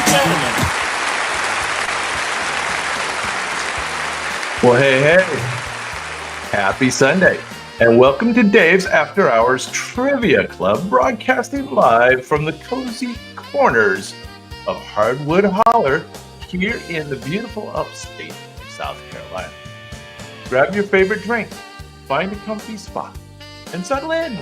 gentlemen. Well, hey, happy Sunday, and welcome to Dave's After Hours Trivia Club, broadcasting live from the cozy corners of Hardwood Holler here in the beautiful upstate of South Carolina. Grab your favorite drink, find a comfy spot, and settle in.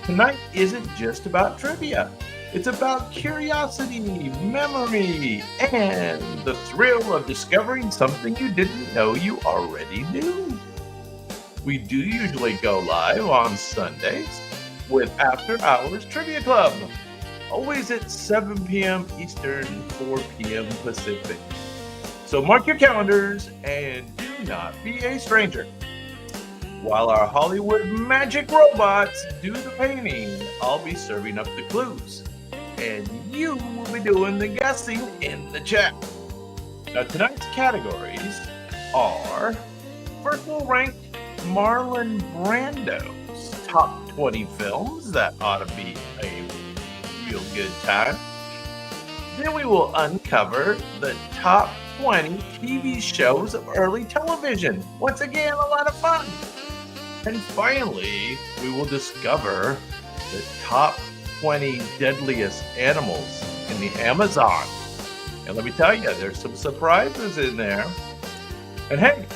Tonight isn't just about trivia. It's about curiosity, memory, and the thrill of discovering something you didn't know you already knew. We do usually go live on Sundays with After Hours Trivia Club, always at 7 p.m. Eastern, 4 p.m. Pacific. So mark your calendars and do not be a stranger. While our Hollywood magic robots do the painting, I'll be serving up the clues. And you will be doing the guessing in the chat. Now, tonight's categories are, first we'll rank Marlon Brando's top 20 films. That ought to be a real good time. Then we will uncover the top 20 TV shows of early television. Once again, a lot of fun. And finally, we will discover the top 20 deadliest animals in the Amazon. And let me tell you, there's some surprises in there. And hey,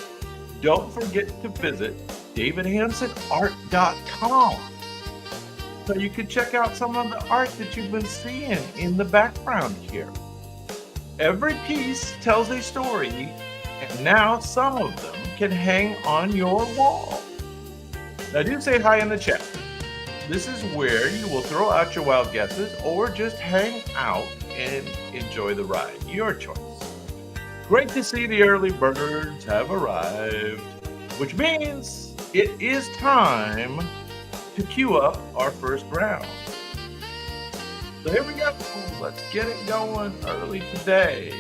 don't forget to visit davidhansenart.com so you can check out some of the art that you've been seeing in the background here. Every piece tells a story, and now some of them can hang on your wall. Now do say hi in the chat. This is where you will throw out your wild guesses or just hang out and enjoy the ride. Your choice. Great to see the early birds have arrived, which means it is time to queue up our first round. So here we go. Let's get it going early today.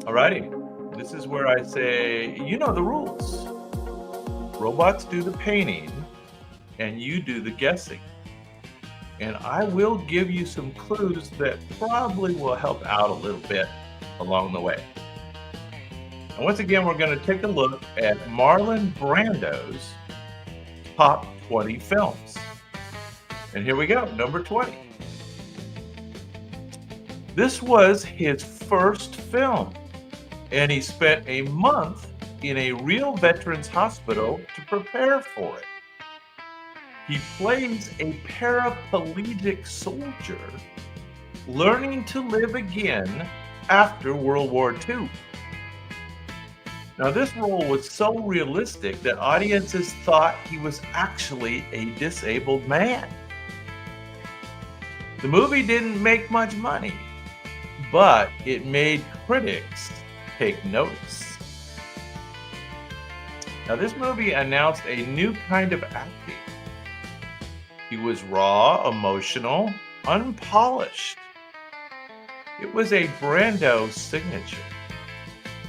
Alrighty, this is where I say, you know the rules. Robots do the painting, and you do the guessing. And I will give you some clues that probably will help out a little bit along the way. And once again, we're going to take a look at Marlon Brando's top 20 films. And here we go, number 20. This was his first film, and he spent a month in a real veterans hospital to prepare for it. He plays a paraplegic soldier learning to live again after World War II. Now, this role was so realistic that audiences thought he was actually a disabled man. The movie didn't make much money, but it made critics take notice. Now, this movie announced a new kind of acting. He was raw, emotional, unpolished. It was a Brando signature.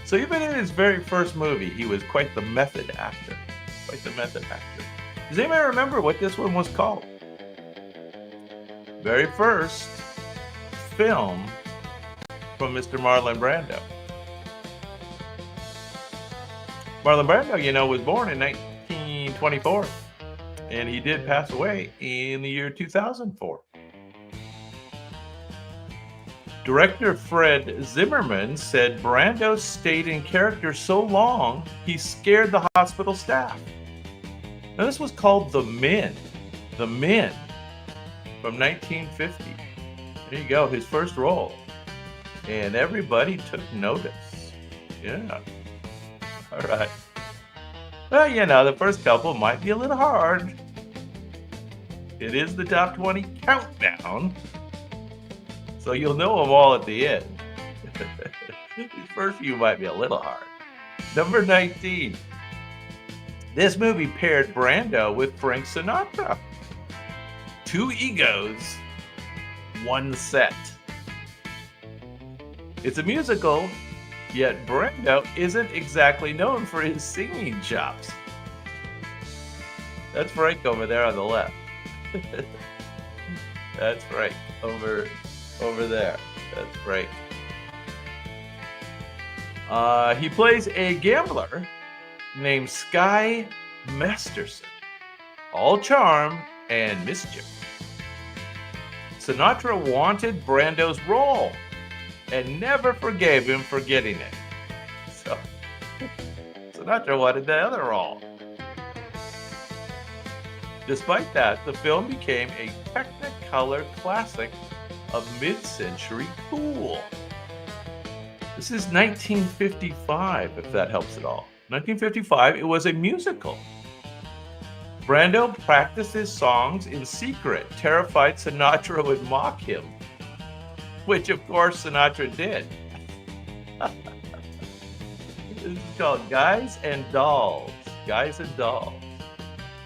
So even in his very first movie, he was quite the method actor. Does anybody remember what this one was called? Very first film from Mr. Marlon Brando. Marlon Brando, was born in 1924, and he did pass away in the year 2004. Director Fred Zimmerman said Brando stayed in character so long, he scared the hospital staff. Now, this was called The Men from 1950. There you go, his first role. And everybody took notice. Yeah. All right. Well, the first couple might be a little hard. It is the top 20 countdown, so you'll know them all at the end. These first few might be a little hard. Number 19. This movie paired Brando with Frank Sinatra. Two egos, one set. It's a musical, Yet Brando isn't exactly known for his singing chops. That's Frank over there on the left. That's Frank over there. That's Frank. He plays a gambler named Sky Masterson, all charm and mischief. Sinatra wanted Brando's role and never forgave him for getting it. So Sinatra wanted the other role. Despite that, the film became a Technicolor classic of mid-century cool. This is 1955, if that helps at all. 1955, it was a musical. Brando practiced his songs in secret, terrified Sinatra would mock him, which of course Sinatra did. This is called Guys and Dolls. Guys and Dolls.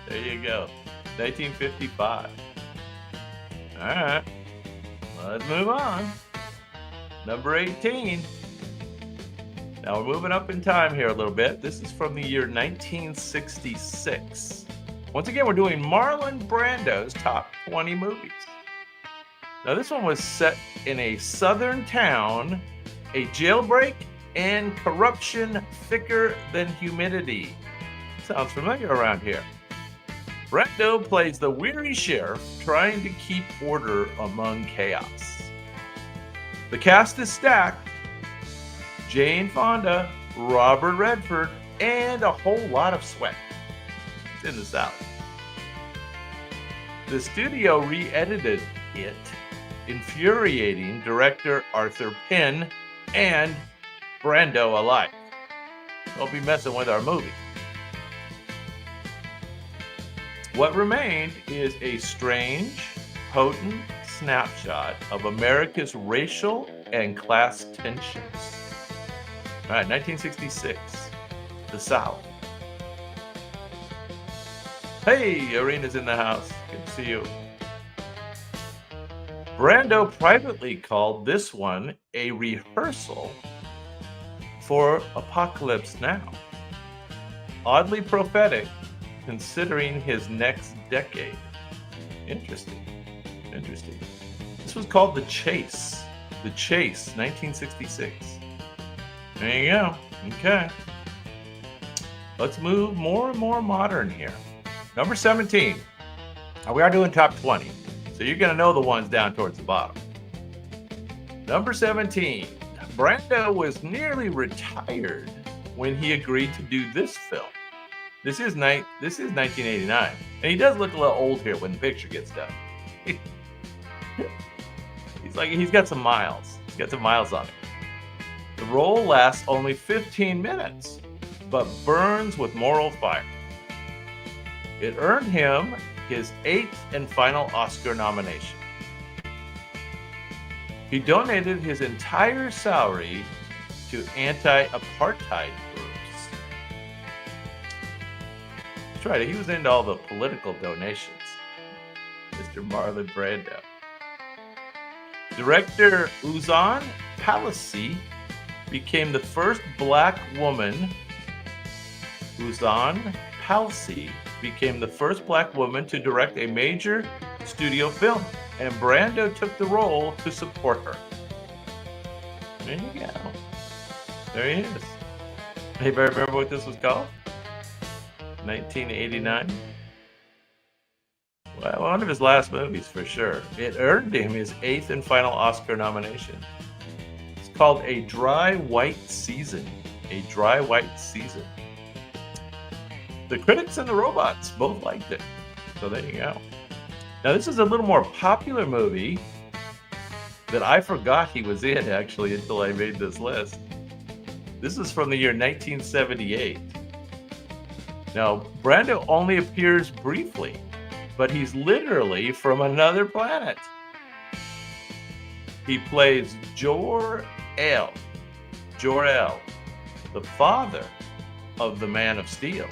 There you go. 1955. All right. Let's move on. Number 18. Now we're moving up in time here a little bit. This is from the year 1966. Once again, we're doing Marlon Brando's top 20 movies. Now this one was set in a southern town, a jailbreak, and corruption thicker than humidity. Sounds familiar around here. Brando plays the weary sheriff trying to keep order among chaos. The cast is stacked. Jane Fonda, Robert Redford, and a whole lot of sweat. It's in the South. The studio re-edited it, infuriating director Arthur Penn and Brando alike. Don't be messing with our movie. What remained is a strange, potent snapshot of America's racial and class tensions. All right, 1966, the South. Hey, Arena's in the house. Good to see you. Brando privately called this one a rehearsal for Apocalypse Now. Oddly prophetic, considering his next decade. Interesting. This was called The Chase. The Chase, 1966. There you go. Okay. Let's move more and more modern here. Number 17. Now we are doing top 20, so you're going to know the ones down towards the bottom. Number 17. Brando was nearly retired when he agreed to do this film. This is 1989, and he does look a little old here when the picture gets done. He's got some miles. He's got some miles on it. The role lasts only 15 minutes, but burns with moral fire. It earned him his 8th and final Oscar nomination. He donated his entire salary to anti-apartheid groups. That's right, he was into all the political donations. Mr. Marlon Brando. Director Uzan Palisi became the first black woman. Uzan Palisi became the first black woman to direct a major studio film, and Brando took the role to support her. There you go. There he is. Anybody remember what this was called? 1989. Well, one of his last movies for sure. It earned him his 8th and final Oscar nomination. It's called A Dry White Season. A Dry White Season. The critics and the robots both liked it. So there you go. Now this is a little more popular movie that I forgot he was in actually until I made this list. This is from the year 1978. Now, Brando only appears briefly, but he's literally from another planet. He plays Jor-El, the father of the Man of Steel.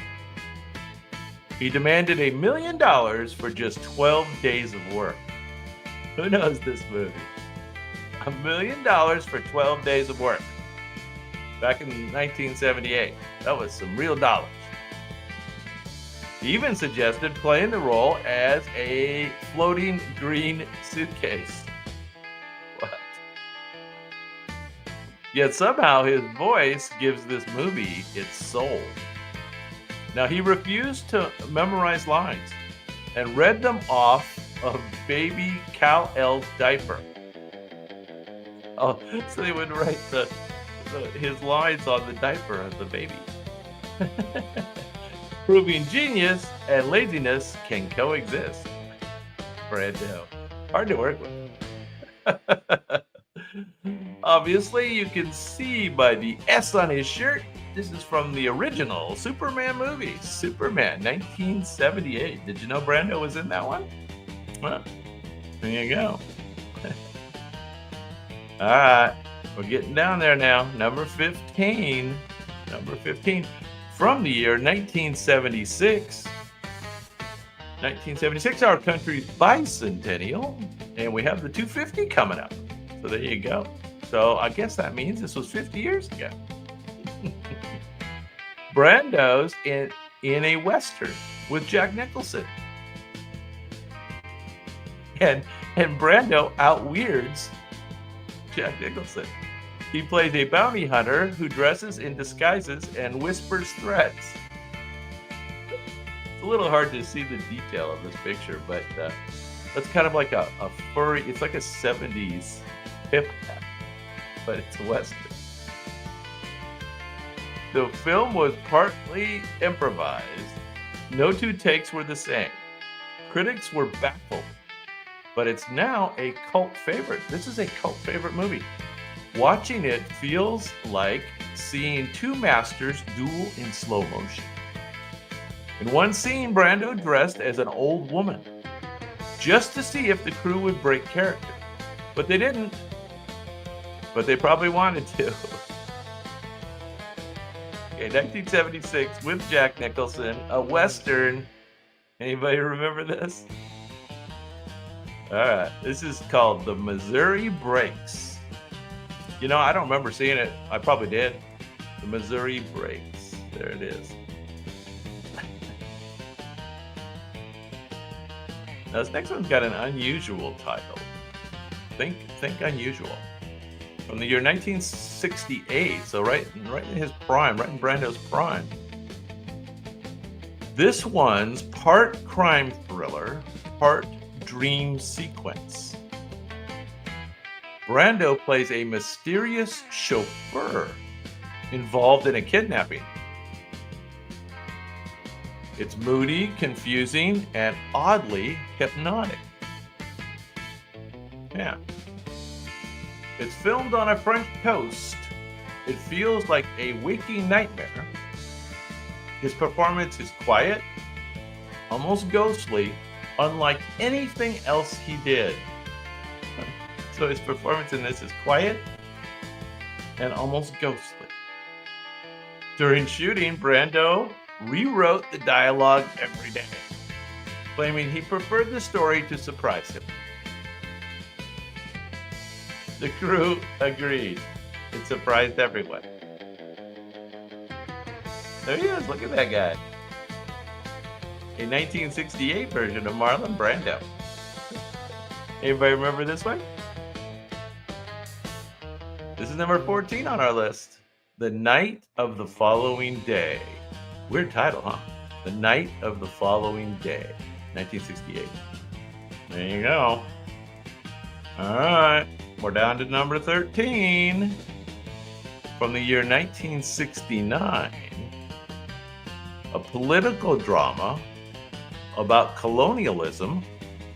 He demanded $1 million for just 12 days of work. Who knows this movie? $1 million for 12 days of work. back in 1978. That was some real dollars. He even suggested playing the role as a floating green suitcase. What? Yet somehow his voice gives this movie its soul. Now, he refused to memorize lines and read them off of baby Kal-El's diaper. Oh, so they would write his lines on the diaper of the baby. Proving genius and laziness can coexist. Brando. Hard to work with. Obviously, you can see by the S on his shirt, this is from the original Superman movie, Superman, 1978. Did you know Brando was in that one? Well, there you go. All right, we're getting down there now. Number 15. Number 15. From the year 1976. 1976, our country's bicentennial. And we have the 250 coming up. So there you go. So I guess that means this was 50 years ago. Brando's in a Western with Jack Nicholson. And Brando out-weirds Jack Nicholson. He plays a bounty hunter who dresses in disguises and whispers threats. It's a little hard to see the detail of this picture, but that's kind of like a furry, it's like a 70s hip hop, but it's a Western. The film was partly improvised. No two takes were the same. Critics were baffled, but it's now a cult favorite. This is a cult favorite movie. Watching it feels like seeing two masters duel in slow motion. In one scene, Brando dressed as an old woman, just to see if the crew would break character. But they didn't. But they probably wanted to. Okay, 1976 with Jack Nicholson, a Western. Anybody remember this? All right, this is called The Missouri Breaks. You know, I don't remember seeing it. I probably did. The Missouri Breaks. There it is. Now, this next one's got an unusual title. Think unusual. From the year 1968, so right in his prime, right in Brando's prime. This one's part crime thriller, part dream sequence. Brando plays a mysterious chauffeur involved in a kidnapping. It's moody, confusing, and oddly hypnotic. Yeah. It's filmed on a French coast. It feels like a waking nightmare. His performance is quiet, almost ghostly, unlike anything else he did. So his performance in this is quiet and almost ghostly. During shooting, Brando rewrote the dialogue every day, claiming he preferred the story to surprise him. The crew agreed. It surprised everyone. There he is. Look at that guy. A 1968 version of Marlon Brando. Anybody remember this one? This is number 14 on our list. The Night of the Following Day. Weird title, huh? The Night of the Following Day. 1968. There you go. All right. We're down to number 13. From the year 1969. A political drama about colonialism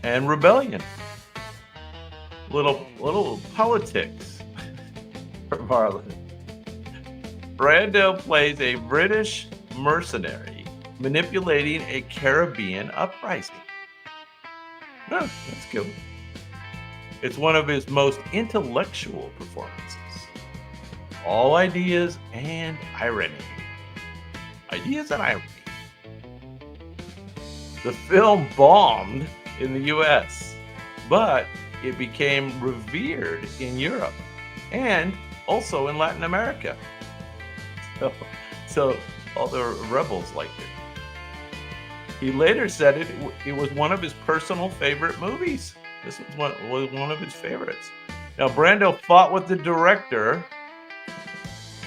and rebellion. Little politics for Marlon. Brando plays a British mercenary manipulating a Caribbean uprising. Oh, that's cool. It's one of his most intellectual performances. All ideas and irony. Ideas and irony. The film bombed in the US, but it became revered in Europe and also in Latin America. So, so all the rebels liked it. He later said it was one of his personal favorite movies. This was one of his favorites. Now, Brando fought with the director,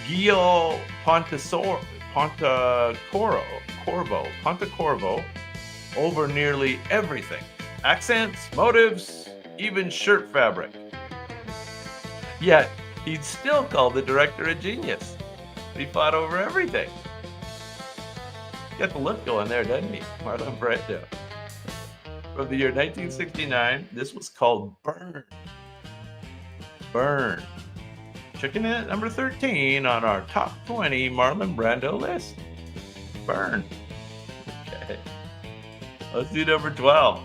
Gio Pontecorvo, over nearly everything. Accents, motives, even shirt fabric. Yet, he'd still call the director a genius. He fought over everything. Got the look going there, doesn't he? Marlon Brando. From the year 1969, this was called Burn. Burn. Checking in at number 13 on our top 20 Marlon Brando list. Burn. Okay. Let's do number 12.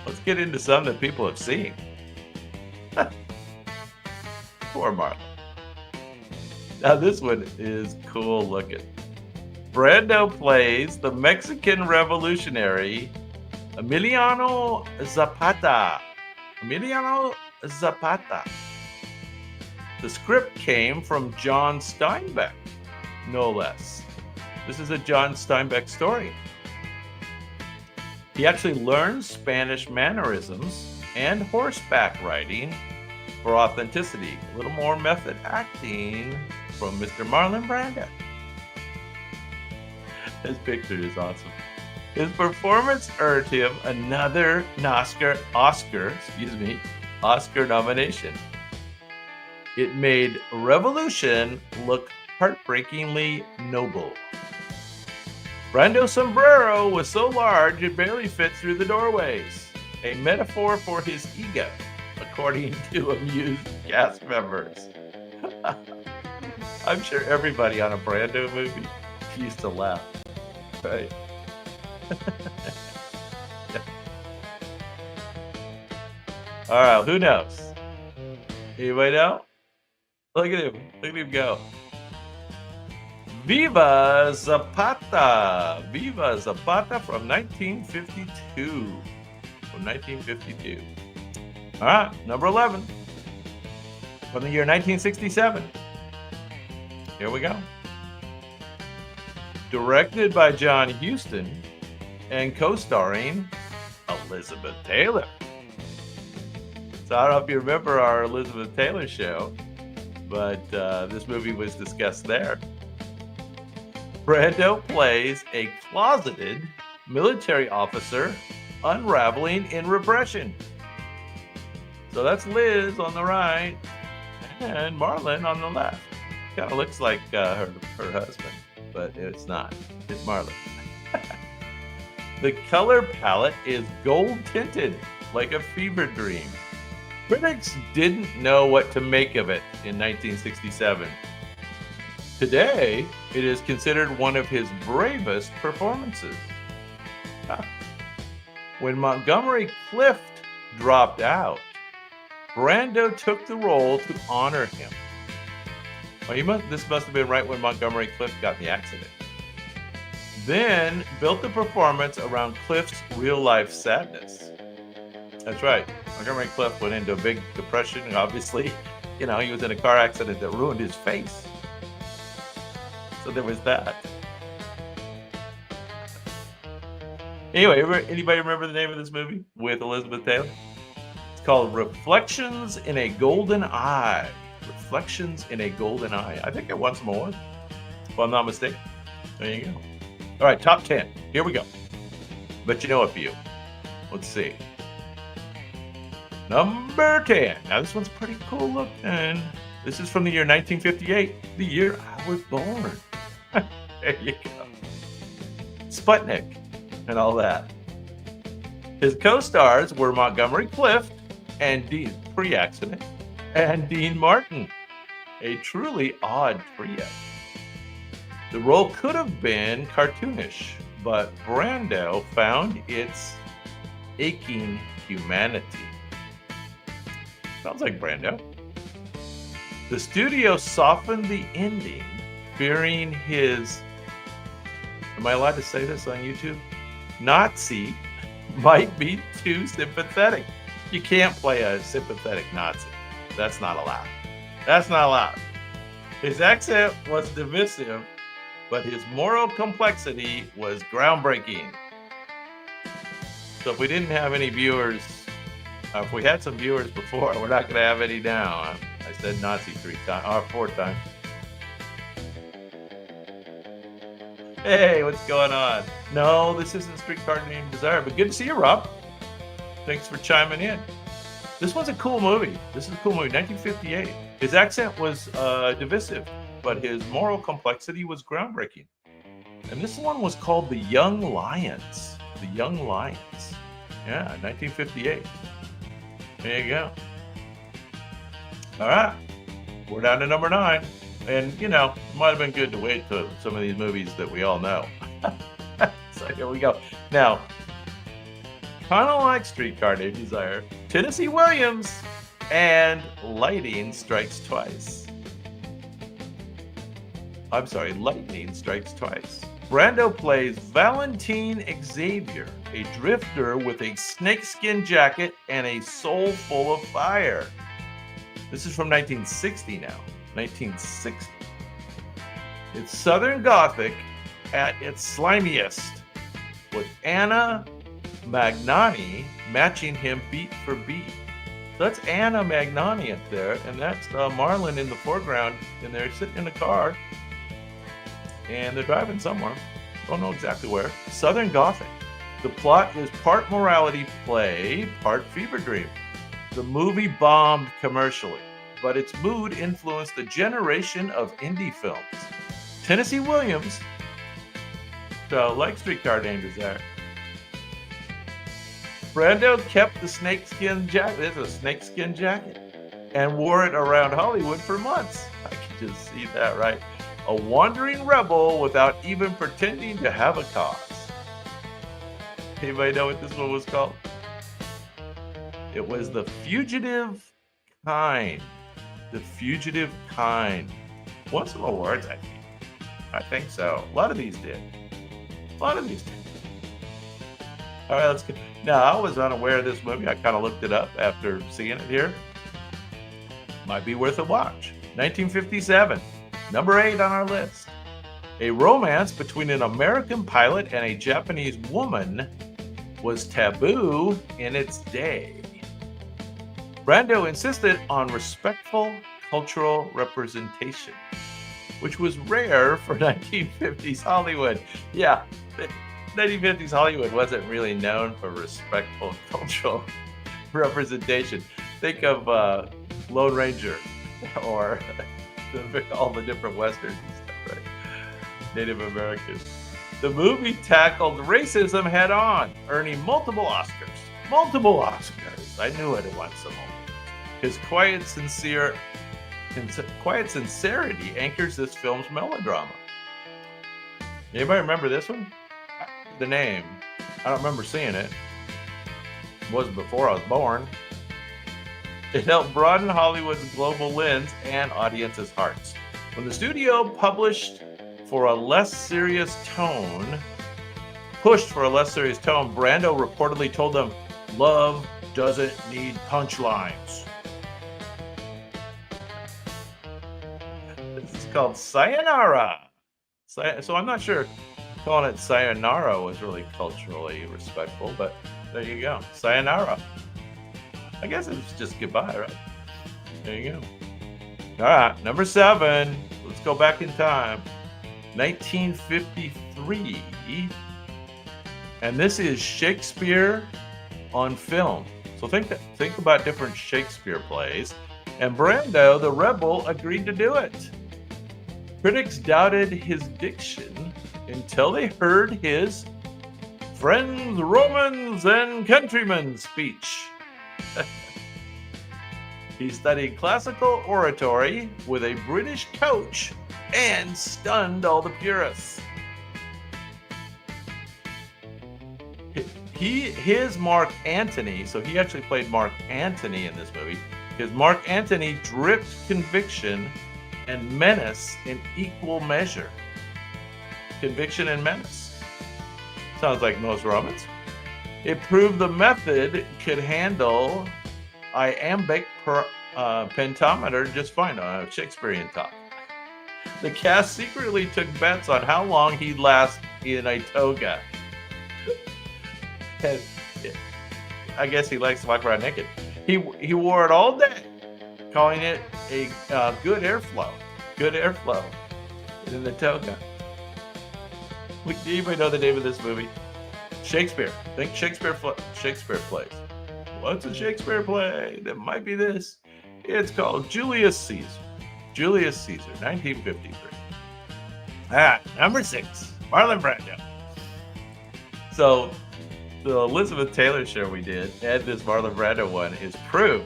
Let's get into some that people have seen. Poor Marlon. Now this one is cool looking. Brando plays the Mexican revolutionary Emiliano Zapata. The script came from John Steinbeck, no less. This is a John Steinbeck story. He actually learned Spanish mannerisms and horseback riding for authenticity. A little more method acting from Mr. Marlon Brando. This picture is awesome. His performance earned him another Oscar nomination. It made Revolution look heartbreakingly noble. Brando's sombrero was so large it barely fit through the doorways, a metaphor for his ego, according to amused cast members. I'm sure everybody on a Brando movie used to laugh, right? Yeah. All right, who knows? Anybody know? Look at him go. Viva Zapata! Viva Zapata from 1952. All right, number 11. From the year 1967. Here we go. Directed by John Huston and co-starring Elizabeth Taylor. So I don't know if you remember our Elizabeth Taylor show, but this movie was discussed there. Brando plays a closeted military officer unraveling in repression. So that's Liz on the right and Marlon on the left. Kind of looks like her husband, but it's not. It's Marlon. The color palette is gold tinted, like a fever dream. Critics didn't know what to make of it in 1967. Today, it is considered one of his bravest performances. When Montgomery Clift dropped out, Brando took the role to honor him. Well, this must have been right when Montgomery Clift got in the accident. Then built the performance around Clift's real-life sadness. That's right. Montgomery Clift went into a big depression, and obviously, he was in a car accident that ruined his face. So there was that. Anyway, anybody remember the name of this movie with Elizabeth Taylor? It's called Reflections in a Golden Eye. Reflections in a Golden Eye. I think it won some awards, if I'm not mistaken. There you go. All right, top 10. Here we go. Bet you know a few. Let's see. Number 10. Now, this one's pretty cool looking. This is from the year 1958, the year I was born. There you go. Sputnik and all that. His co-stars were Montgomery Clift and Dean, pre-accident, and Dean Martin, a truly odd trio. The role could have been cartoonish, but Brando found its aching humanity. Sounds like Brando. The studio softened the ending, fearing his, am I allowed to say this on YouTube? Nazi might be too sympathetic. You can't play a sympathetic Nazi. That's not allowed. That's not allowed. His accent was divisive, but his moral complexity was groundbreaking. So if we didn't have any viewers, if we had some viewers before, we're not going to have any now. I said Nazi 4 times. Hey, what's going on? No, this isn't Streetcar Named Desire, but good to see you, Rob. Thanks for chiming in. This one's a cool movie. 1958. His accent was divisive, but his moral complexity was groundbreaking. And this one was called The Young Lions. The Young Lions. Yeah, 1958. There you go. All right. We're down to number 9. And, you know, it might have been good to wait to some of these movies that we all know. So here we go. Now, kind of like Streetcar Named Desire, Tennessee Williams and Lightning Strikes Twice. Brando plays Valentine Xavier, a drifter with a snakeskin jacket and a soul full of fire. This is from 1960 now. 1960. It's Southern Gothic at its slimiest, with Anna Magnani matching him beat for beat. So that's Anna Magnani up there, and that's Marlon in the foreground, and they're sitting in a car, and they're driving somewhere. Don't know exactly where. Southern Gothic. The plot is part morality play, part fever dream. The movie bombed commercially, but its mood influenced a generation of indie films. Tennessee Williams, so like Streetcar Named Desire, Brando kept the snakeskin jacket. It's a snakeskin jacket, and wore it around Hollywood for months. I can just see that, right? A wandering rebel without even pretending to have a cause. Anybody know what this one was called? It was The Fugitive Kind. The Fugitive Kind. Won some awards, I think. I think so. A lot of these did. All right, let's go. Now, I was unaware of this movie. I kind of looked it up after seeing it here. Might be worth a watch. 1957, number 8 on our list. A romance between an American pilot and a Japanese woman was taboo in its day. Brando insisted on respectful cultural representation, which was rare for 1950s Hollywood. Yeah, 1950s Hollywood wasn't really known for respectful cultural representation. Think of Lone Ranger or all the different westerns and stuff, right? Native Americans. The movie tackled racism head on, earning multiple Oscars. I knew it won some. His quiet sincerity anchors this film's melodrama. Anybody remember this one? The name. I don't remember seeing it. It wasn't before I was born. It helped broaden Hollywood's global lens and audiences' hearts. When the studio pushed for a less serious tone, Brando reportedly told them, "Love doesn't need punchlines." This is called Sayonara. So I'm not sure calling it Sayonara was really culturally respectful, but there you go. Sayonara. I guess it's just goodbye, right? There you go. All right, number 7. Let's go back in time. 1953. And this is Shakespeare on film. So think about different Shakespeare plays. And Brando, the rebel, agreed to do it. Critics doubted his diction until they heard his "Friends, Romans, and Countrymen" speech. He studied classical oratory with a British coach and stunned all the purists. His Mark Antony, so he actually played Mark Antony in this movie. His Mark Antony dripped conviction and menace in equal measure. Conviction and menace. Sounds like most Romans. It proved the method could handle iambic pentameter just fine. Shakespearean talk. The cast secretly took bets on how long he'd last in a toga. And I guess he likes to walk around naked. He wore it all day, calling it a good airflow. Good airflow in the toga. Do you even know the name of this movie? Shakespeare. Think Shakespeare plays. What's a Shakespeare play? That might be this. It's called Julius Caesar. Julius Caesar, 1953. Number 6, Marlon Brando. So, the Elizabeth Taylor show we did, and this Marlon Brando one, is proof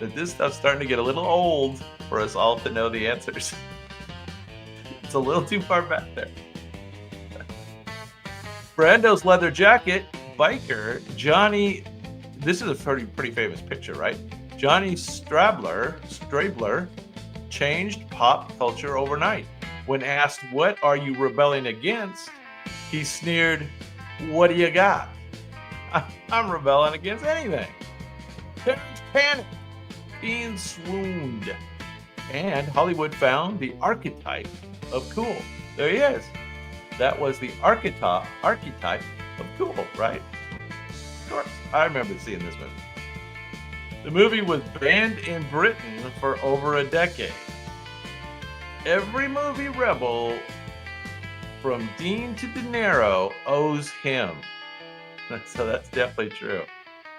that this stuff's starting to get a little old for us all to know the answers. It's a little too far back there. Brando's leather jacket, biker, Johnny, this is a pretty famous picture, right? Johnny Strabler changed pop culture overnight. When asked, what are you rebelling against? He sneered, what do you got? I'm rebelling against anything. Parents panicked. Teens swooned. And Hollywood found the archetype of cool. There he is. That was the archetype of cool, right? Of course. I remember seeing this movie. The movie was banned in Britain for over a decade. Every movie rebel, from Dean to De Niro, owes him. So that's definitely true.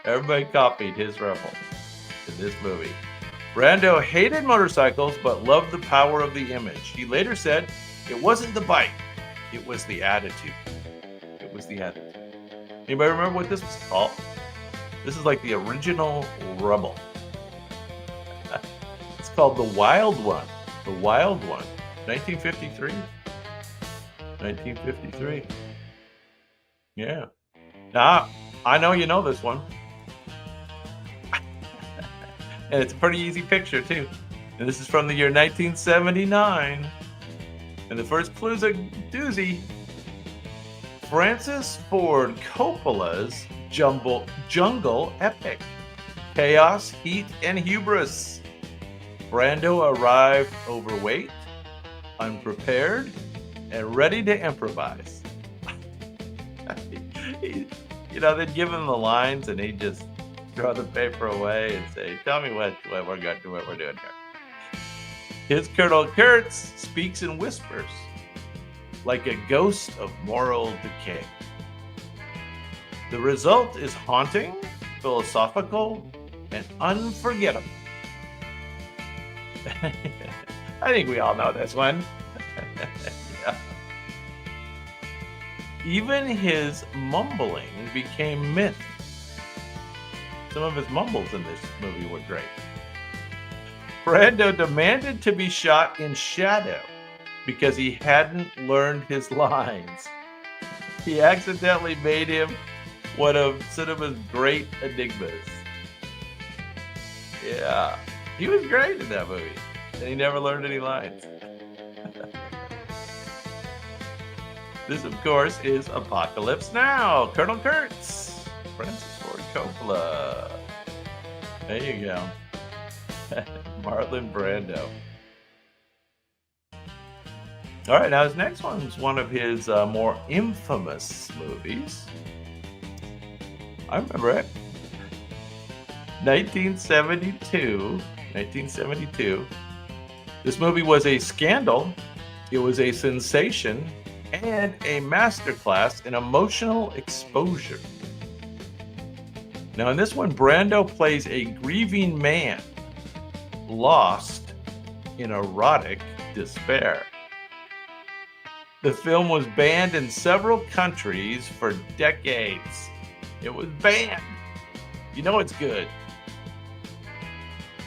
Everybody copied his rebel in this movie. Brando hated motorcycles but loved the power of the image. He later said, it wasn't the bike, it was the attitude. It was the attitude. Anybody remember what this was called? This is like the original Rebel. It's called The Wild One. The Wild One. 1953. 1953. Yeah. Now, I know you know this one. And it's a pretty easy picture, too. And this is from the year 1979. And the first clue's a doozy. Francis Ford Coppola's jungle epic. Chaos, heat, and hubris. Brando arrived overweight, unprepared, and ready to improvise. They'd give him the lines and he'd just throw the paper away and say, tell me what we're doing here. His Colonel Kurtz speaks in whispers, like a ghost of moral decay. The result is haunting, philosophical, and unforgettable. I think we all know this one. Yeah. Even his mumbling became myth. Some of his mumbles in this movie were great. Brando demanded to be shot in shadow because he hadn't learned his lines. He accidentally made him one of cinema's great enigmas. Yeah, he was great in that movie, and he never learned any lines. This, of course, is Apocalypse Now. Colonel Kurtz, Francis Ford Coppola. There you go. Marlon Brando. All right, now his next one's one of his more infamous movies. I remember it. 1972. This movie was a scandal. It was a sensation and a masterclass in emotional exposure. Now, in this one, Brando plays a grieving man lost in erotic despair. The film was banned in several countries for decades. It was banned. You know it's good.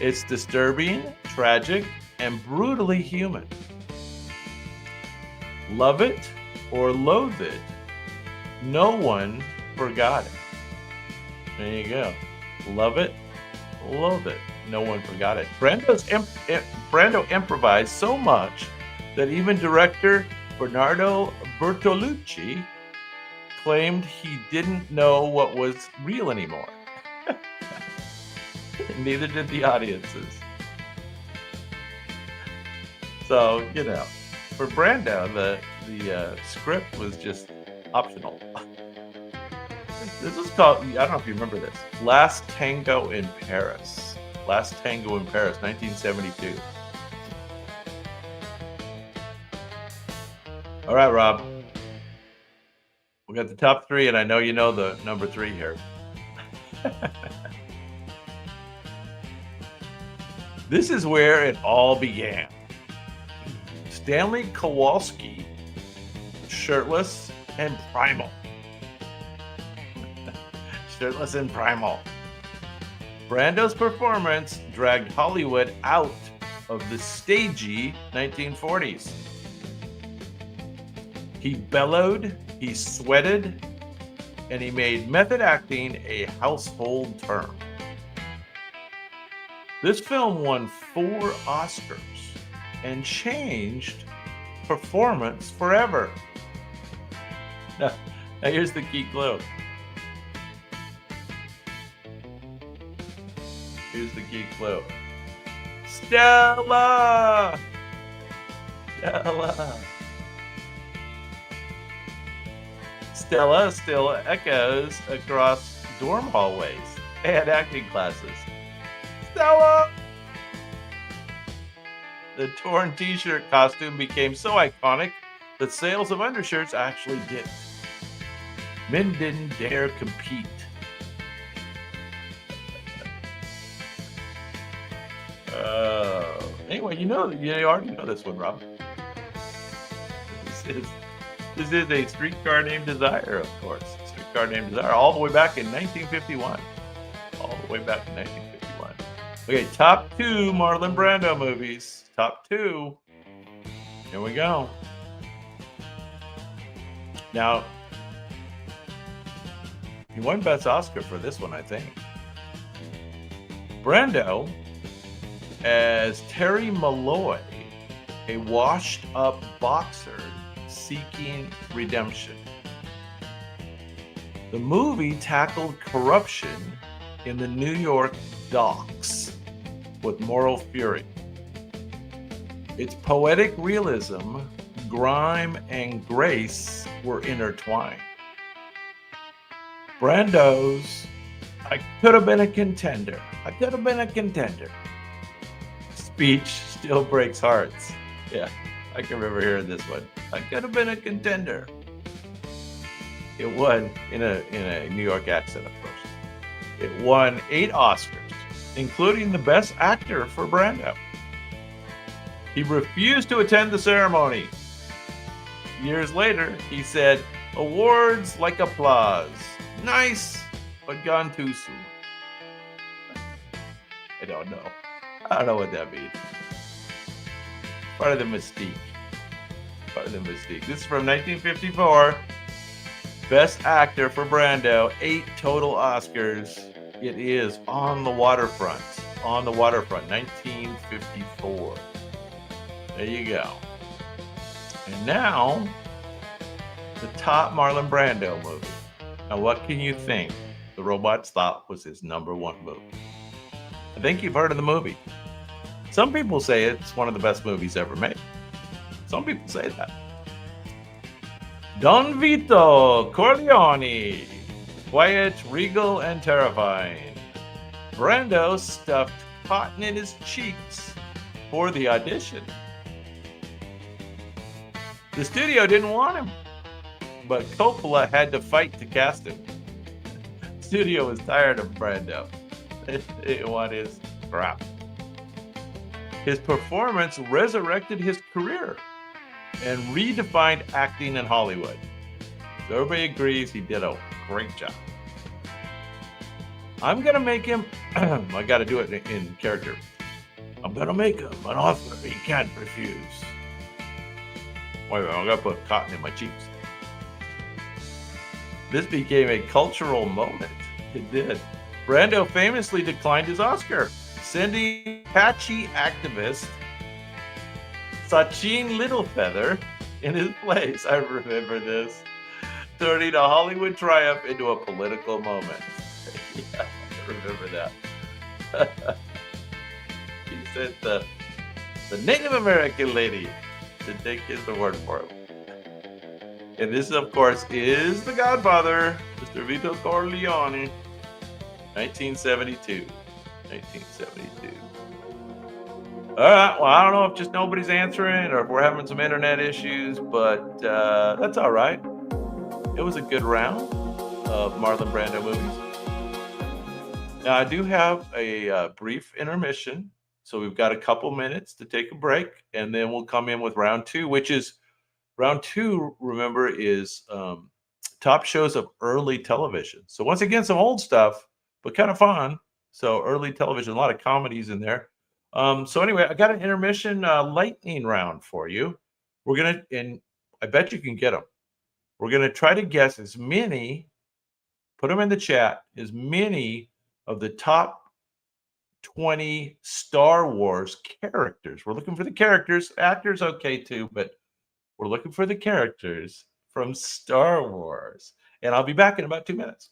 It's disturbing, tragic, and brutally human. Love it or loathe it, no one forgot it. There you go. Love it, loathe it, no one forgot it. Brando improvised so much that even director Bernardo Bertolucci claimed he didn't know what was real anymore. Neither did the audiences. So, for Brando, the script was just optional. This was called, I don't know if you remember this, Last Tango in Paris. Last Tango in Paris, 1972. All right, Rob. We got the top three, and I know you know the number three here. This is where it all began. Stanley Kowalski, shirtless and primal. Shirtless and primal. Brando's performance dragged Hollywood out of the stagey 1940s. He bellowed, he sweated, and he made method acting a household term. This film won 4 Oscars and changed performance forever. Now here's the key clue. Here's the key clue. Stella! Stella! Stella still echoes across dorm hallways and acting classes. Stella! The torn t-shirt costume became so iconic that sales of undershirts actually dipped. Men didn't dare compete. Anyway, you already know this one, Rob. This is A Streetcar Named Desire, of course. Streetcar Named Desire, all the way back in 1951. All the way back in 1951. Okay, top 2 Marlon Brando movies. Top 2. Here we go. Now, he won Best Oscar for this one, I think. Brando as Terry Malloy, a washed-up boxer seeking redemption. The movie tackled corruption in the New York docks with moral fury. Its poetic realism, grime, and grace were intertwined. Brando's "I could have been a contender. I could have been a contender" speech still breaks hearts. Yeah, I can remember hearing this one. I could have been a contender. It won in a New York accent, of course. It won 8 Oscars, including the Best Actor for Brando. He refused to attend the ceremony. Years later, he said, "Awards like applause. Nice, but gone too soon." I don't know. I don't know what that means. Part of the mystique. Part of the mystique. This is from 1954. Best Actor for Brando. 8 total Oscars. It is On the Waterfront. On the Waterfront, 1954. There you go. And now, the top Marlon Brando movie. Now, what can you think the robots thought was his number 1 movie? I think you've heard of the movie. Some people say it's one of the best movies ever made. Some people say that. Don Vito Corleone. Quiet, regal, and terrifying. Brando stuffed cotton in his cheeks for the audition. The studio didn't want him, but Coppola had to fight to cast him. The studio was tired of Brando. They want his crap. His performance resurrected his career and redefined acting in Hollywood. So everybody agrees he did a great job. I'm going to make him, I got to do it in character. I'm going to make him an offer he can't refuse. Wait a minute, I'm going to put cotton in my cheeks. This became a cultural moment. It did. Brando famously declined his Oscar, sending patchy activist Sachin Littlefeather in his place. I remember this. Turning a Hollywood triumph into a political moment. Yeah, I remember that. He sent the Native American lady to take his word for it. And this, of course, is The Godfather, Mr. Vito Corleone, 1972. 1972. All right. Well, I don't know if just nobody's answering or if we're having some internet issues, but that's all right. It was a good round of Marlon Brando movies. Now, I do have a brief intermission, so we've got a couple minutes to take a break, and then we'll come in with round two, which is round two, remember, is top shows of early television. So once again, some old stuff, but kind of fun. So early television, a lot of comedies in there. So anyway, I got an intermission lightning round for you. We're going to, and I bet you can get them. We're going to try to guess as many, put them in the chat, as many of the top 20 Star Wars characters. We're looking for the characters. Actors, okay, too, but we're looking for the characters from Star Wars. And I'll be back in about 2 minutes.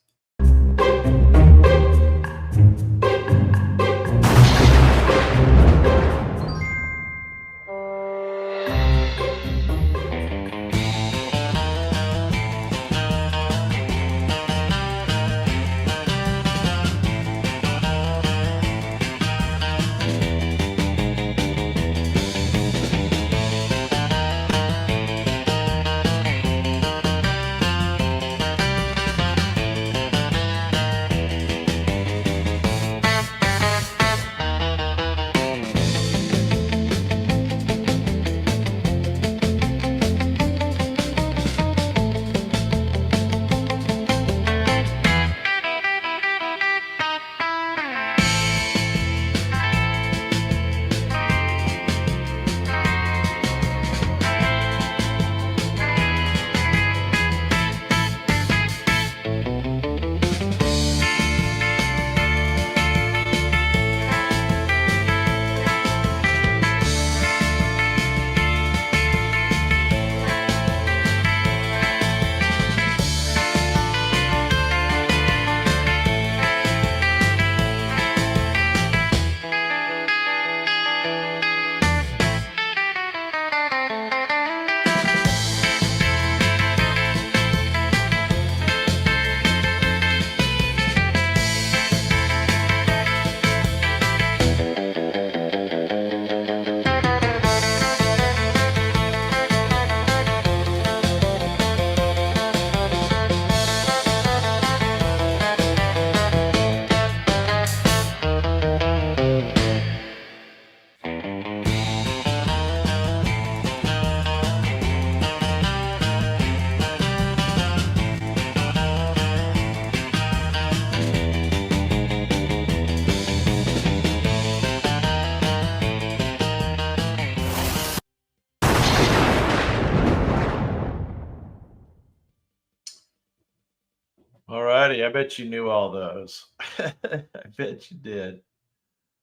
Alrighty, I bet you knew all those. I bet you did.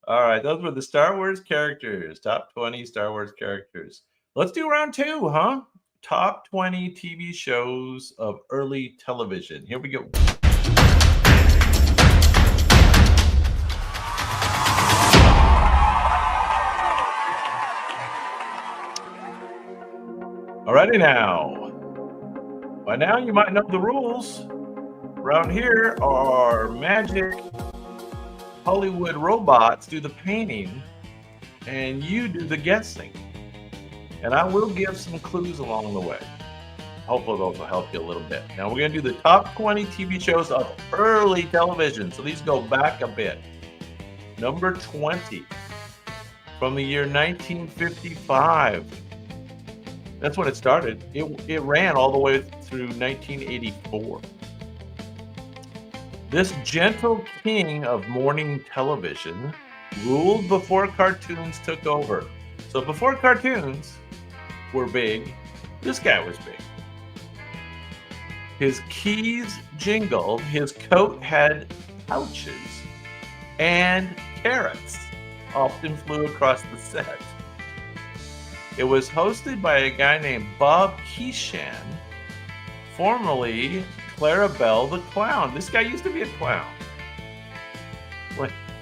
All right, those were the Star Wars characters, top 20 Star Wars characters. Let's do round two, huh? Top 20 TV shows of early television. Here we go. Alrighty now. By now you might know the rules. Around here are magic Hollywood robots do the painting and you do the guessing. And I will give some clues along the way. Hopefully those will help you a little bit. Now we're going to do the top 20 TV shows of early television. So these go back a bit. Number 20 from the year 1955. That's when it started. It ran all the way through 1984. This gentle king of morning television ruled before cartoons took over. So before cartoons were big, this guy was big. His keys jingled, his coat had pouches, and carrots often flew across the set. It was hosted by a guy named Bob Keeshan, formerly Clarabelle the Clown. This guy used to be a clown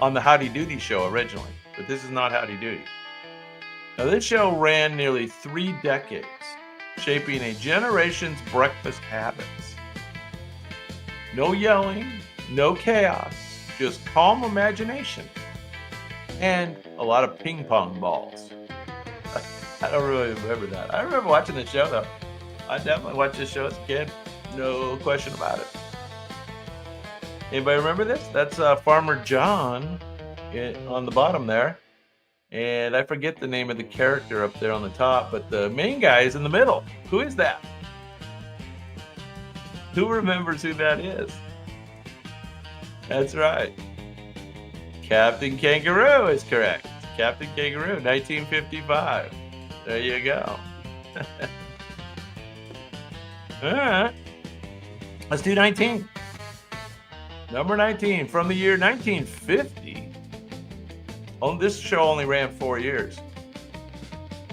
on the Howdy Doody show originally, but this is not Howdy Doody. Now, this show ran nearly 3 decades, shaping a generation's breakfast habits. No yelling, no chaos, just calm imagination, and a lot of ping pong balls. I don't really remember that. I remember watching the show, though. I definitely watched this show as a kid. No question about it. Anybody remember this? That's Farmer John on the bottom there. And I forget the name of the character up there on the top, but the main guy is in the middle. Who is that? Who remembers who that is? That's right. Captain Kangaroo is correct. Captain Kangaroo, 1955. There you go. All right. Let's do 19. Number 19 from the year 1950. This show only ran 4 years.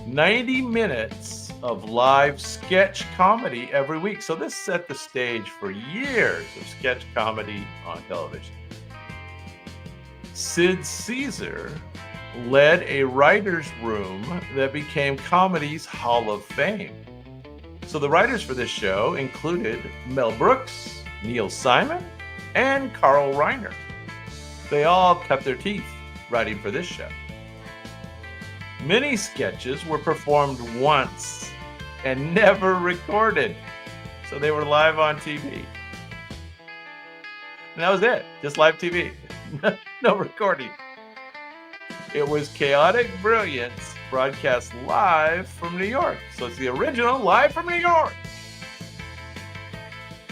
90 minutes of live sketch comedy every week. So this set the stage for years of sketch comedy on television. Sid Caesar led a writer's room that became comedy's Hall of Fame. So the writers for this show included Mel Brooks, Neil Simon, and Carl Reiner. They all cut their teeth writing for this show. Many sketches were performed once and never recorded. So they were live on TV. And that was it, just live TV. No recording. It was chaotic brilliance broadcast live from New York. So it's the original live from New York.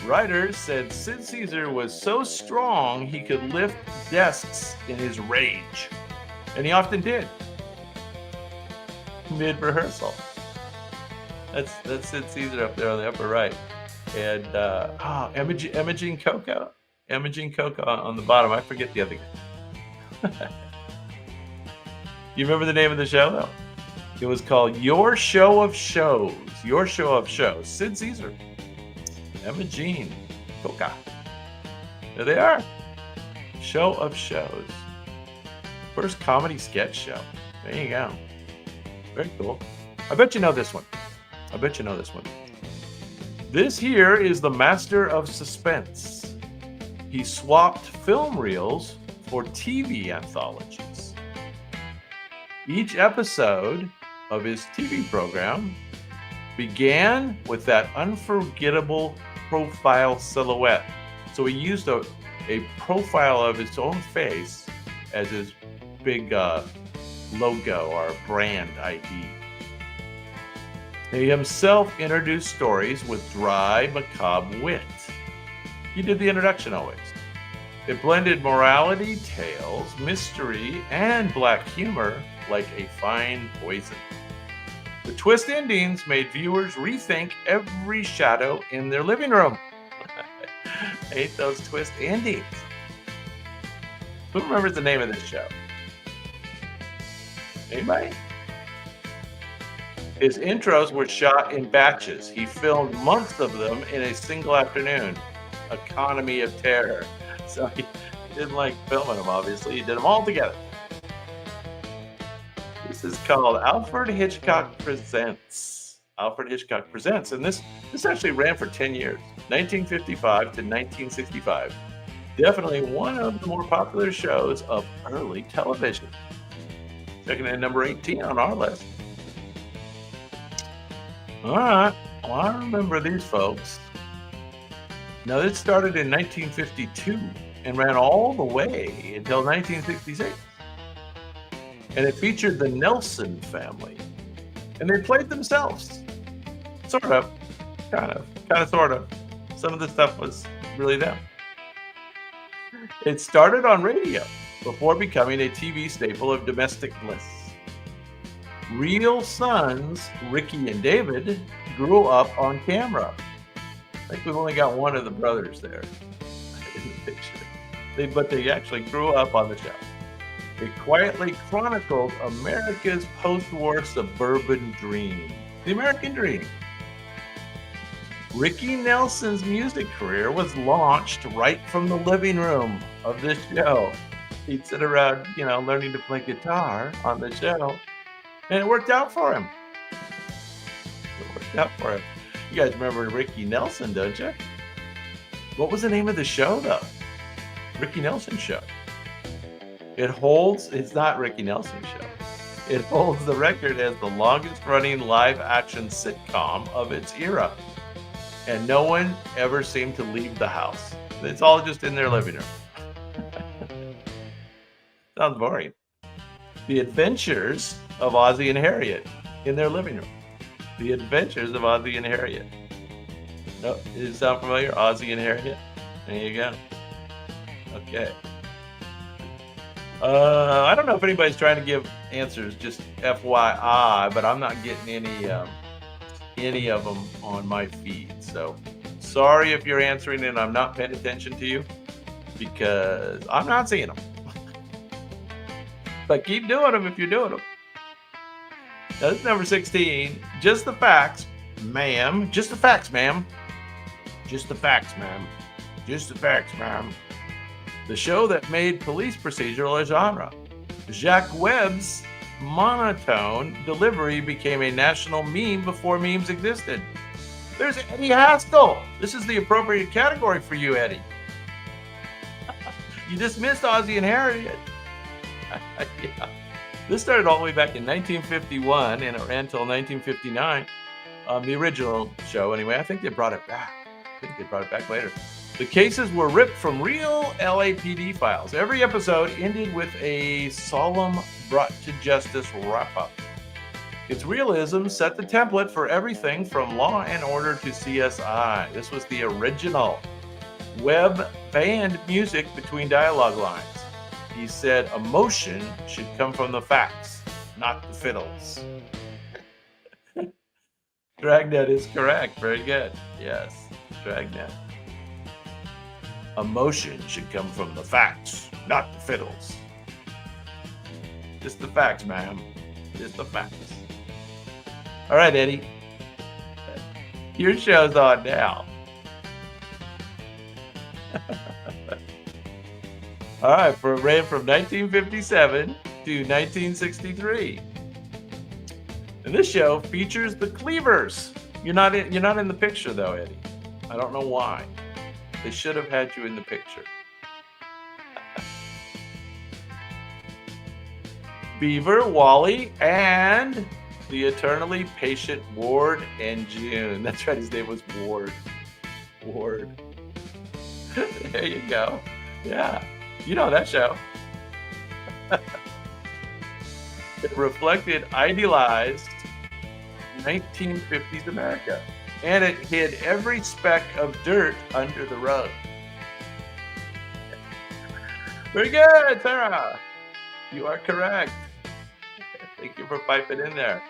Writers said Sid Caesar was so strong he could lift desks in his rage. And he often did. Mid-rehearsal. That's Sid Caesar up there on the upper right. And Imogene Coco. Imogene Coco on the bottom. I forget the other guy. You remember the name of the show, though? It was called Your Show of Shows. Your Show of Shows. Sid Caesar. Imogene Coca. There they are. Show of Shows. First comedy sketch show. There you go. Very cool. I bet you know this one. This here is the master of suspense. He swapped film reels for TV anthologies. Each episode of his TV program began with that unforgettable profile silhouette. So he used a profile of his own face as his big logo or brand ID. He himself introduced stories with dry, macabre wit. He did the introduction always. It blended morality, tales, mystery, and black humor like a fine poison. The twist endings made viewers rethink every shadow in their living room. I hate those twist endings. Who remembers the name of this show? Anybody? His intros were shot in batches. He filmed months of them in a single afternoon. Economy of terror. So he didn't like filming them, obviously. He did them all together. This is called Alfred Hitchcock Presents. Alfred Hitchcock Presents. And this actually ran for 10 years, 1955 to 1965. Definitely one of the more popular shows of early television. Checking in number 18 on our list. All right. Well, I remember these folks. Now, this started in 1952 and ran all the way until 1966. And it featured the Nelson family. And they played themselves. Sort of. Kind of, sort of. Some of the stuff was really them. It started on radio before becoming a TV staple of domestic bliss. Real sons, Ricky and David, grew up on camera. I think we've only got one of the brothers there in the picture. But they actually grew up on the show. It quietly chronicled America's post-war suburban dream. The American dream. Ricky Nelson's music career was launched right from the living room of this show. He'd sit around, learning to play guitar on the show. And it worked out for him. It worked out for him. You guys remember Ricky Nelson, don't you? What was the name of the show, though? Ricky Nelson Show. It's not Ricky Nelson Show. It holds the record as the longest running live action sitcom of its era. And no one ever seemed to leave the house. It's all just in their living room. Sounds boring. The Adventures of Ozzie and Harriet in their living room. The Adventures of Ozzie and Harriet. No, does it sound familiar? Ozzie and Harriet? There you go. Okay. I don't know if anybody's trying to give answers, just FYI, but I'm not getting any of them on my feed. So sorry if you're answering and I'm not paying attention to you, because I'm not seeing them. But keep doing them if you're doing them. Now, this is number 16. Just the facts, ma'am. Just the facts, ma'am. Just the facts, ma'am. Just the facts, ma'am. The show that made police procedural a genre. Jacques Webb's monotone delivery became a national meme before memes existed. There's Eddie Haskell. This is the appropriate category for you, Eddie. You just missed Ozzie and Harriet. Yeah. This started all the way back in 1951 and it ran until 1959. The original show, anyway. I think they brought it back. Later. The cases were ripped from real LAPD files. Every episode ended with a solemn brought to justice wrap-up. Its realism set the template for everything from Law and Order to CSI. This was the original. Webb banned music between dialogue lines. He said emotion should come from the facts, not the fiddles. Dragnet is correct. Very good. Yes, Dragnet. Emotion should come from the facts, not the fiddles. Just the facts, ma'am. Just the facts. All right, Eddie. Your show's on now. All right, it ran from 1957 to 1963. And this show features the Cleavers. You're not in the picture though, Eddie. I don't know why. They should have had you in the picture. Beaver, Wally, and the eternally patient Ward and June. That's right, his name was Ward. Ward. There you go. Yeah, you know that show. It reflected idealized 1950s America. And it hid every speck of dirt under the rug. Very good, Sarah. You are correct. Thank you for piping in there.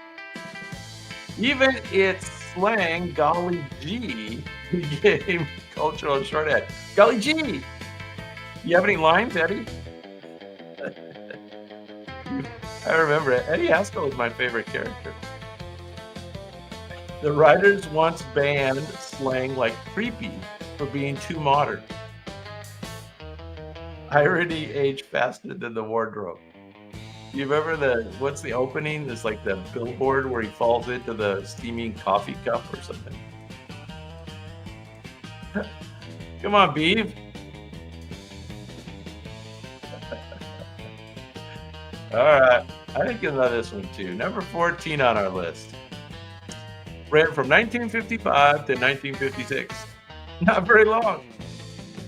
Even its slang, golly gee, became cultural shorthand. Golly gee. You have any lines, Eddie? I remember it. Eddie Haskell was my favorite character. The writers once banned slang like creepy for being too modern. Irony aged faster than the wardrobe. You remember what's the opening? It's like the billboard where he falls into the steaming coffee cup or something. Come on, Beav. All right. I think you'll know this one too. Number 14 on our list. Ran from 1955 to 1956. Not very long.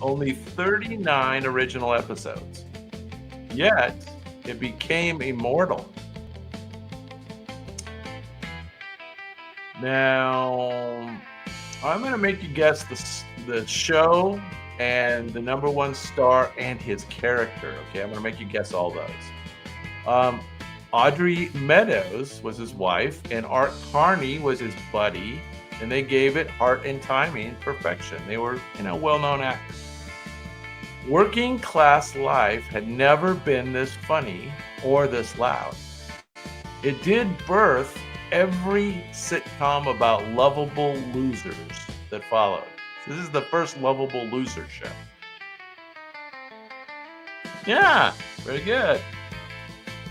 Only 39 original episodes. Yet, it became immortal. Now, I'm going to make you guess the show and the number one star and his character. Okay, I'm going to make you guess all those. Audrey Meadows was his wife, and Art Carney was his buddy, and they gave it heart and timing perfection. They were, well-known actors. Working class life had never been this funny or this loud. It did birth every sitcom about lovable losers that followed. This is the first lovable loser show. Yeah, very good.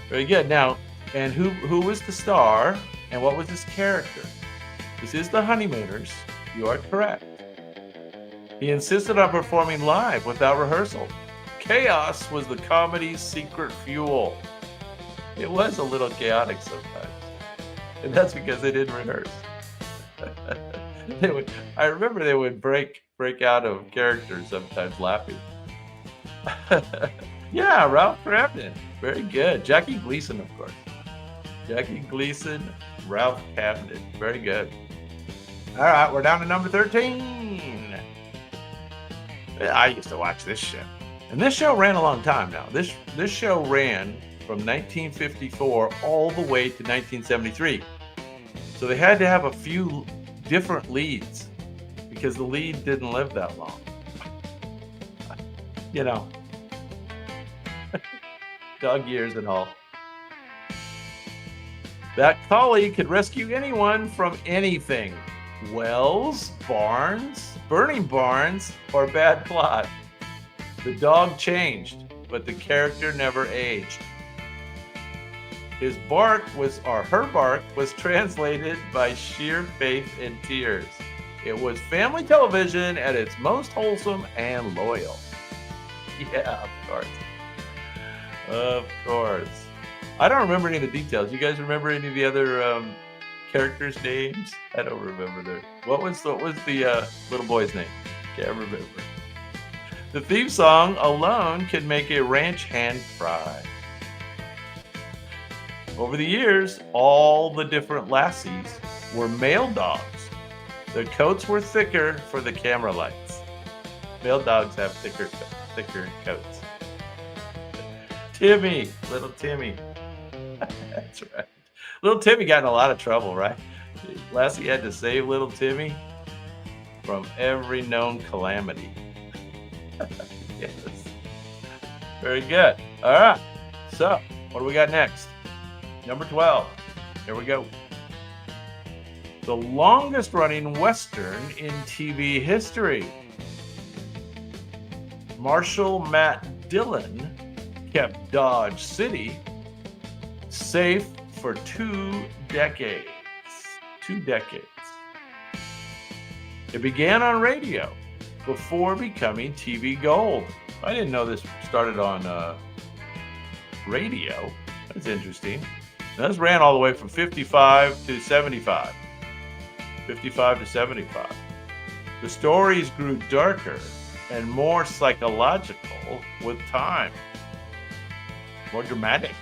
Very good. Now, And who was the star and what was his character? This is the Honeymooners. You are correct. He insisted on performing live without rehearsal. Chaos was the comedy's secret fuel. It was a little chaotic sometimes. And that's because they didn't rehearse. I remember they would break out of character sometimes laughing. Yeah, Ralph Cramden. Very good. Jackie Gleason, of course. Jackie Gleason, Ralph Cramden. Very good. All right, we're down to number 13. I used to watch this show. And this show ran a long time now. This show ran from 1954 all the way to 1973. So they had to have a few different leads because the lead didn't live that long. You know, dog years and all. That collie could rescue anyone from anything. Wells, barns, burning barns, or bad plot. The dog changed, but the character never aged. His bark was, or her bark, was translated by sheer faith and tears. It was family television at its most wholesome and loyal. Yeah, of course. Of course. I don't remember any of the details. You guys remember any of the other characters' names? I don't remember their. What was the little boy's name? Can't remember. The theme song alone can make a ranch hand cry. Over the years, all the different lassies were male dogs. Their coats were thicker for the camera lights. Male dogs have thicker coats. Timmy, little Timmy. That's right. Little Timmy got in a lot of trouble, right? Lassie had to save little Timmy from every known calamity. Yes. Very good. All right. So, what do we got next? Number 12. Here we go. The longest running Western in TV history. Marshal Matt Dillon kept Dodge City safe for 2 decades. 2 decades. It began on radio before becoming TV gold. I didn't know this started on radio. That's interesting. Now, this ran all the way from 55 to 75. 55 to 75. The stories grew darker and more psychological with time. More dramatic.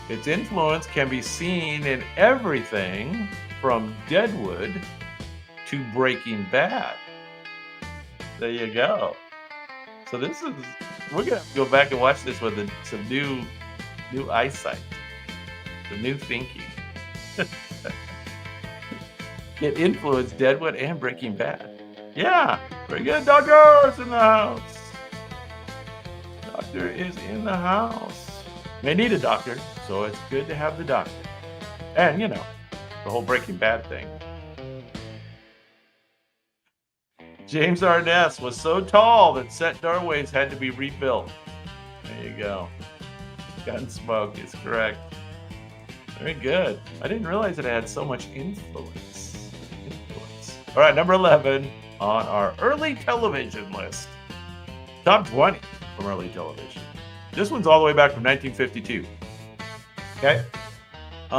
Its influence can be seen in everything from Deadwood to Breaking Bad. There you go. So we're gonna have to go back and watch this with some new eyesight, some new thinking. It influenced Deadwood and Breaking Bad. Yeah, very good. Doctor is in the house. Doctor is in the house. May need a doctor, so it's good to have the doctor. And, the whole Breaking Bad thing. James Arness was so tall that set doorways had to be rebuilt. There you go. Gunsmoke is correct. Very good. I didn't realize it had so much influence. All right, number 11 on our early television list. Top 20 from early television. This one's all the way back from 1952. Okay?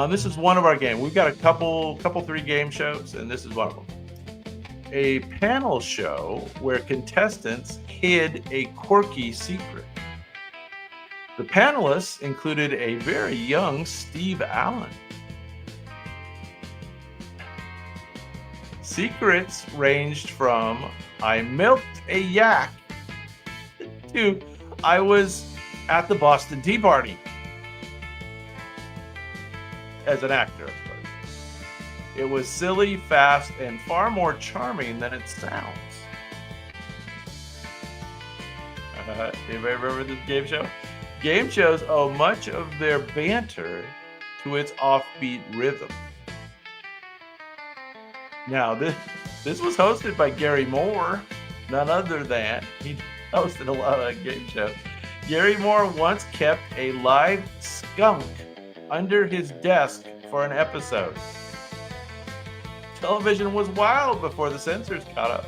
This is one of our games. We've got a couple 3 game shows, and this is one of them. A panel show where contestants hid a quirky secret. The panelists included a very young Steve Allen. Secrets ranged from I milked a yak to I was at the Boston Tea Party as an actor, of course. It was silly, fast, and far more charming than it sounds. Anybody remember this game show? Game shows owe much of their banter to its offbeat rhythm. Now, this was hosted by Gary Moore, none other than, he hosted a lot of game shows. Gary Moore once kept a live skunk under his desk for an episode. Television was wild before the censors caught up.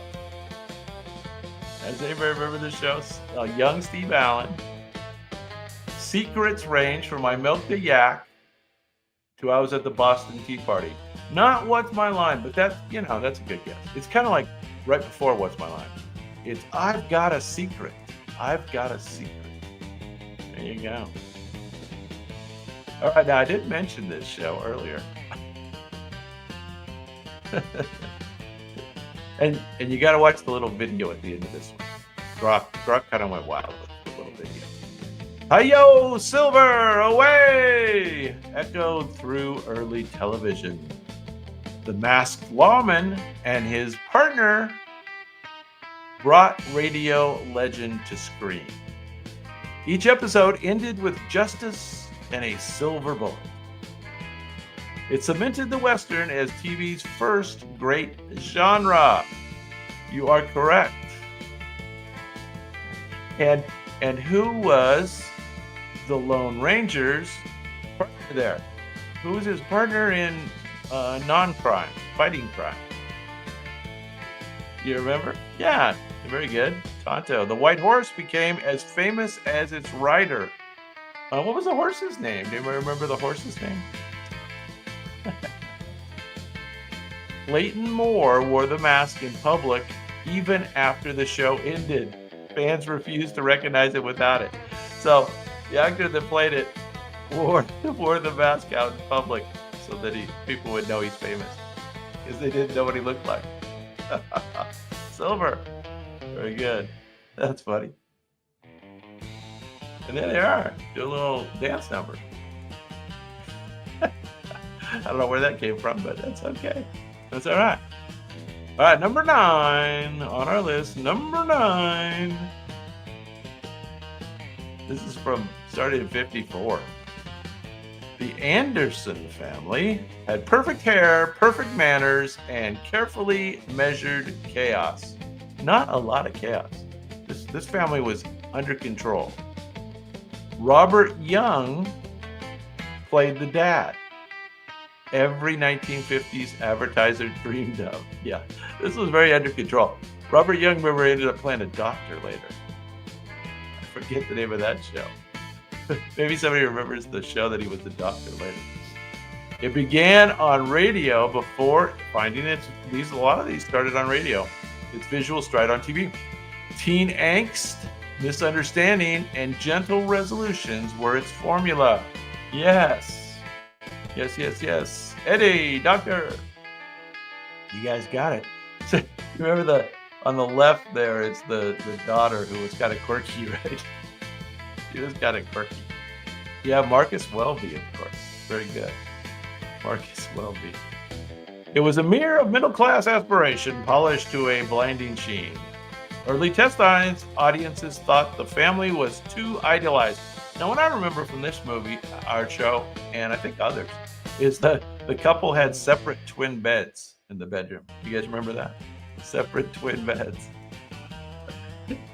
Does anybody remember the show? Young Steve Allen. Secrets range from I Milked a Yak to I Was at the Boston Tea Party. Not What's My Line, but that's a good guess. It's kind of like right before What's My Line. It's I've Got a Secret. I've Got a Secret. There you go. All right, now I did mention this show earlier. and you got to watch the little video at the end of this one. Brock kind of went wild with the little video. Hi-yo, Silver, away! Echoed through early television. The Masked Lawman and his partner brought radio legend to screen. Each episode ended with justice and a silver bullet. It cemented the Western as TV's first great genre. You are correct. And who was the Lone Ranger's partner there? Who was his partner in non-crime, fighting crime? You remember? Yeah, very good. Tonto. The White Horse became as famous as its rider. What was the horse's name? Do you remember the horse's name? Leighton Moore wore the mask in public even after the show ended. Fans refused to recognize it without it. So the actor that played it wore the mask out in public so that people would know he's famous because they didn't know what he looked like. Silver. Very good. That's funny. And there they are. Do a little dance number. I don't know where that came from, but that's okay. That's all right. All right, number 9 on our list. Number 9. This is started in 54. The Anderson family had perfect hair, perfect manners, and carefully measured chaos. Not a lot of chaos. This family was under control. Robert Young played the dad. Every 1950s advertiser dreamed of. Yeah, this was very under control. Robert Young, remember, ended up playing a doctor later. I forget the name of that show. Maybe somebody remembers the show that he was the doctor later. It began on radio before finding a lot of these started on radio. Its visuals started on TV. Teen angst, misunderstanding, and gentle resolutions were its formula. Yes. Yes. Eddie, doctor. You guys got it. So, remember on the left there, it's the daughter who was kind of quirky, right? She was kind of quirky. Yeah, Marcus Welby, of course. Very good. Marcus Welby. It was a mirror of middle-class aspiration polished to a blinding sheen. Early test audiences thought the family was too idealized. Now, what I remember from this movie, our show, and I think others, is that the couple had separate twin beds in the bedroom. You guys remember that? Separate twin beds.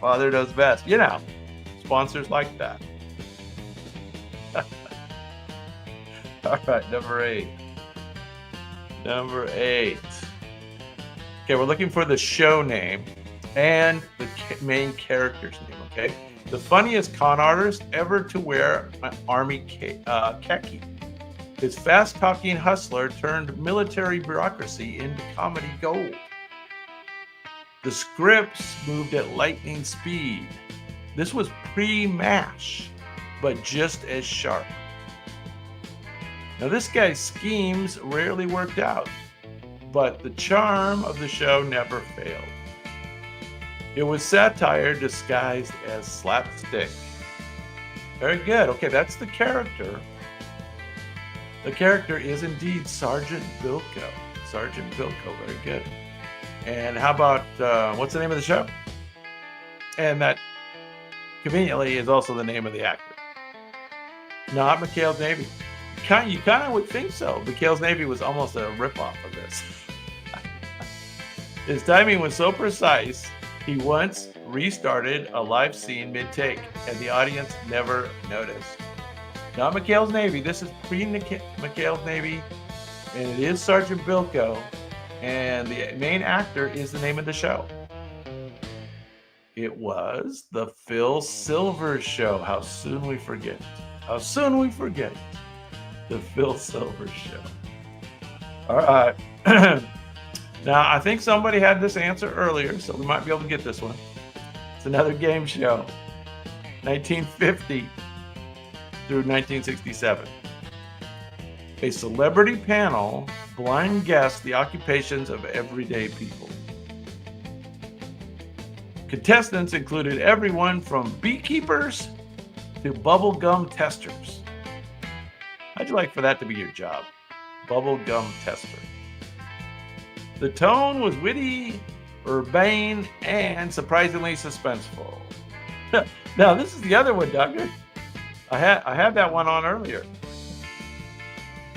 Father knows best. Sponsors like that. All right, number 8. Okay, we're looking for the show name and the main character's name, okay? The funniest con artist ever to wear an army khaki. His fast-talking hustler turned military bureaucracy into comedy gold. The scripts moved at lightning speed. This was pre-MASH, but just as sharp. Now, this guy's schemes rarely worked out, but the charm of the show never failed. It was satire disguised as slapstick. Very good. Okay, that's the character. The character is indeed Sergeant Bilko. Sergeant Bilko, very good. And how about, what's the name of the show? And that, conveniently, is also the name of the actor. Not McHale's Navy. You kind of would think so. McHale's Navy was almost a ripoff of this. His timing was so precise, he once restarted a live scene mid-take, and the audience never noticed. Not McHale's Navy. This is pre-McHale's Navy, and it is Sergeant Bilko, and the main actor is the name of the show. It was the Phil Silvers Show. How soon we forget. How soon we forget. The Phil Silvers Show. All right. Now, I think somebody had this answer earlier, so we might be able to get this one. It's another game show. 1950 through 1967. A celebrity panel blind guessed the occupations of everyday people. Contestants included everyone from beekeepers to bubblegum testers. How'd you like for that to be your job? Bubblegum tester. The tone was witty, urbane, and surprisingly suspenseful. Now, this is the other one, Doctor. I had that one on earlier.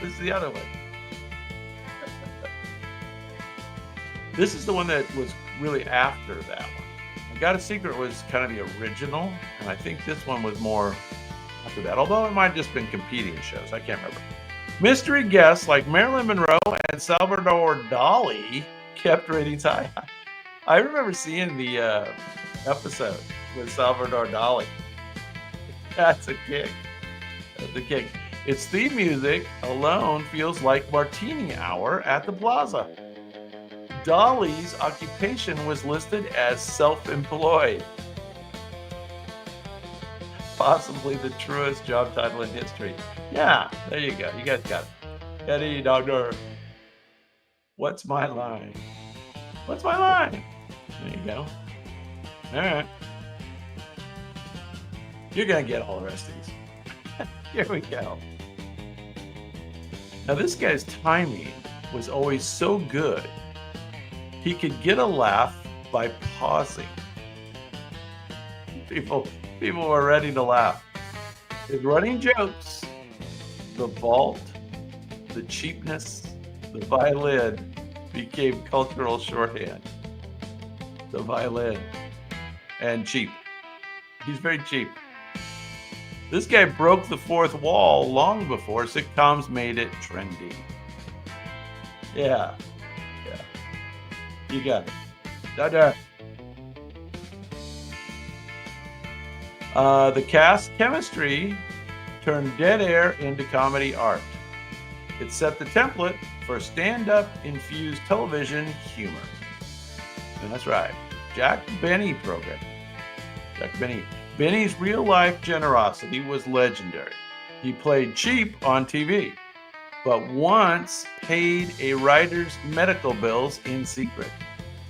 This is the other one. This is the one that was really after that one. I Got a Secret was kind of the original, and I think this one was more after that, although it might have just been competing shows. I can't remember. Mystery guests like Marilyn Monroe and Salvador Dali kept ratings high. I remember seeing the episode with Salvador Dali. That's a kick. That's a kick. Its theme music alone feels like Martini Hour at the Plaza. Dali's occupation was listed as self-employed. Possibly the truest job title in history. Yeah, there you go. You guys got it. Eddie, Doctor. What's my line? What's my line? There you go. All right. You're going to get all the rest of these. Here we go. Now, this guy's timing was always so good, he could get a laugh by pausing. People were ready to laugh. His running jokes, the vault, the cheapness, the violin became cultural shorthand. The violin and cheap. He's very cheap. This guy broke the fourth wall long before sitcoms made it trendy. Yeah. You got it. Da-da. The cast chemistry turned dead air into comedy art. It set the template for stand-up infused television humor. And that's right. Jack Benny program. Jack Benny. Benny's real-life generosity was legendary. He played cheap on TV, but once paid a writer's medical bills in secret.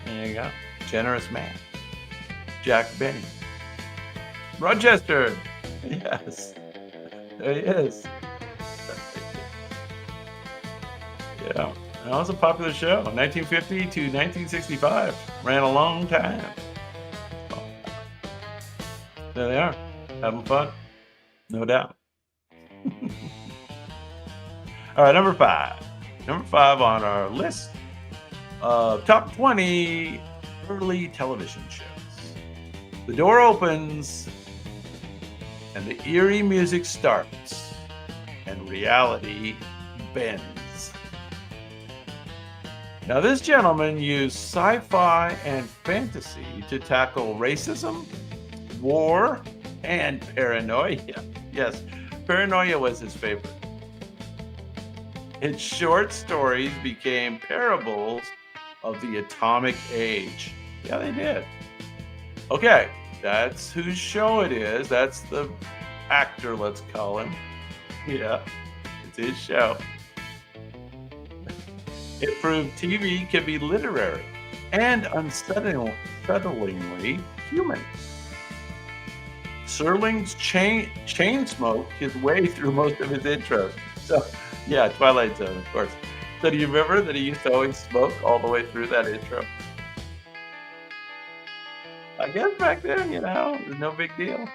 There you go. Generous man. Jack Benny. Rochester. Yes. There he is. Yeah. That was a popular show. 1950 to 1965. Ran a long time. There they are. Having fun. No doubt. All right, number 5. Number 5 on our list of top 20 early television shows. The door opens and the eerie music starts and reality bends. Now, this gentleman used sci-fi and fantasy to tackle racism, war, and paranoia. Yes, paranoia was his favorite. His short stories became parables of the atomic age. Yeah, they did. Okay, that's whose show it is. That's the actor, let's call him. Yeah, it's his show. It proved TV can be literary and unsettlingly human. Serling's chain smoked his way through most of his intros. So, yeah, Twilight Zone, of course. So do you remember that he used to always smoke all the way through that intro? I guess back then, it was no big deal.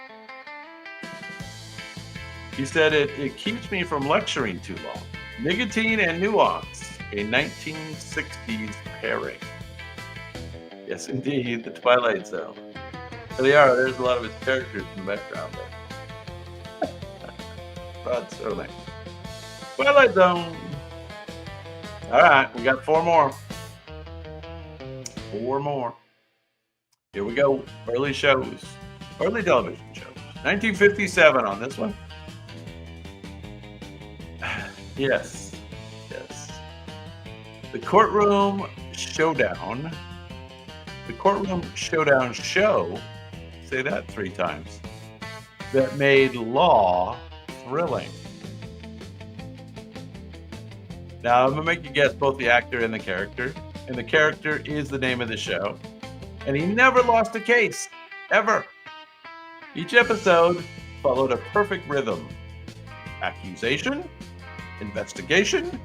He said, it keeps me from lecturing too long. Nicotine and nuance, a 1960s pairing. Yes, indeed, the Twilight Zone. So they are. There's a lot of his characters in the background there. Rod Serling. Twilight Zone. All right, we got four more. Four more. Here we go. Early shows. Early television shows. 1957 on this one. Yes. Yes. The Courtroom Showdown. The Courtroom Showdown show. Say that 3 times. That made law thrilling. Now, I'm going to make you guess both the actor and the character. And the character is the name of the show. And he never lost a case. Ever. Each episode followed a perfect rhythm. Accusation, investigation,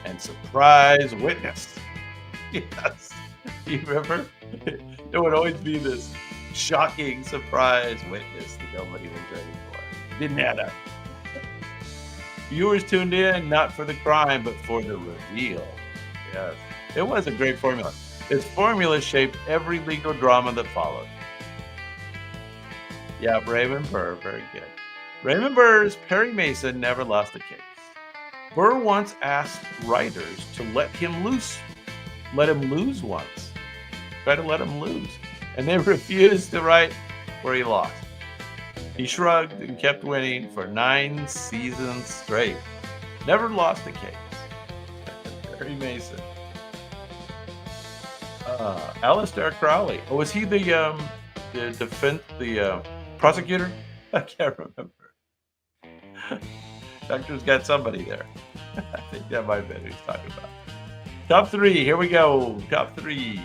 and surprise witness. Yes. You remember? There would always be this shocking surprise witness that nobody was ready for. Didn't add up. Viewers tuned in not for the crime, but for the reveal. Yes. It was a great formula. Its formula shaped every legal drama that followed. Yeah, Raymond Burr, very good. Raymond Burr's Perry Mason never lost a case. Burr once asked writers to let him lose once. Try to let him lose. And they refused to write where he lost. He shrugged and kept winning for 9 seasons straight. Never lost a case. Perry Mason. Alistair Crowley. Oh, was he the prosecutor? I can't remember. Doctor's got somebody there. I think that might have been who he's talking about. Top 3. Here we go. Top 3.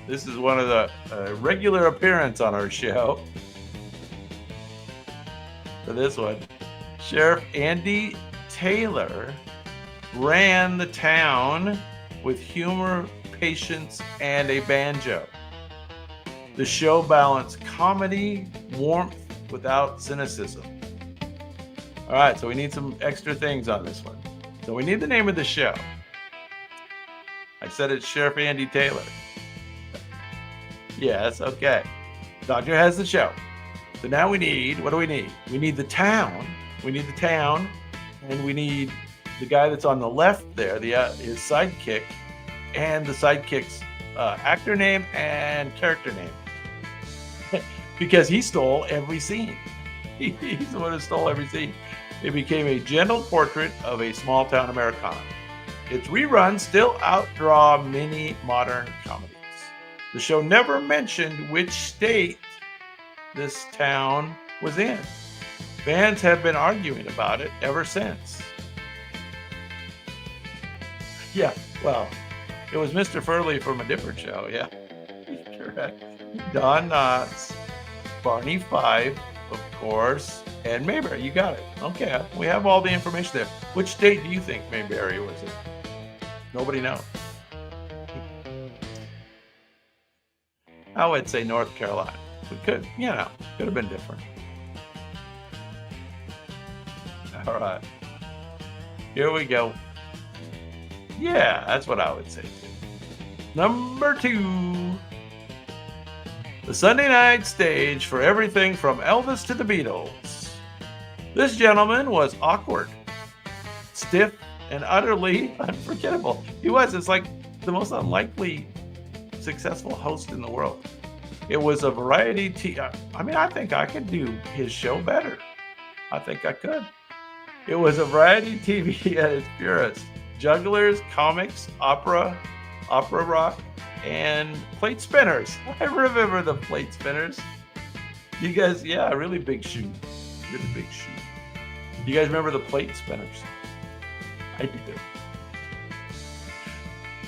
This is one of the regular appearance on our show. For this one, Sheriff Andy Taylor ran the town with humor, patience, and a banjo. The show balanced comedy, warmth, without cynicism. All right, so we need some extra things on this one. So we need the name of the show. I said it's Sheriff Andy Taylor. Yes, okay. Doctor has the show. So now we need, what do we need? We need the town. We need the town, and we need the guy that's on the left there, his sidekick, and the sidekick's actor name and character name. Because he stole every scene. He's the one who stole every scene. It became a gentle portrait of a small-town Americana. Its reruns still outdraw many modern comedies. The show never mentioned which state this town was in. Fans have been arguing about it ever since. Yeah, well, it was Mr. Furley from a different show, yeah. Correct. Don Knotts, Barney Fife, of course, and Mayberry. You got it. Okay, we have all the information there. Which state do you think Mayberry was in? Nobody knows. I would say North Carolina. We could, could have been different. All right. Here we go. Yeah, that's what I would say too. Number 2. The Sunday night stage for everything from Elvis to the Beatles. This gentleman was awkward, stiff, and utterly unforgettable. He was. It's like the most unlikely successful host in the world. It was a variety I think I could do his show better. I think I could. It was a variety TV at its purest. Jugglers, comics, opera rock, and plate spinners. I remember the plate spinners. You guys, yeah, really big shoe. Really big shoe. You guys remember the plate spinners? I do.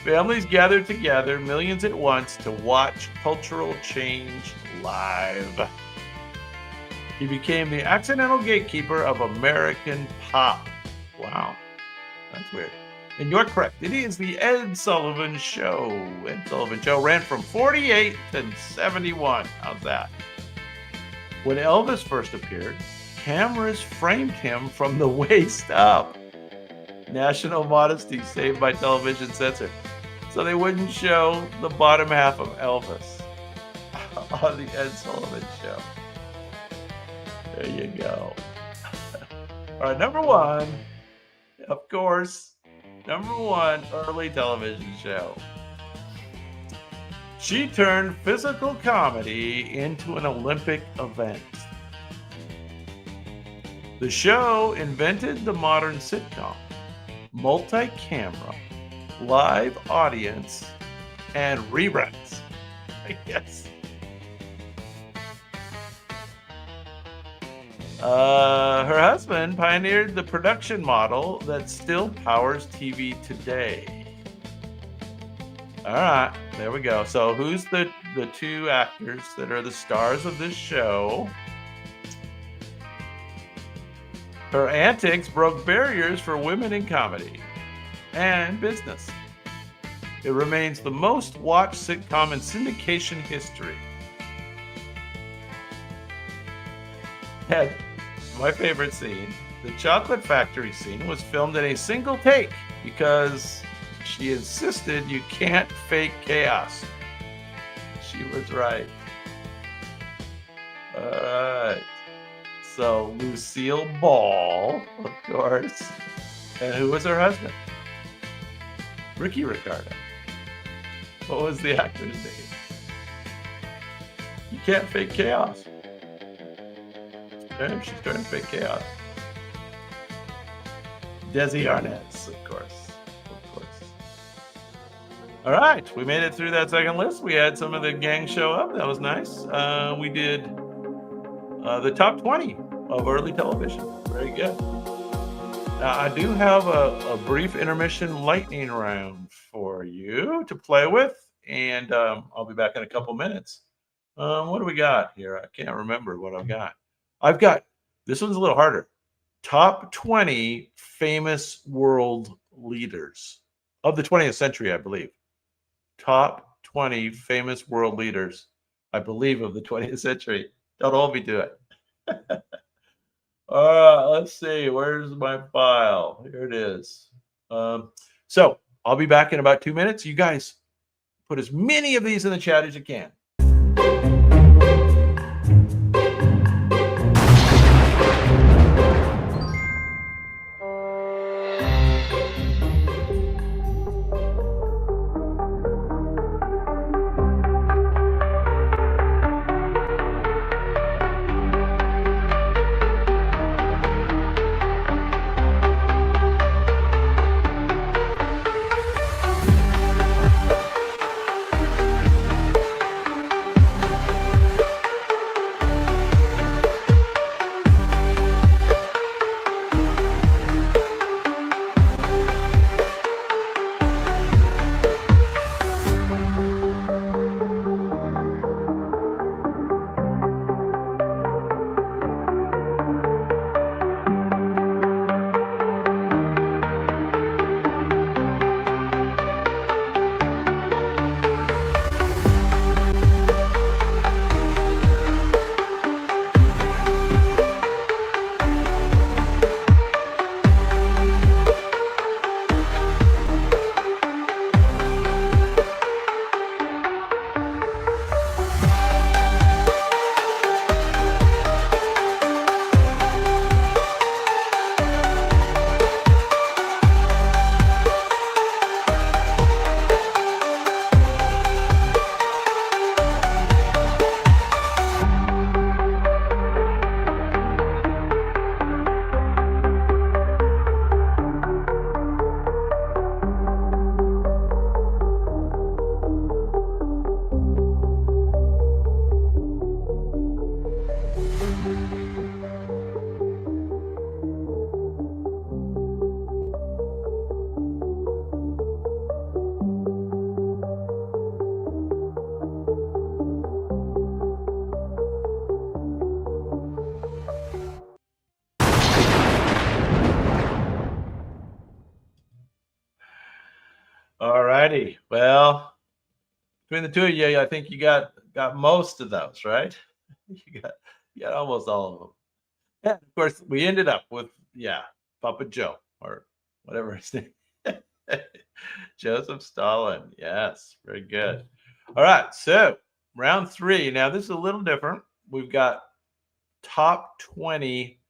Families gathered together, millions at once, to watch cultural change live. He became the accidental gatekeeper of American pop. Wow, that's weird. And you're correct. It is the Ed Sullivan Show. Ed Sullivan Show ran from 48 to 71. How's that? When Elvis first appeared, cameras framed him from the waist up. National modesty saved by television censor. So they wouldn't show the bottom half of Elvis on the Ed Sullivan Show. There you go. All right, number one, of course, number one early television show. She turned physical comedy into an Olympic event. The show invented the modern sitcom, multi-camera, live audience, and reruns. I guess. Her husband pioneered the production model that still powers TV today. All right, there we go. So who's the two actors that are the stars of this show? Her antics broke barriers for women in comedy and business. It remains the most watched sitcom in syndication history. And my favorite scene, the chocolate factory scene, was filmed in a single take because she insisted you can't fake chaos. She was right. All right. So Lucille Ball, of course. And who was her husband? Ricky Ricardo. What was the actor's name? You can't fake chaos. Damn, she's trying to fake chaos. Desi Arnaz, of course. Of course. All right, we made it through that second list. We had some of the gang show up. That was nice. We did the top 20 of early television. Very good. Now, I do have a brief intermission lightning round for you to play with, and I'll be back in a couple minutes. What do we got here? I can't remember what I've got. This one's a little harder. Top 20 famous world leaders of the 20th century, I believe. Top 20 famous world leaders, I believe, of the 20th century. Don't hold me to it. All right, let's see. Where's my file? Here it is. So I'll be back in about 2 minutes. You guys put as many of these in the chat as you can. All righty. Well, between the two of you, I think you got most of those, right? You got almost all of them. And of course, we ended up with Papa Joe or whatever his name. Joseph Stalin. Yes, very good. All right, so round 3. Now this is a little different. We've got top 20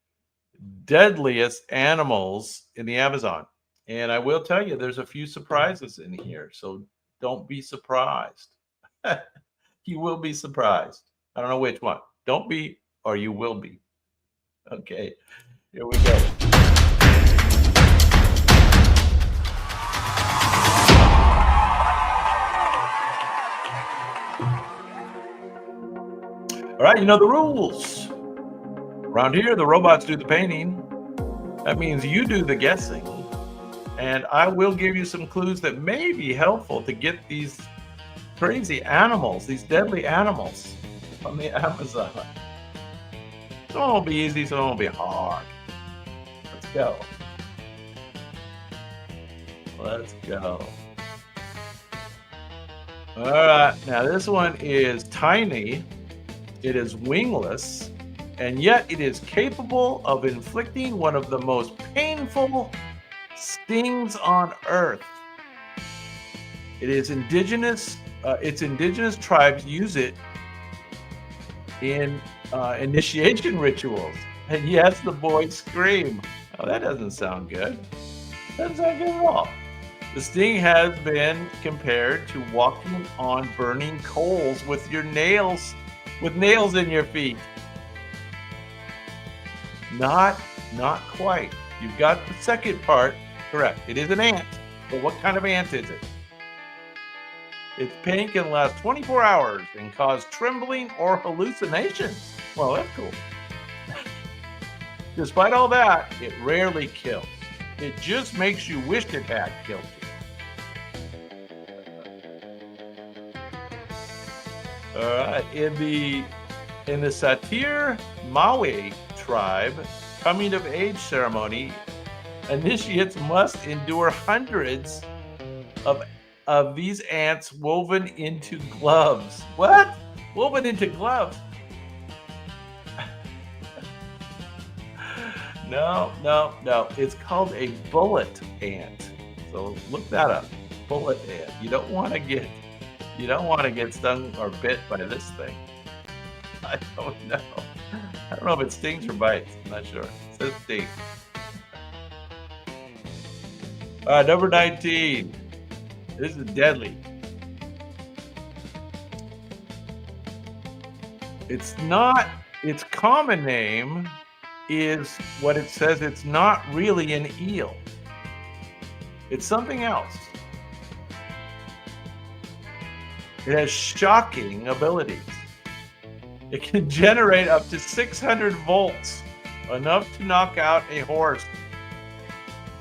deadliest animals in the Amazon. And I will tell you, there's a few surprises in here. So don't be surprised. You will be surprised. I don't know which one. Don't be, or you will be. Okay, here we go. All right, you know the rules. Around here, the robots do the painting. That means you do the guessing. And I will give you some clues that may be helpful to get these crazy animals, these deadly animals from the Amazon. Some will be easy, some will be hard. Let's go. Let's go. All right, now this one is tiny. It is wingless, and yet it is capable of inflicting one of the most painful stings on Earth. It is indigenous. Its indigenous tribes use it in initiation rituals. And yes, the boys scream. Oh, that doesn't sound good. Doesn't sound good at all. The sting has been compared to walking on burning coals with nails in your feet. Not quite. You've got the second part correct. It is an ant. But what kind of ant is it? Its pain can last 24 hours and cause trembling or hallucinations. Well, that's cool. Despite all that, it rarely kills. It just makes you wish it had killed you. All right, in the Satir Maui tribe, coming of age ceremony, initiates must endure hundreds of these ants woven into gloves. What? Woven into gloves? No. It's called a bullet ant. So look that up. Bullet ant. You don't want to get stung or bit by this thing. I don't know. I don't know if it stings or bites. I'm not sure. It says sting. All right, number 19. This is deadly. Its common name is what it says. It's not really an eel. It's something else. It has shocking abilities. It can generate up to 600 volts, enough to knock out a horse.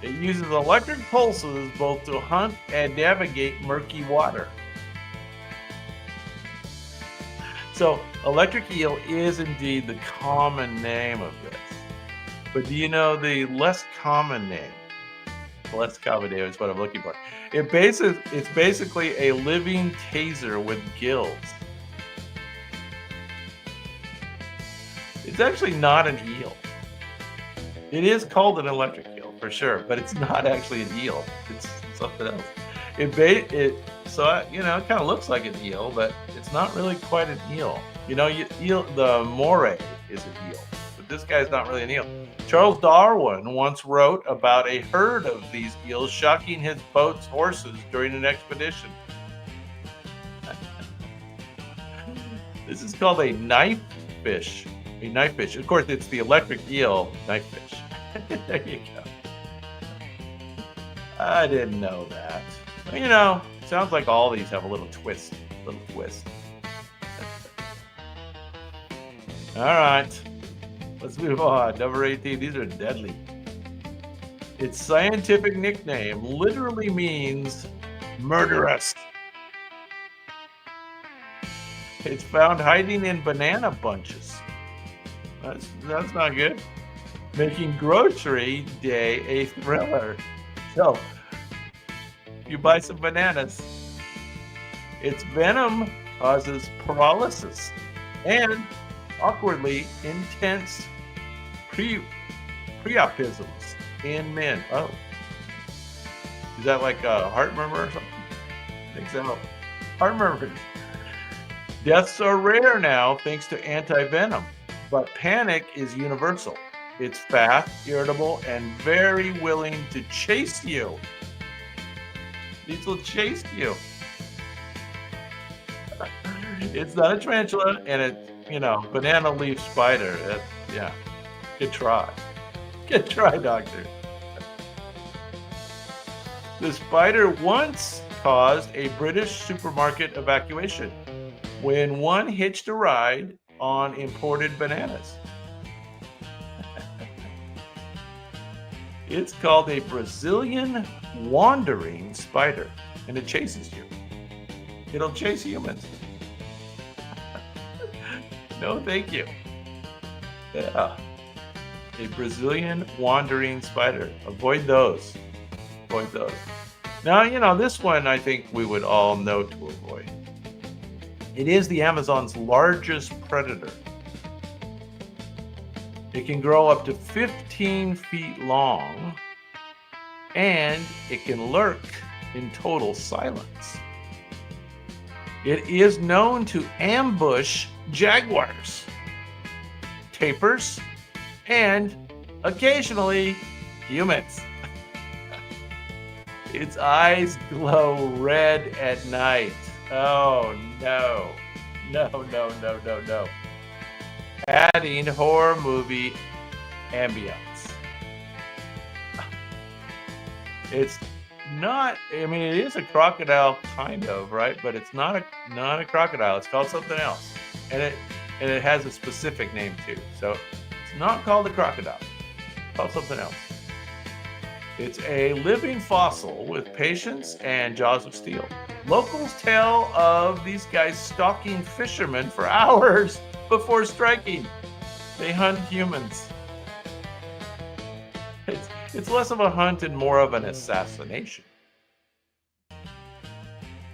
It uses electric pulses both to hunt and navigate murky water. So, electric eel is indeed the common name of this. But do you know the less common name? The less common name is what I'm looking for. It's basically a living taser with gills. It's actually not an eel. It is called an electric eel for sure, but it's not actually an eel. It's something else. It kind of looks like an eel, but it's not really quite an eel. The moray is an eel, but this guy's not really an eel. Charles Darwin once wrote about a herd of these eels shocking his boat's horses during an expedition. This is called a knife fish. A knife fish. Of course, it's the electric eel knife fish. There you go. I didn't know that. Sounds like all these have a little twist. All right. Let's move on. Number 18. These are deadly. Its scientific nickname literally means murderous. It's found hiding in banana bunches. That's not good. Making grocery day a thriller. So, you buy some bananas. Its venom causes paralysis and, awkwardly, intense priapisms in men. Oh. Is that like a heart murmur or something? I think so. Heart murmurs. Deaths are rare now thanks to anti-venom, but panic is universal. It's fast, irritable, and very willing to chase you. These will chase you. It's not a tarantula, and it's, banana leaf spider. That's, yeah, good try. Good try, doctor. The spider once caused a British supermarket evacuation when one hitched a ride on imported bananas. It's called a Brazilian wandering spider, and it chases you. It'll chase humans. No, thank you. Yeah. A Brazilian wandering spider. Avoid those. Avoid those. Now, this one I think we would all know to avoid. It is the Amazon's largest predator. It can grow up to 15 feet long, and it can lurk in total silence. It is known to ambush jaguars, tapirs, and occasionally humans. Its eyes glow red at night. Oh no. No. Adding horror movie ambience. It's not, it is a crocodile kind of, right? But it's not a crocodile. It's called something else. And it has a specific name too. So it's not called a crocodile. It's called something else. It's a living fossil with patience and jaws of steel. Locals tell of these guys stalking fishermen for hours before striking. They hunt humans. It's less of a hunt and more of an assassination.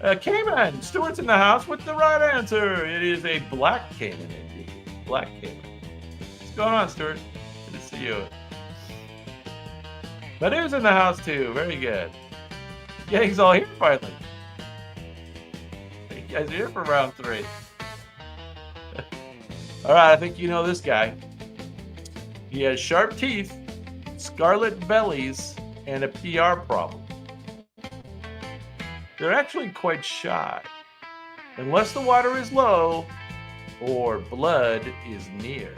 Caiman. Stuart's in the house with the right answer. It is a black caiman indeed. Black caiman. What's going on, Stuart? Good to see you. Badu's in the house too. Very good. Gang's all here finally. You guys are here for round 3. All right, I think you know this guy. He has sharp teeth, scarlet bellies, and a PR problem. They're actually quite shy, unless the water is low or blood is near.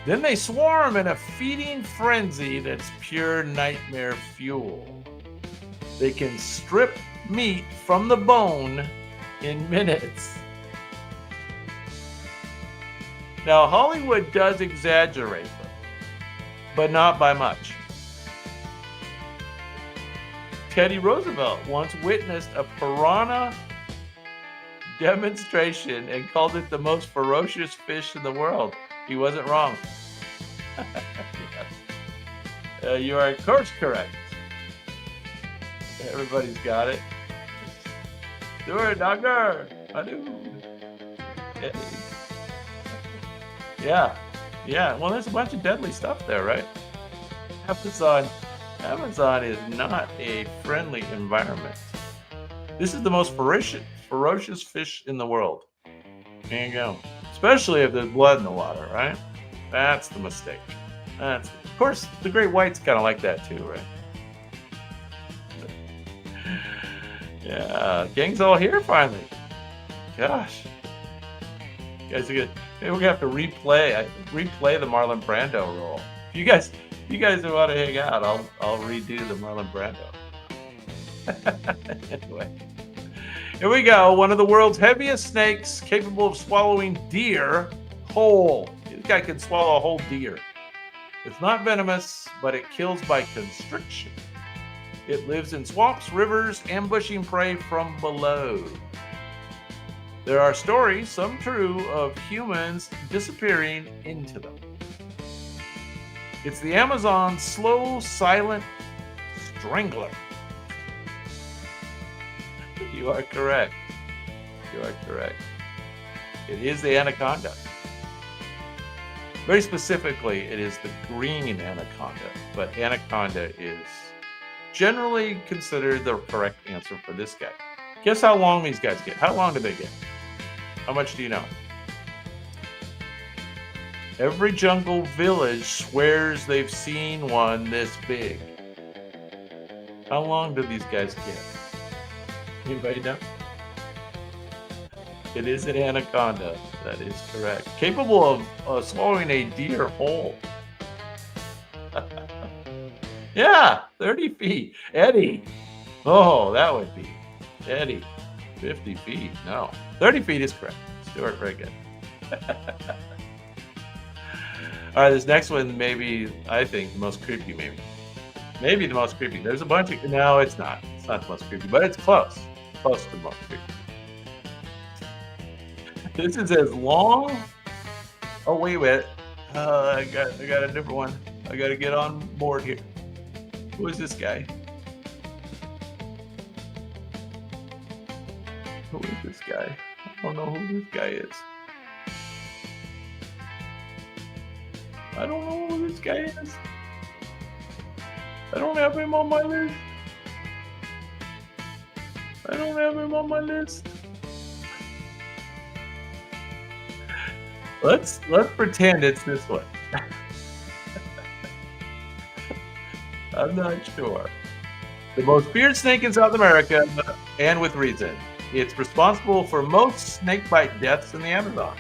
Then they swarm in a feeding frenzy that's pure nightmare fuel. They can strip meat from the bone in minutes. Now, Hollywood does exaggerate them, but not by much. Teddy Roosevelt once witnessed a piranha demonstration and called it the most ferocious fish in the world. He wasn't wrong. Yes. You are, of course, correct. Everybody's got it. Do it, doctor. I do. Yeah. Well, there's a bunch of deadly stuff there, right? Amazon is not a friendly environment. This is the most ferocious fish in the world. There you go. Especially if there's blood in the water, right? That's the mistake. Of course, the great white's kind of like that too, right? Yeah, gang's all here finally. Gosh, you guys are good. Maybe we're gonna have to replay the Marlon Brando role. If you guys want to hang out, I'll redo the Marlon Brando. Anyway, here we go. One of the world's heaviest snakes, capable of swallowing deer whole. This guy can swallow a whole deer. It's not venomous, but it kills by constriction. It lives in swamps, rivers, ambushing prey from below. There are stories, some true, of humans disappearing into them. It's the Amazon's slow, silent strangler. You are correct. It is the anaconda. Very specifically, it is the green anaconda, but anaconda is generally considered the correct answer for this guy. Guess how long these guys get? How long do they get? How much do you know? Every jungle village swears they've seen one this big. How long do these guys get? Anybody know? It is an anaconda. That is correct. Capable of swallowing a deer whole. Yeah, 30 feet. Eddie. Oh, that would be Eddie. 50 feet. No. 30 feet is correct. Stuart, very good. All right, this next one maybe, I think, the most creepy, maybe. Maybe the most creepy. There's a bunch of... No, it's not. It's not the most creepy, but it's close. Close to the most creepy. This is as long... Oh, wait a minute. I got a different one. I got to get on board here. Who is this guy? Who is this guy? I don't know who this guy is. I don't know who this guy is. I don't have him on my list. I don't have him on my list. Let's pretend it's this one. I'm not sure. The most feared snake in South America, and with reason. It's responsible for most snakebite deaths in the Amazon.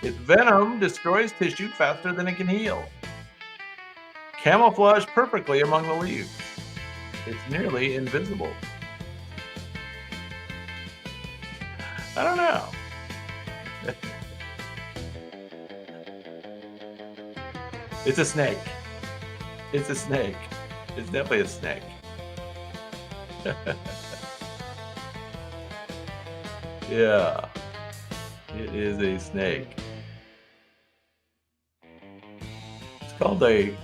Its venom destroys tissue faster than it can heal. Camouflage perfectly among the leaves. It's nearly invisible. I don't know. It's a snake. It's a snake. It's definitely a snake. Yeah. It is a snake. It's called a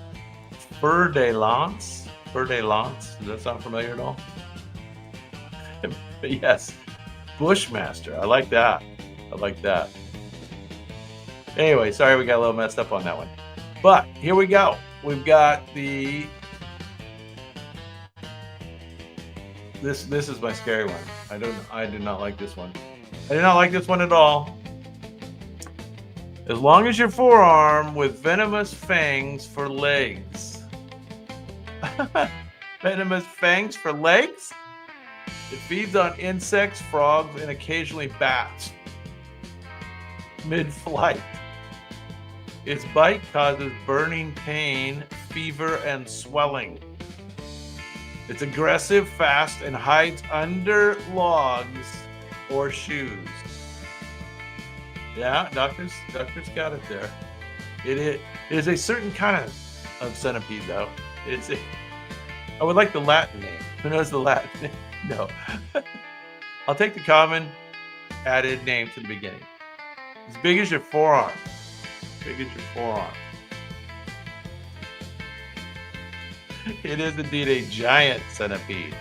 fer de lance. Fer de lance. Does that sound familiar at all? Yes. Bushmaster. I like that. I like that. Anyway, sorry we got a little messed up on that one. But here we go. We've got the... This is my scary one. I do not like this one. I do not like this one at all. As long as your forearm with venomous fangs for legs. Venomous fangs for legs? It feeds on insects, frogs, and occasionally bats. Mid-flight. Its bite causes burning pain, fever, and swelling. It's aggressive, fast, and hides under logs or shoes. Yeah, doctors got it there. It is a certain kind of centipede, though. I would like the Latin name. Who knows the Latin name? No. I'll take the common added name to the beginning. As big as your forearm. Big as your forearm. It is indeed a giant centipede.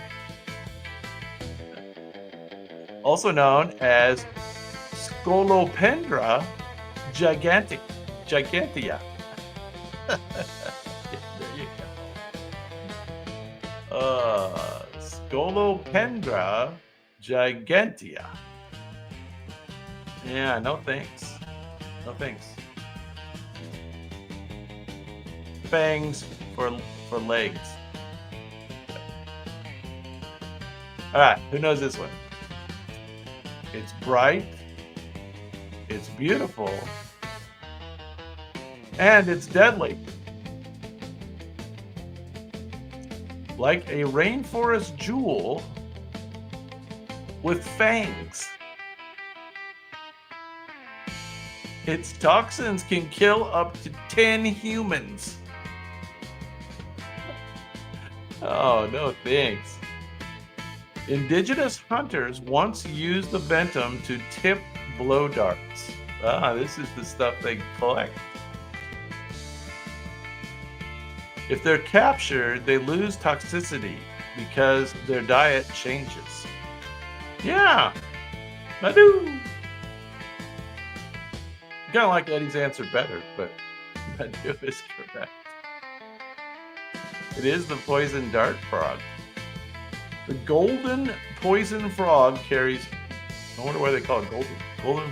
Also known as Scolopendra gigantea. There you go. Scolopendra gigantea. Yeah, no thanks. No thanks. Fangs for legs. All right, who knows this one? It's bright, it's beautiful, and it's deadly. Like a rainforest jewel with fangs. Its toxins can kill up to 10 humans. Oh, no thanks. Indigenous hunters once used the ventum to tip blow darts. Ah, this is the stuff they collect. If they're captured, they lose toxicity because their diet changes. Yeah, I do. Kind of like Eddie's answer better, but Madu is correct. It is the poison dart frog. The golden poison frog carries... I wonder why they call it golden.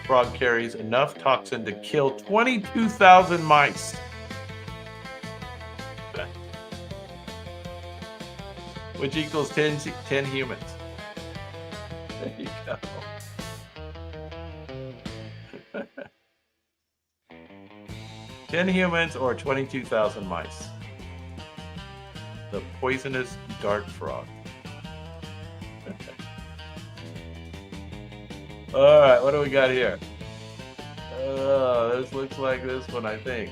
frog carries enough toxin to kill 22,000 mice. Which equals 10 humans. There you go. Ten humans or 22,000 mice. The poisonous dart frog. All right, what do we got here? This looks like this one, I think.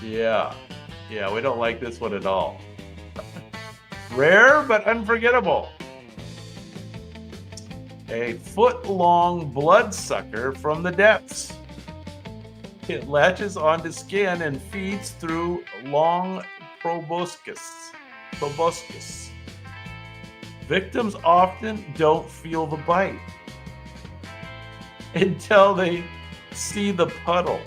Yeah, we don't like this one at all. Rare but unforgettable. A foot-long bloodsucker from the depths. It latches onto skin and feeds through long proboscis. Victims often don't feel the bite until they see the puddle.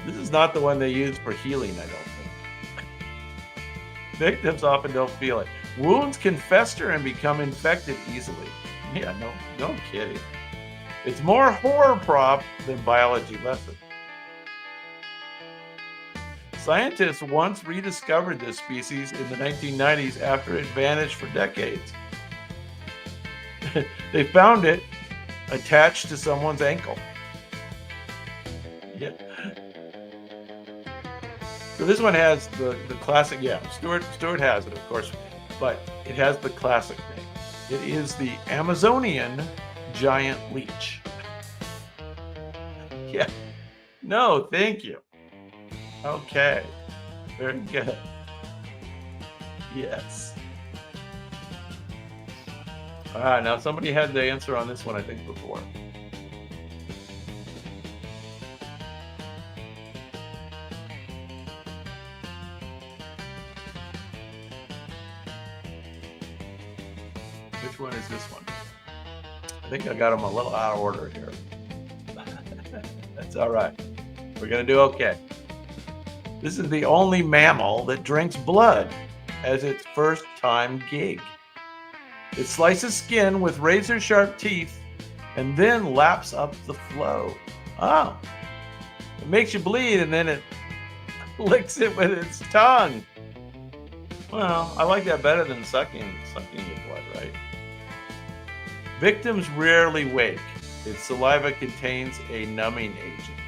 This is not the one they use for healing, I don't think. Victims often don't feel it. Wounds can fester and become infected easily. Yeah, no kidding. It's more horror prop than biology lesson. Scientists once rediscovered this species in the 1990s after it vanished for decades. They found it attached to someone's ankle. Yeah. So this one has the classic, Stuart has it, of course, but it has the classic name. It is the Amazonian giant leech. Yeah. No, thank you. Okay. Very good. Yes. All right, now somebody had the answer on this one, I think, before. Which one is this one? I think I got them a little out of order here. That's all right. We're going to do okay. This is the only mammal that drinks blood as its first time gig. It slices skin with razor-sharp teeth and then laps up the flow. Oh, it makes you bleed and then it licks it with its tongue. Well, I like that better than sucking your blood, right? Victims rarely wake. Its saliva contains a numbing agent.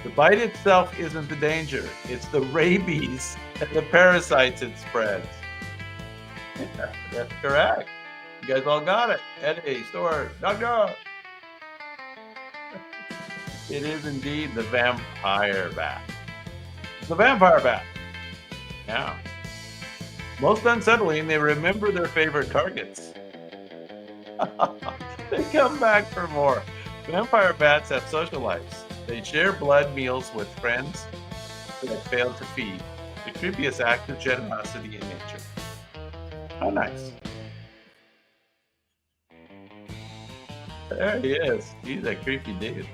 The bite itself isn't the danger. It's the rabies and the parasites it spreads. Yeah, that's correct. You guys all got it. Eddie, Stuart, Doctor. It is indeed the vampire bat. The vampire bat. Yeah. Most unsettling, they remember their favorite targets. They come back for more. Vampire bats have social lives. They share blood meals with friends that failed to feed. The creepiest act of generosity in nature. How nice. There he is. He's a creepy dude.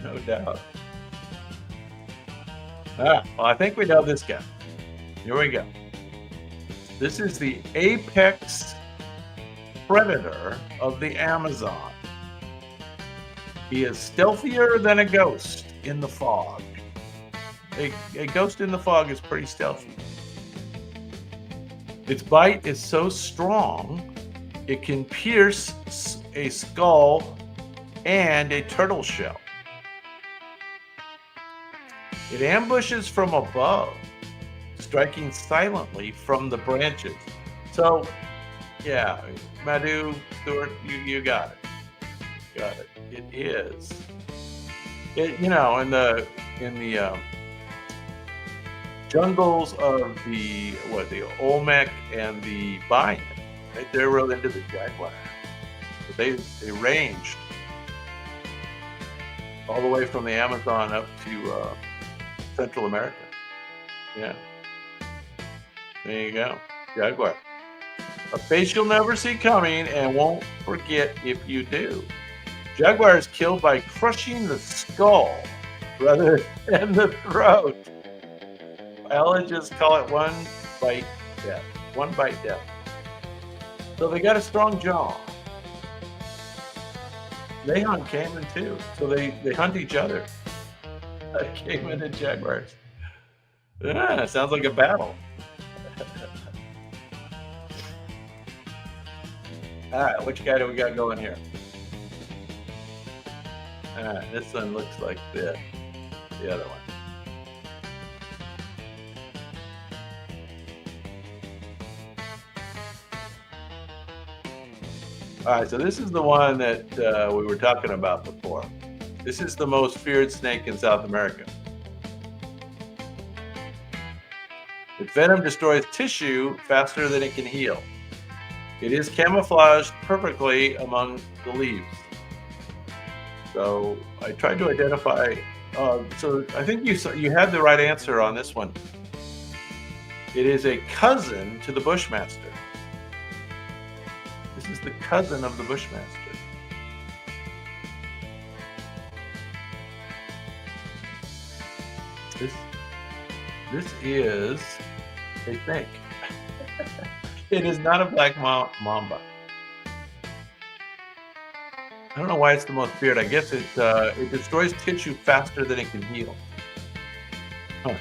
No doubt. Well, I think we know this guy. Here we go. This is the apex predator of the Amazon. He is stealthier than a ghost in the fog. A ghost in the fog is pretty stealthy. Its bite is so strong, it can pierce a skull and a turtle shell. It ambushes from above, striking silently from the branches. So, yeah, Madhu, Stuart, you got it. Got it. It is. In the jungles of the Olmec and the Bayan, right? They're real into the jaguar. But they ranged all the way from the Amazon up to Central America. Yeah. There you go. Jaguar. A face you'll never see coming and won't forget if you do. Jaguar is killed by crushing the skull rather than the throat. Biologists call it one bite death. One bite death. So they got a strong jaw. They hunt caiman too. So they hunt each other. Caiman and jaguars. Yeah, sounds like a battle. All right, which guy do we got going here? All right, this one looks like the other one. All right, so this is the one that we were talking about before. This is the most feared snake in South America. Its venom destroys tissue faster than it can heal. It is camouflaged perfectly among the leaves. So I tried to identify. So I think you had the right answer on this one. It is a cousin to the bushmaster. This is the cousin of the bushmaster. This is a snake. It is not a black mamba. I don't know why it's the most feared. I guess it destroys tissue faster than it can heal. Huh.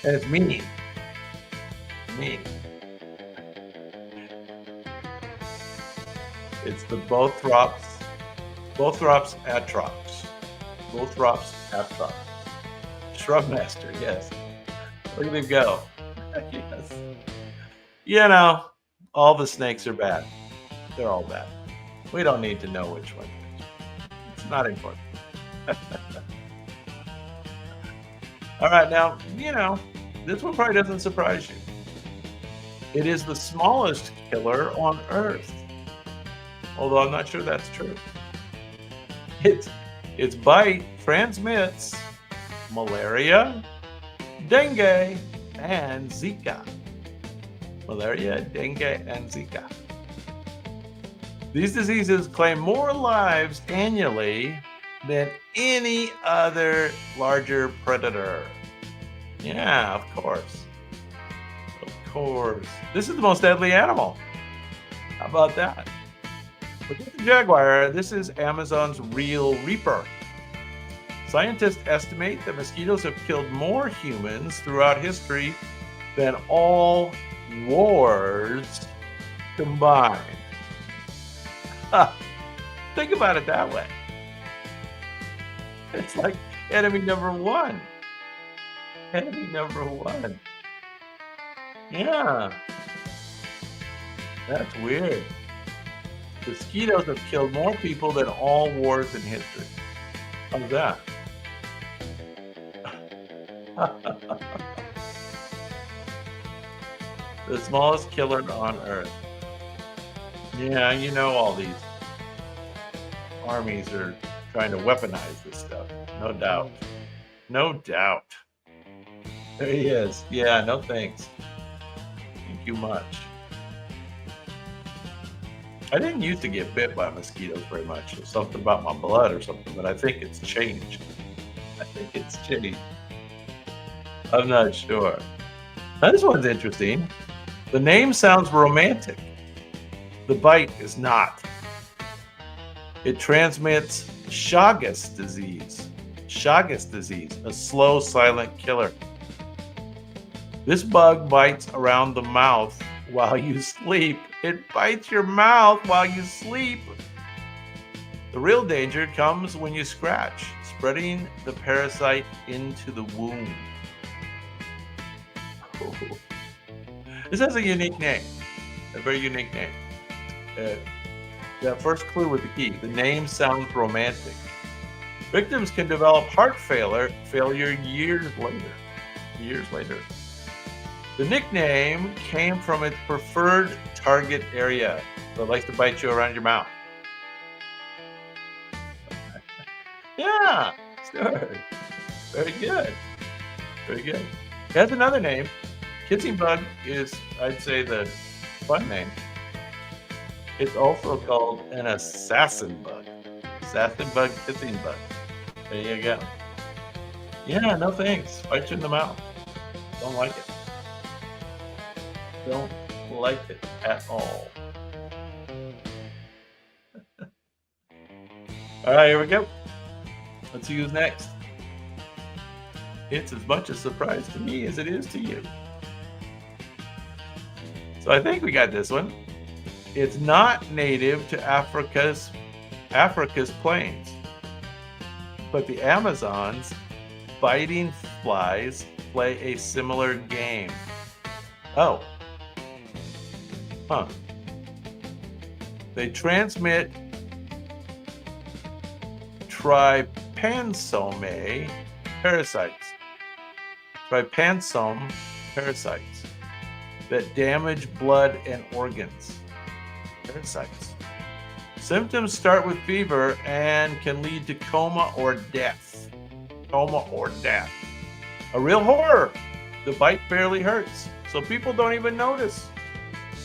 And it's mean. Mean. It's the Bothrops atrox. Bothrops atrox. Shrubmaster, yes. Look at him go. Yes. You know, all the snakes are bad. They're all bad. We don't need to know which one. It's not important. All right, now, you know, this one probably doesn't surprise you. It is the smallest killer on Earth. Although I'm not sure that's true. Its bite transmits malaria, dengue, and Zika. Malaria, dengue, and Zika. These diseases claim more lives annually than any other larger predator. Yeah, of course. Of course. This is the most deadly animal. How about that? Forget the jaguar, this is Amazon's real reaper. Scientists estimate that mosquitoes have killed more humans throughout history than all wars combined. Think about it that way. It's like enemy number one. Enemy number one. Yeah. That's weird. Mosquitoes have killed more people than all wars in history. How's that? The smallest killer on Earth. Yeah, you know all these armies are trying to weaponize this stuff. No doubt. No doubt. There he is. Yeah, no thanks. Thank you much. I didn't used to get bit by mosquitoes very much. It was something about my blood or something, but I think it's changed. I'm not sure. Now, this one's interesting. The name sounds romantic. The bite is not. It transmits Chagas disease. Chagas disease, a slow, silent killer. This bug bites around the mouth while you sleep. It bites your mouth while you sleep. The real danger comes when you scratch, spreading the parasite into the wound. Oh. This has a unique name, a very unique name. That first clue with the key. The name sounds romantic. Victims can develop heart failure years later. The nickname came from its preferred target area. So it likes to bite you around your mouth. Yeah, sure. Very good. Very good. It has another name. Kissing bug is, I'd say, the fun name. It's also called an assassin bug. Assassin bug, kissing bug. There you go. Yeah, no thanks. Bite you in the mouth. Don't like it. Don't like it at all. All right, here we go. Let's see who's next. It's as much a surprise to me as it is to you. So I think we got this one. It's not native to Africa's plains, but the Amazons biting flies play a similar game. Oh. Huh. They transmit trypanosome parasites. Trypanosome parasites that damage blood and organs. Parasites. Symptoms start with fever and can lead to coma or death. Coma or death. A real horror. The bite barely hurts, so people don't even notice.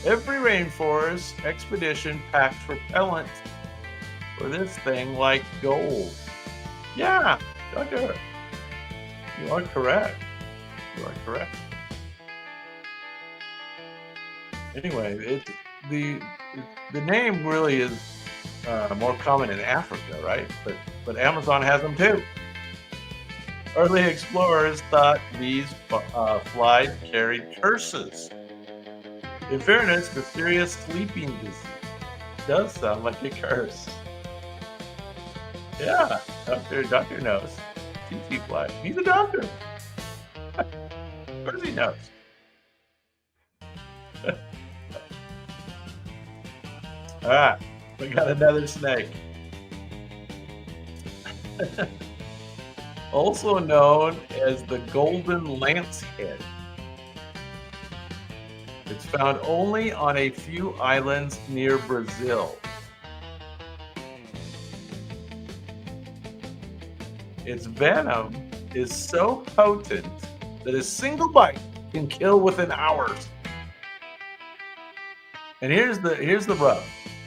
Every rainforest expedition packs repellent for this thing like gold. Yeah, don't do it. You are correct. You are correct. Anyway, the name really is more common in Africa, right? But Amazon has them too. Early explorers thought these flies carried curses. In fairness, mysterious sleeping disease does sound like a curse. Yeah, doctor knows. TT fly. He's a doctor. Of course he knows. All right, we got another snake. Also known as the golden lancehead. It's found only on a few islands near Brazil. Its venom is so potent that a single bite can kill within hours. And here's the rub.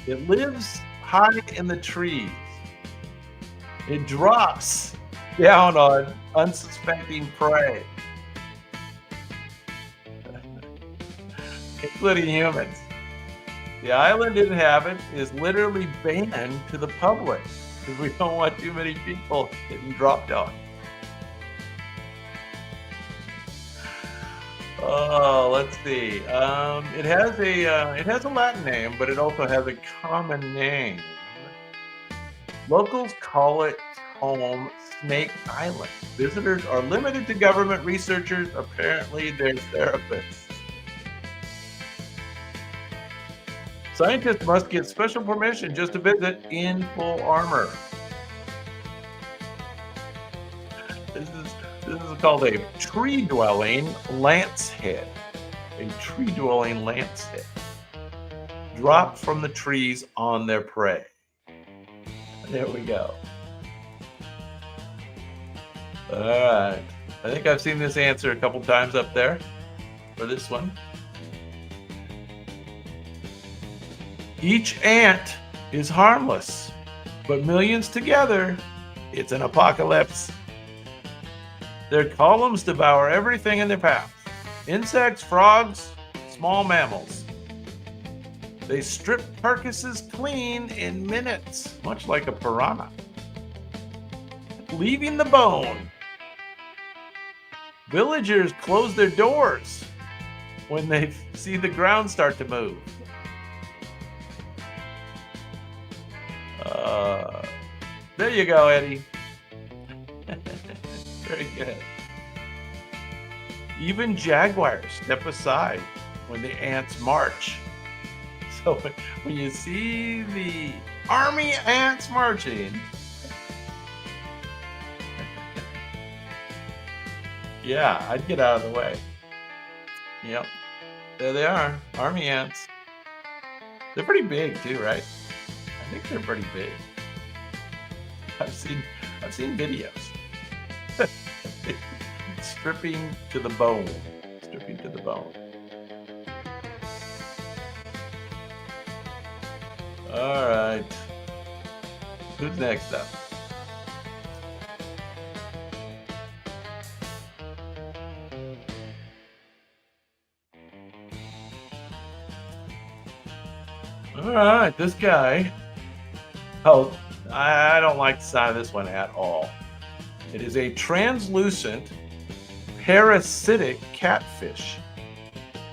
It lives high in the trees. It drops down on unsuspecting prey, including humans. The island it inhabits is literally banned to the public because we don't want too many people getting dropped on. Oh, let's see. It has a Latin name, but it also has a common name. Locals call it home Snake Island. Visitors are limited to government researchers. Apparently, they're therapists. Scientists must get special permission just to visit in full armor. This is called a tree-dwelling lancehead. A tree-dwelling lancehead. Drop from the trees on their prey. There we go. All right. I think I've seen this answer a couple times up there for this one. Each ant is harmless, but millions together, it's an apocalypse. Their columns devour everything in their path. Insects, frogs, small mammals. They strip carcasses clean in minutes, much like a piranha, leaving the bone. Villagers close their doors when they see the ground start to move. There you go, Eddie. Very good. Even jaguars step aside when the ants march. So when you see the army ants marching, yeah, I'd get out of the way. Yep, there they are, army ants. They're pretty big too, right? I think they're pretty big. I've seen videos. Stripping to the bone. Stripping to the bone. All right. Who's next up? All right, this guy. Oh, I don't like the sound of this one at all. It is a translucent, parasitic catfish,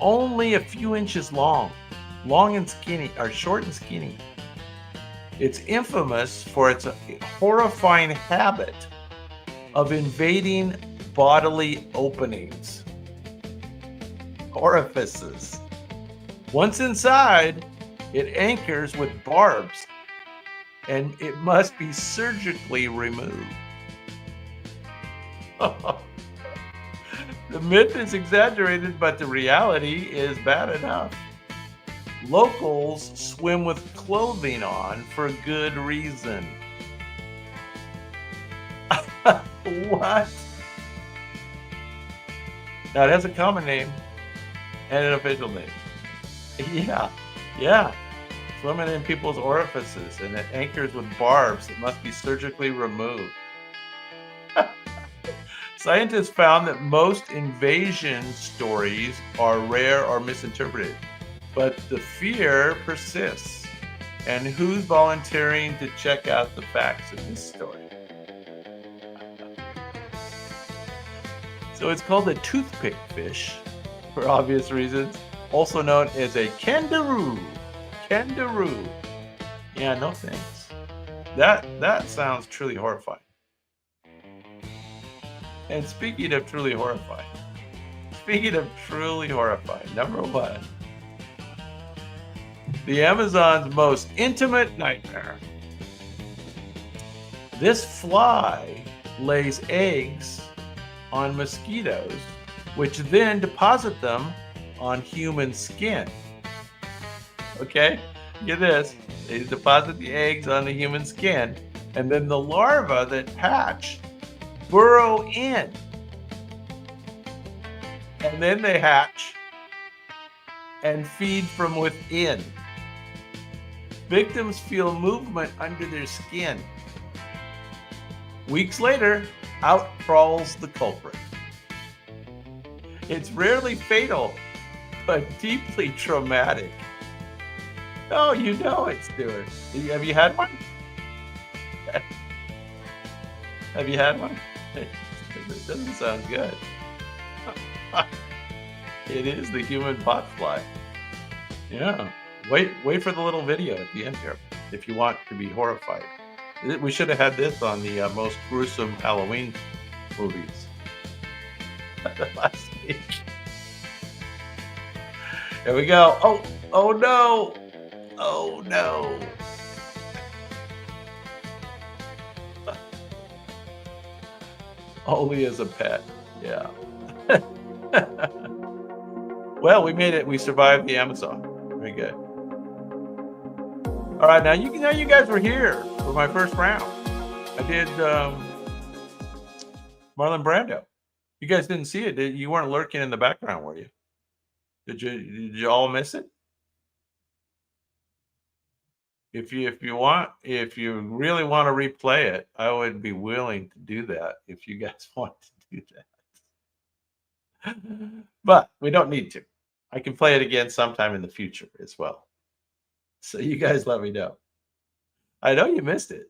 only a few inches long and skinny, or short and skinny. It's infamous for its horrifying habit of invading bodily openings, orifices. Once inside, it anchors with barbs, and it must be surgically removed. The myth is exaggerated, but the reality is bad enough. Locals swim with clothing on for good reason. What? Now, it has a common name and an official name. Yeah. Swimming in people's orifices, and it anchors with barbs that must be surgically removed. Scientists found that most invasion stories are rare or misinterpreted, but the fear persists. And who's volunteering to check out the facts of this story? So it's called a toothpick fish, for obvious reasons, also known as a kangaroo. Kangaroo. Yeah, no thanks. That sounds truly horrifying. And speaking of truly horrifying, number one, the Amazon's most intimate nightmare. This fly lays eggs on mosquitoes, which then deposit them on human skin. Okay, get this. They deposit the eggs on the human skin, and then the larvae that hatch burrow in. And then they hatch and feed from within. Victims feel movement under their skin. Weeks later, out crawls the culprit. It's rarely fatal, but deeply traumatic. Oh, you know it's doing. Have you had one? Have you had one? It doesn't sound good. It is the human botfly. Yeah. Wait for the little video at the end here if you want to be horrified. We should have had this on the most gruesome Halloween movies last week. Here we go. Oh no. Oh no. Only as a pet. Yeah. Well, we made it. We survived the Amazon. Very good. All right, now you guys were here for my first round. I did Marlon Brando. You guys didn't see it. You weren't lurking in the background, were you? Did you all miss it? If you really want to replay it, I would be willing to do that if you guys want to do that. But we don't need to. I can play it again sometime in the future as well. So you guys let me know. I know you missed it.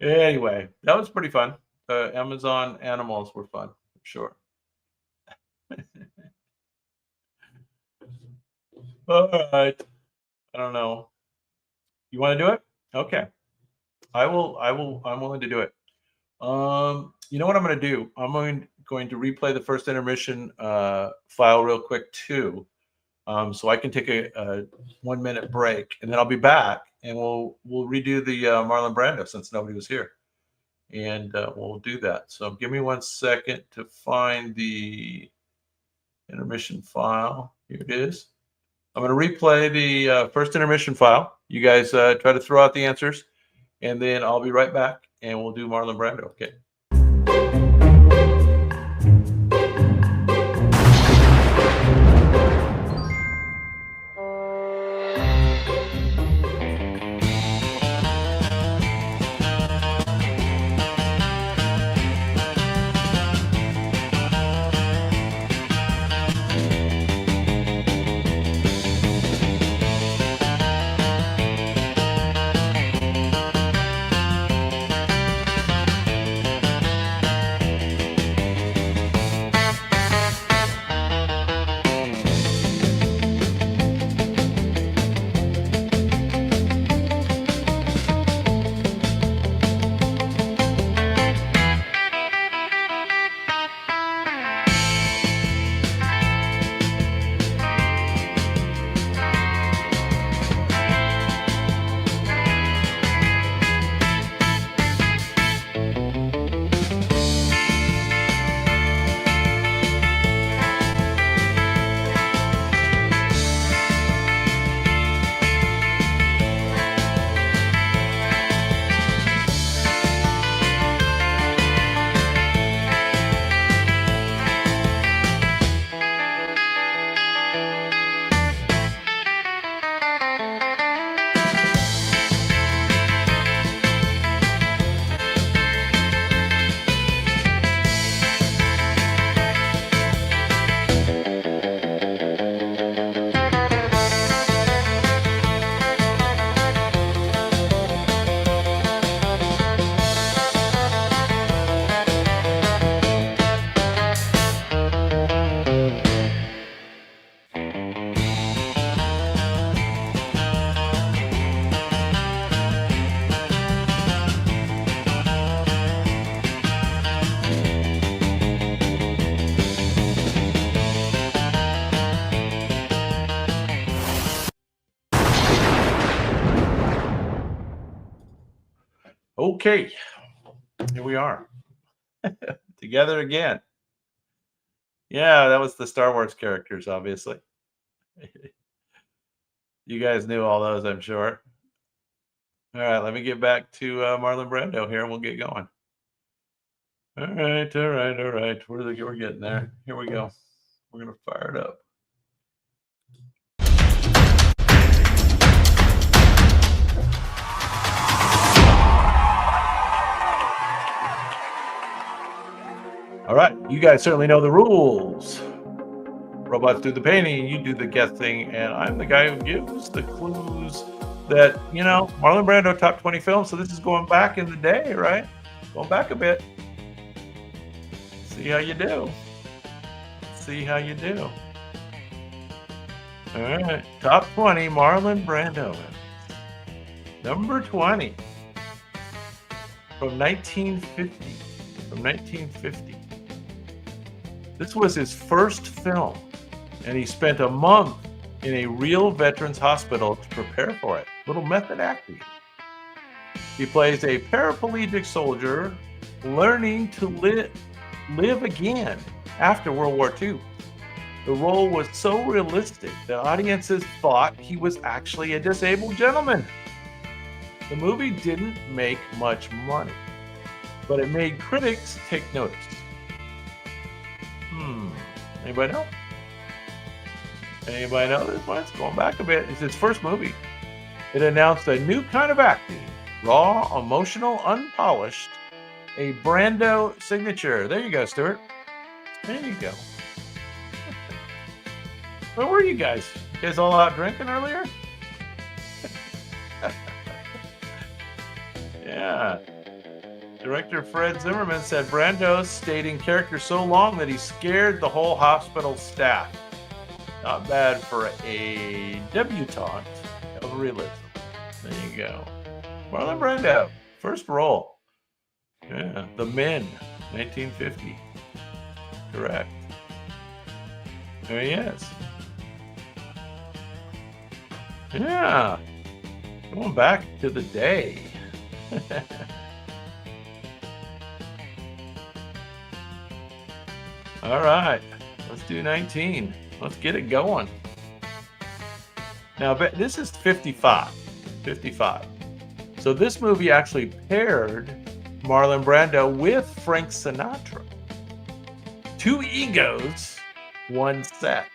Anyway, that was pretty fun. Amazon animals were fun, for sure. All right. I don't know. You want to do it? Okay. I'm willing to do it. You know what I'm going to do? I'm going to replay the first intermission file real quick too, so I can take a 1 minute break, and then I'll be back, and we'll redo the Marlon Brando since nobody was here, and we'll do that. So give me 1 second to find the intermission file. Here it is. I'm going to replay the first intermission file. You guys try to throw out the answers, and then I'll be right back, and we'll do Marlon Brando. Okay. Okay, here we are together again. Yeah, that was the Star Wars characters, obviously. You guys knew all those, I'm sure. All right, let me get back to Marlon Brando here, and we'll get going. All right, all right, all right. We're getting there. Here we go. We're gonna fire it up. All right, you guys certainly know the rules. Robots do the painting, you do the guessing, and I'm the guy who gives the clues that, Marlon Brando top 20 films. So this is going back in the day, right? Going back a bit. See how you do. See how you do. All right, top 20, Marlon Brando. Number 20 from 1950. From 1950. This was his first film, and he spent a month in a real veterans hospital to prepare for it. Little method acting. He plays a paraplegic soldier learning to live again after World War II. The role was so realistic that audiences thought he was actually a disabled gentleman. The movie didn't make much money, but it made critics take notice. Anybody know? Anybody know this one? It's going back a bit. It's his first movie. It announced a new kind of acting. Raw, emotional, unpolished. A Brando signature. There you go, Stuart. There you go. Where were you guys? You guys all out drinking earlier? Yeah. Director Fred Zimmerman said Brando stayed in character so long that he scared the whole hospital staff. Not bad for a debutante of realism. There you go. Marlon Brando, first role. Yeah, The Men, 1950. Correct. There he is. Yeah. Going back to the day. All right, let's do 19. Let's get it going. Now, this is 55. 55. So this movie actually paired Marlon Brando with Frank Sinatra. Two egos, one set.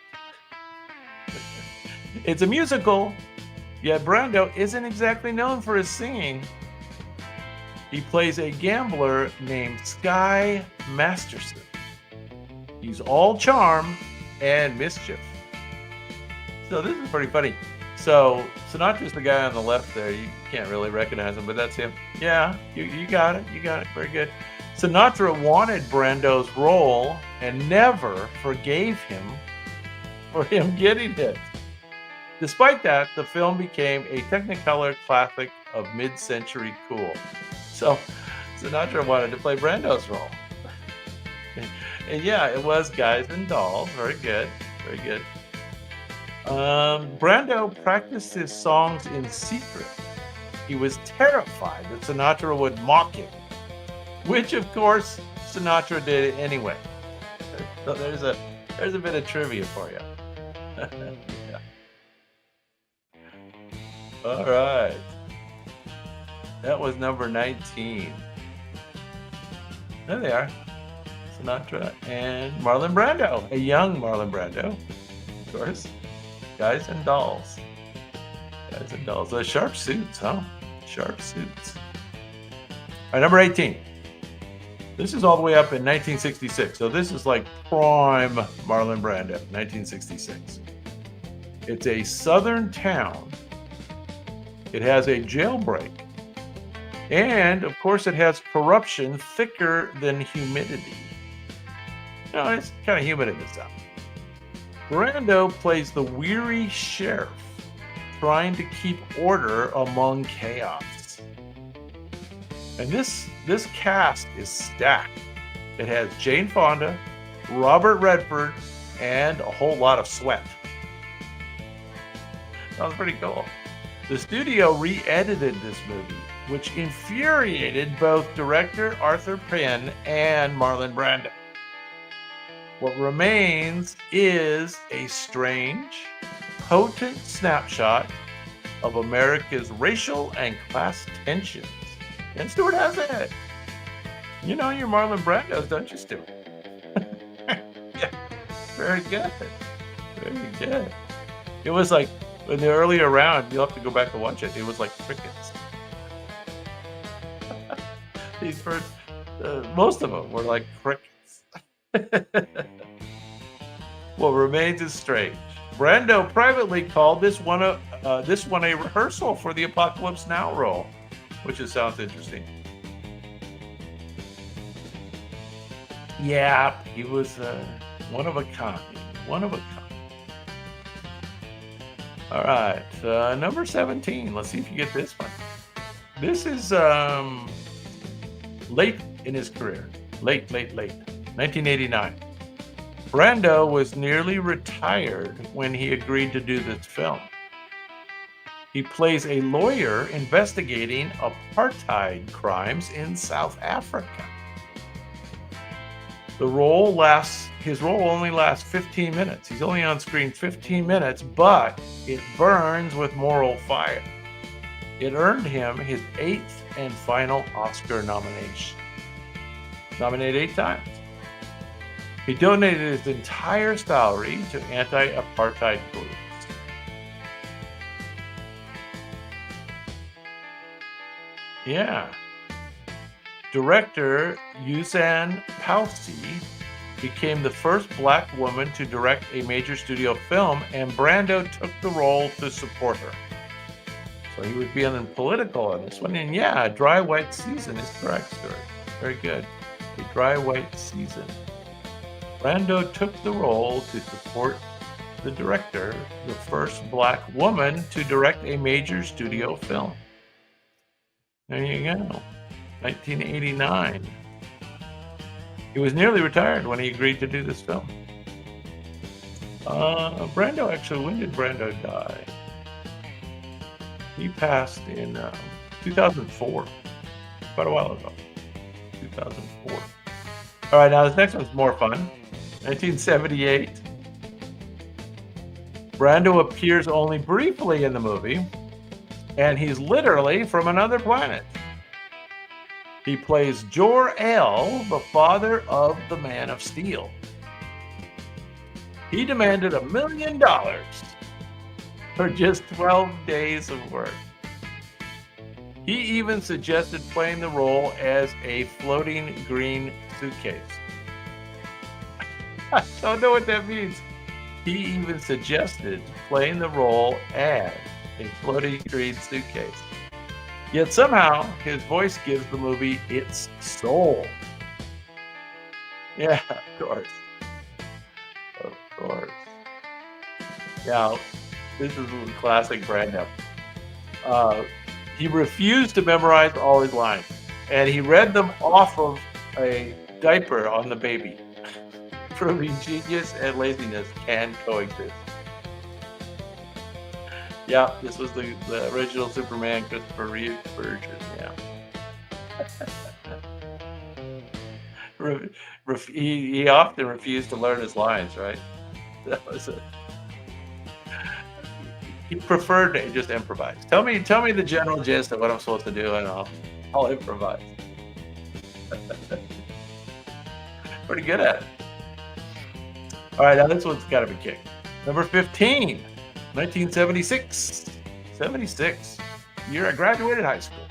It's a musical, yet Brando isn't exactly known for his singing. He plays a gambler named Sky Masterson. He's all charm and mischief. So this is pretty funny. So Sinatra's the guy on the left there. You can't really recognize him, but that's him. Yeah, you got it. You got it. Very good. Sinatra wanted Brando's role and never forgave him for him getting it. Despite that, the film became a Technicolor classic of mid-century cool. So Sinatra wanted to play Brando's role. And yeah, it was Guys and Dolls. Very good. Very good. Brando practiced his songs in secret. He was terrified that Sinatra would mock him, which of course Sinatra did anyway. So there's a bit of trivia for you. Yeah. All right. That was number 19. There they are. Sinatra and Marlon Brando. A young Marlon Brando, of course. Guys and Dolls. Guys and Dolls. Those sharp suits, huh? Sharp suits. All right, number 18. This is all the way up in 1966. So this is like prime Marlon Brando, 1966. It's a southern town. It has a jailbreak. And, of course, it has corruption thicker than humidity. No, it's kind of humid in this town. Brando plays the weary sheriff trying to keep order among chaos. And this cast is stacked. It has Jane Fonda, Robert Redford, and a whole lot of sweat. That was pretty cool. The studio re-edited this movie which infuriated both director Arthur Penn and Marlon Brando. What remains is a strange, potent snapshot of America's racial and class tensions. And Stewart has it. You know your Marlon Brandos, don't you, Stewart? Yeah, very good. Very good. It was like, in the earlier round, you'll have to go back and watch it. It was like crickets. These first, most of them were like crickets. What remains is strange. Brando privately called this one a rehearsal for the Apocalypse Now role, which sounds interesting. Yeah, he was one of a kind. One of a kind. All right, number 17. Let's see if you get this one. This is late in his career. Late. 1989. Brando was nearly retired when he agreed to do this film. He plays a lawyer investigating apartheid crimes in South Africa. His role only lasts 15 minutes. He's only on screen 15 minutes, but it burns with moral fire. It earned him his 8th and final Oscar nomination. Nominated 8 times. He donated his entire salary to anti-apartheid groups. Yeah. Director Suzanne Palcy became the first black woman to direct a major studio film, and Brando took the role to support her. So he was being political on this one. And yeah, Dry White Season is correct, Stuart. Very good. A Dry White Season. Brando took the role to support the director, the first black woman to direct a major studio film. There you go. 1989. He was nearly retired when he agreed to do this film. Brando, actually, when did Brando die? He passed in 2004. Quite a while ago. 2004. All right, now this next one's more fun. 1978. Brando appears only briefly in the movie, and he's literally from another planet. He plays Jor-El, the father of the Man of Steel. He demanded $1 million for just 12 days of work. He even suggested playing the role as a floating green suitcase. I don't know what that means. He even suggested playing the role as a floating green suitcase. Yet somehow his voice gives the movie its soul. Yeah, of course. Of course. Now, this is a classic Brando. He refused to memorize all his lines, and he read them off of a diaper on the baby, proving genius and laziness can coexist. Yeah, this was the original Superman Christopher Reeve version, yeah. He often refused to learn his lines, right? That was it. He preferred to just improvise. Tell me the general gist of what I'm supposed to do, and I'll improvise. Pretty good at it. All right, now this one's got to be kicked. Number 15, 1976. 76. Year I graduated high school.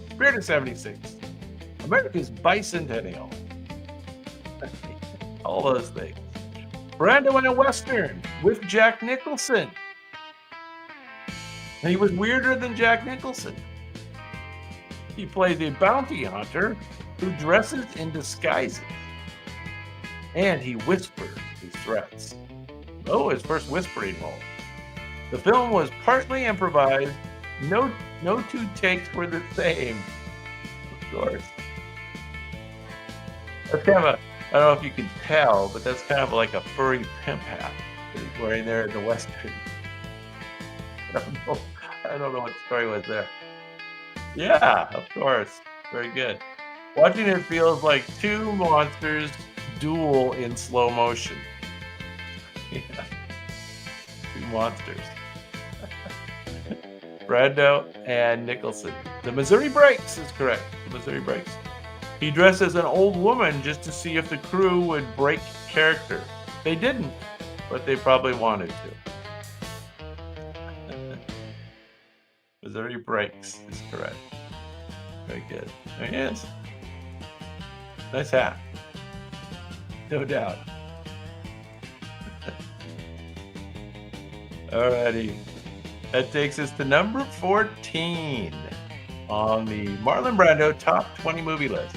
Spirit of 76. America's bicentennial. All those things. Brando in a Western with Jack Nicholson. And he was weirder than Jack Nicholson. He plays a bounty hunter who dresses in disguises. And he whispers his threats. Oh, his first whispering role. The film was partly improvised. No two takes were the same. Of course. That's kind of a, I don't know if you can tell, but that's kind of like a furry pimp hat that he's wearing there in the Western. I don't know what the story was there. Yeah, of course. Very good. Watching it feels like two monsters duel in slow motion. Yeah, two monsters. Brando and Nicholson. The Missouri Breaks is correct. The Missouri Breaks. He dressed as an old woman just to see if the crew would break character. They didn't, but they probably wanted to. Missouri Breaks is correct. Very good. There he is. Nice hat. No doubt. Alrighty. That takes us to number 14 on the Marlon Brando top 20 movie list.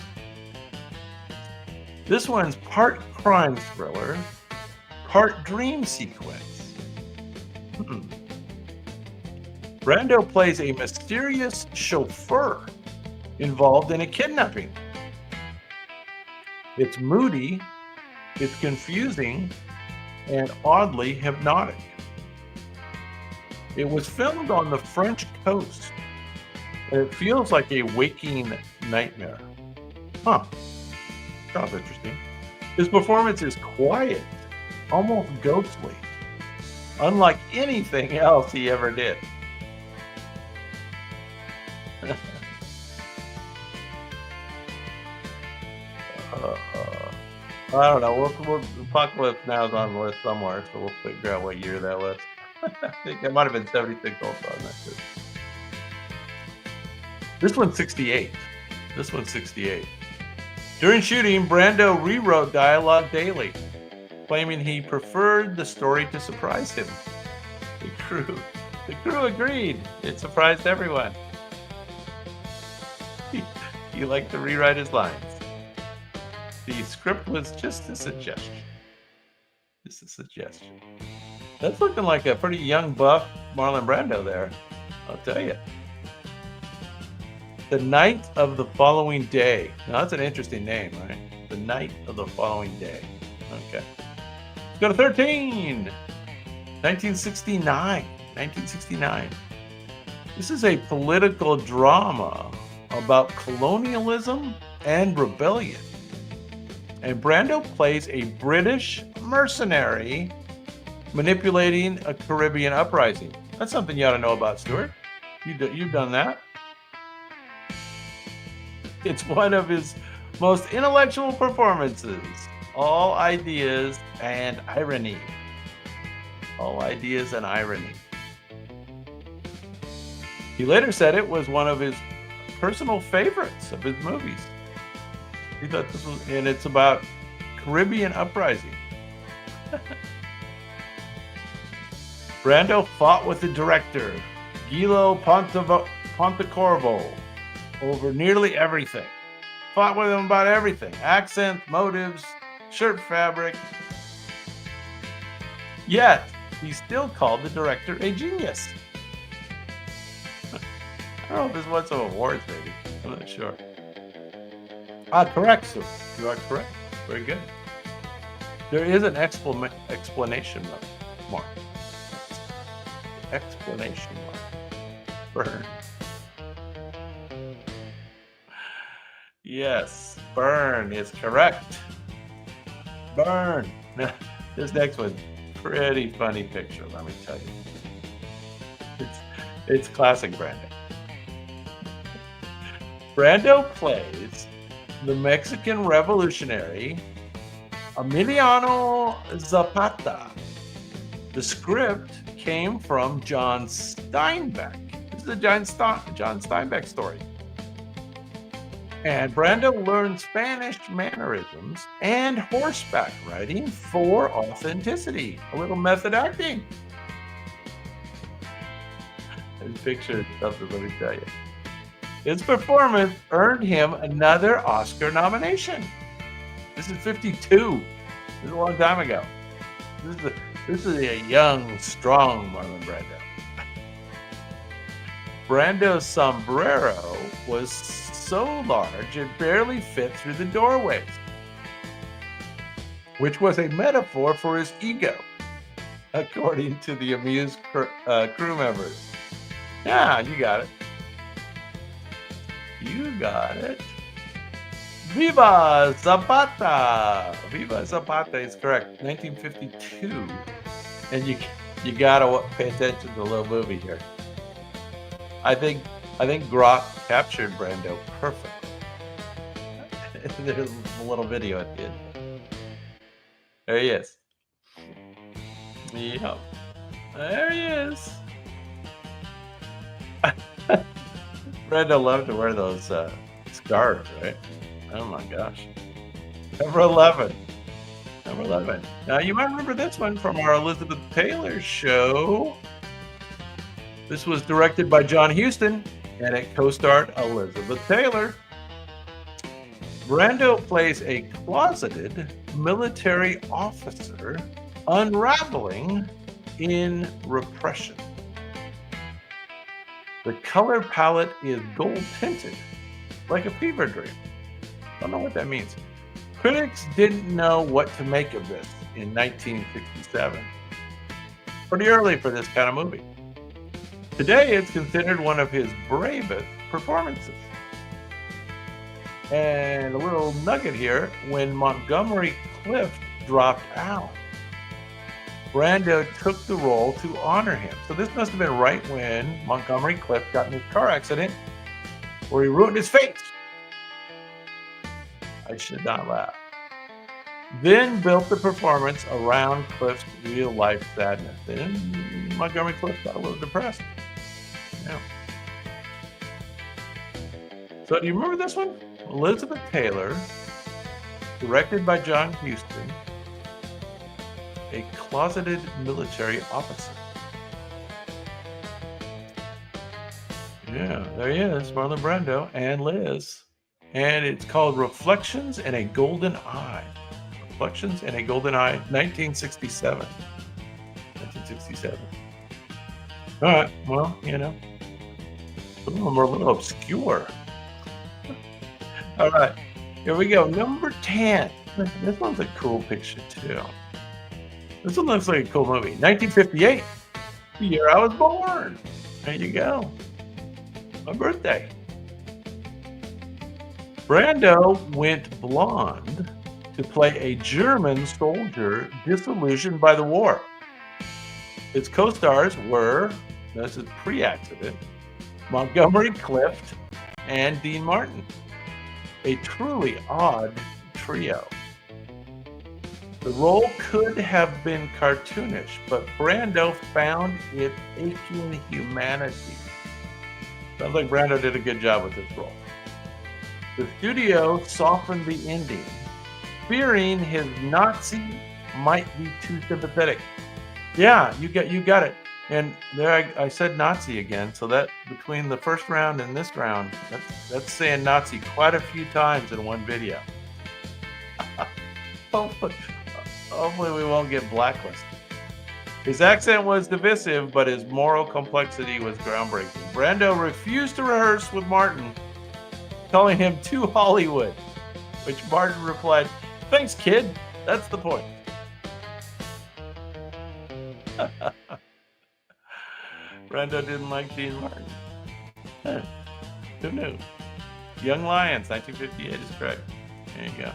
This one's part crime thriller, part dream sequence. Brando plays a mysterious chauffeur involved in a kidnapping. It's moody, it's confusing, and oddly hypnotic. It was filmed on the French coast, and it feels like a waking nightmare. Huh. Sounds interesting. His performance is quiet, almost ghostly, unlike anything else he ever did. I don't know. Apocalypse Now is on the list somewhere, so we'll figure out what year that was. I think it might have been 76 also. I'm not sure. This one's 68. This one's 68. During shooting, Brando rewrote dialogue daily, claiming he preferred the story to surprise him. The crew agreed. It surprised everyone. He liked to rewrite his lines. The script was just a suggestion. Just a suggestion. That's looking like a pretty young buff Marlon Brando there, I'll tell you. The Night of the Following Day. Now that's an interesting name, right? The Night of the Following Day. Okay. Let's go to 13. 1969. 1969. This is a political drama about colonialism and rebellion. And Brando plays a British mercenary manipulating a Caribbean uprising. That's something you ought to know about, Stuart. You've done that. It's one of his most intellectual performances. All ideas and irony. All ideas and irony. He later said it was one of his personal favorites of his movies. He thought this was, and it's about Caribbean uprising. Brando fought with the director, Guillo Pontecorvo, over nearly everything. Fought with him about everything. Accents, motives, shirt fabric. Yet, he still called the director a genius. I don't know if this won some awards, maybe. I'm not sure. Correct, sir. You are correct. Very good. There is an explanation mark. Explanation mark. Burn. Yes, burn is correct. Burn. This next one, pretty funny picture, let me tell you. It's classic Brando. Brando plays the Mexican revolutionary Emiliano Zapata. The script came from John Steinbeck. This is a John Steinbeck story. And Brando learned Spanish mannerisms and horseback riding for authenticity. A little method acting. This picture is something, let me tell you. His performance earned him another Oscar nomination. This is 52. This is a long time ago. This is a young, strong Marlon Brando. Brando's sombrero was so large it barely fit through the doorways, which was a metaphor for his ego, according to the amused crew members. Yeah, you got it. You got it. Viva Zapata! Viva Zapata is correct. 1952. And you gotta pay attention to the little movie here. I think Grok captured Brando perfectly. There's a little video at the end. There he is. Yep. There he is. Brando loved to wear those scarves, right? Oh my gosh. Number 11. Number 11. Now you might remember this one from our Elizabeth Taylor show. This was directed by John Huston and it co-starred Elizabeth Taylor. Brando plays a closeted military officer unraveling in repression. The color palette is gold tinted, like a fever dream. Don't know what that means. Critics didn't know what to make of this in 1967. Pretty early for this kind of movie. Today, it's considered one of his bravest performances. And a little nugget here, when Montgomery Clift dropped out, Brando took the role to honor him. So this must have been right when Montgomery Clift got in his car accident where he ruined his face. I should not laugh. Then built the performance around Clift's real-life sadness. Then Montgomery Clift got a little depressed. Yeah. So do you remember this one? Elizabeth Taylor, directed by John Huston, a closeted military officer. Yeah, there he is, Marlon Brando and Liz. And it's called Reflections in a Golden Eye. Reflections in a Golden Eye, 1967. 1967. All right, well, you know, some of them are a little obscure. All right, here we go. Number 10. This one's a cool picture, too. This one looks like a cool movie. 1958, the year I was born. There you go. My birthday. Brando went blonde to play a German soldier disillusioned by the war. Its co-stars were, this is pre-accident, Montgomery Clift and Dean Martin. A truly odd trio. The role could have been cartoonish, but Brando found it aching humanity. Sounds like Brando did a good job with this role. The studio softened the ending, fearing his Nazi might be too sympathetic. Yeah, you got it. And there I said Nazi again, so that between the first round and this round, that's saying Nazi quite a few times in one video. Hopefully we won't get blacklisted. His accent was divisive, but his moral complexity was groundbreaking. Brando refused to rehearse with Martin, calling him too Hollywood, which Martin replied, "Thanks, kid. That's the point." Brando didn't like Dean Martin. Huh. Who knew? Young Lions, 1958 is correct. There you go.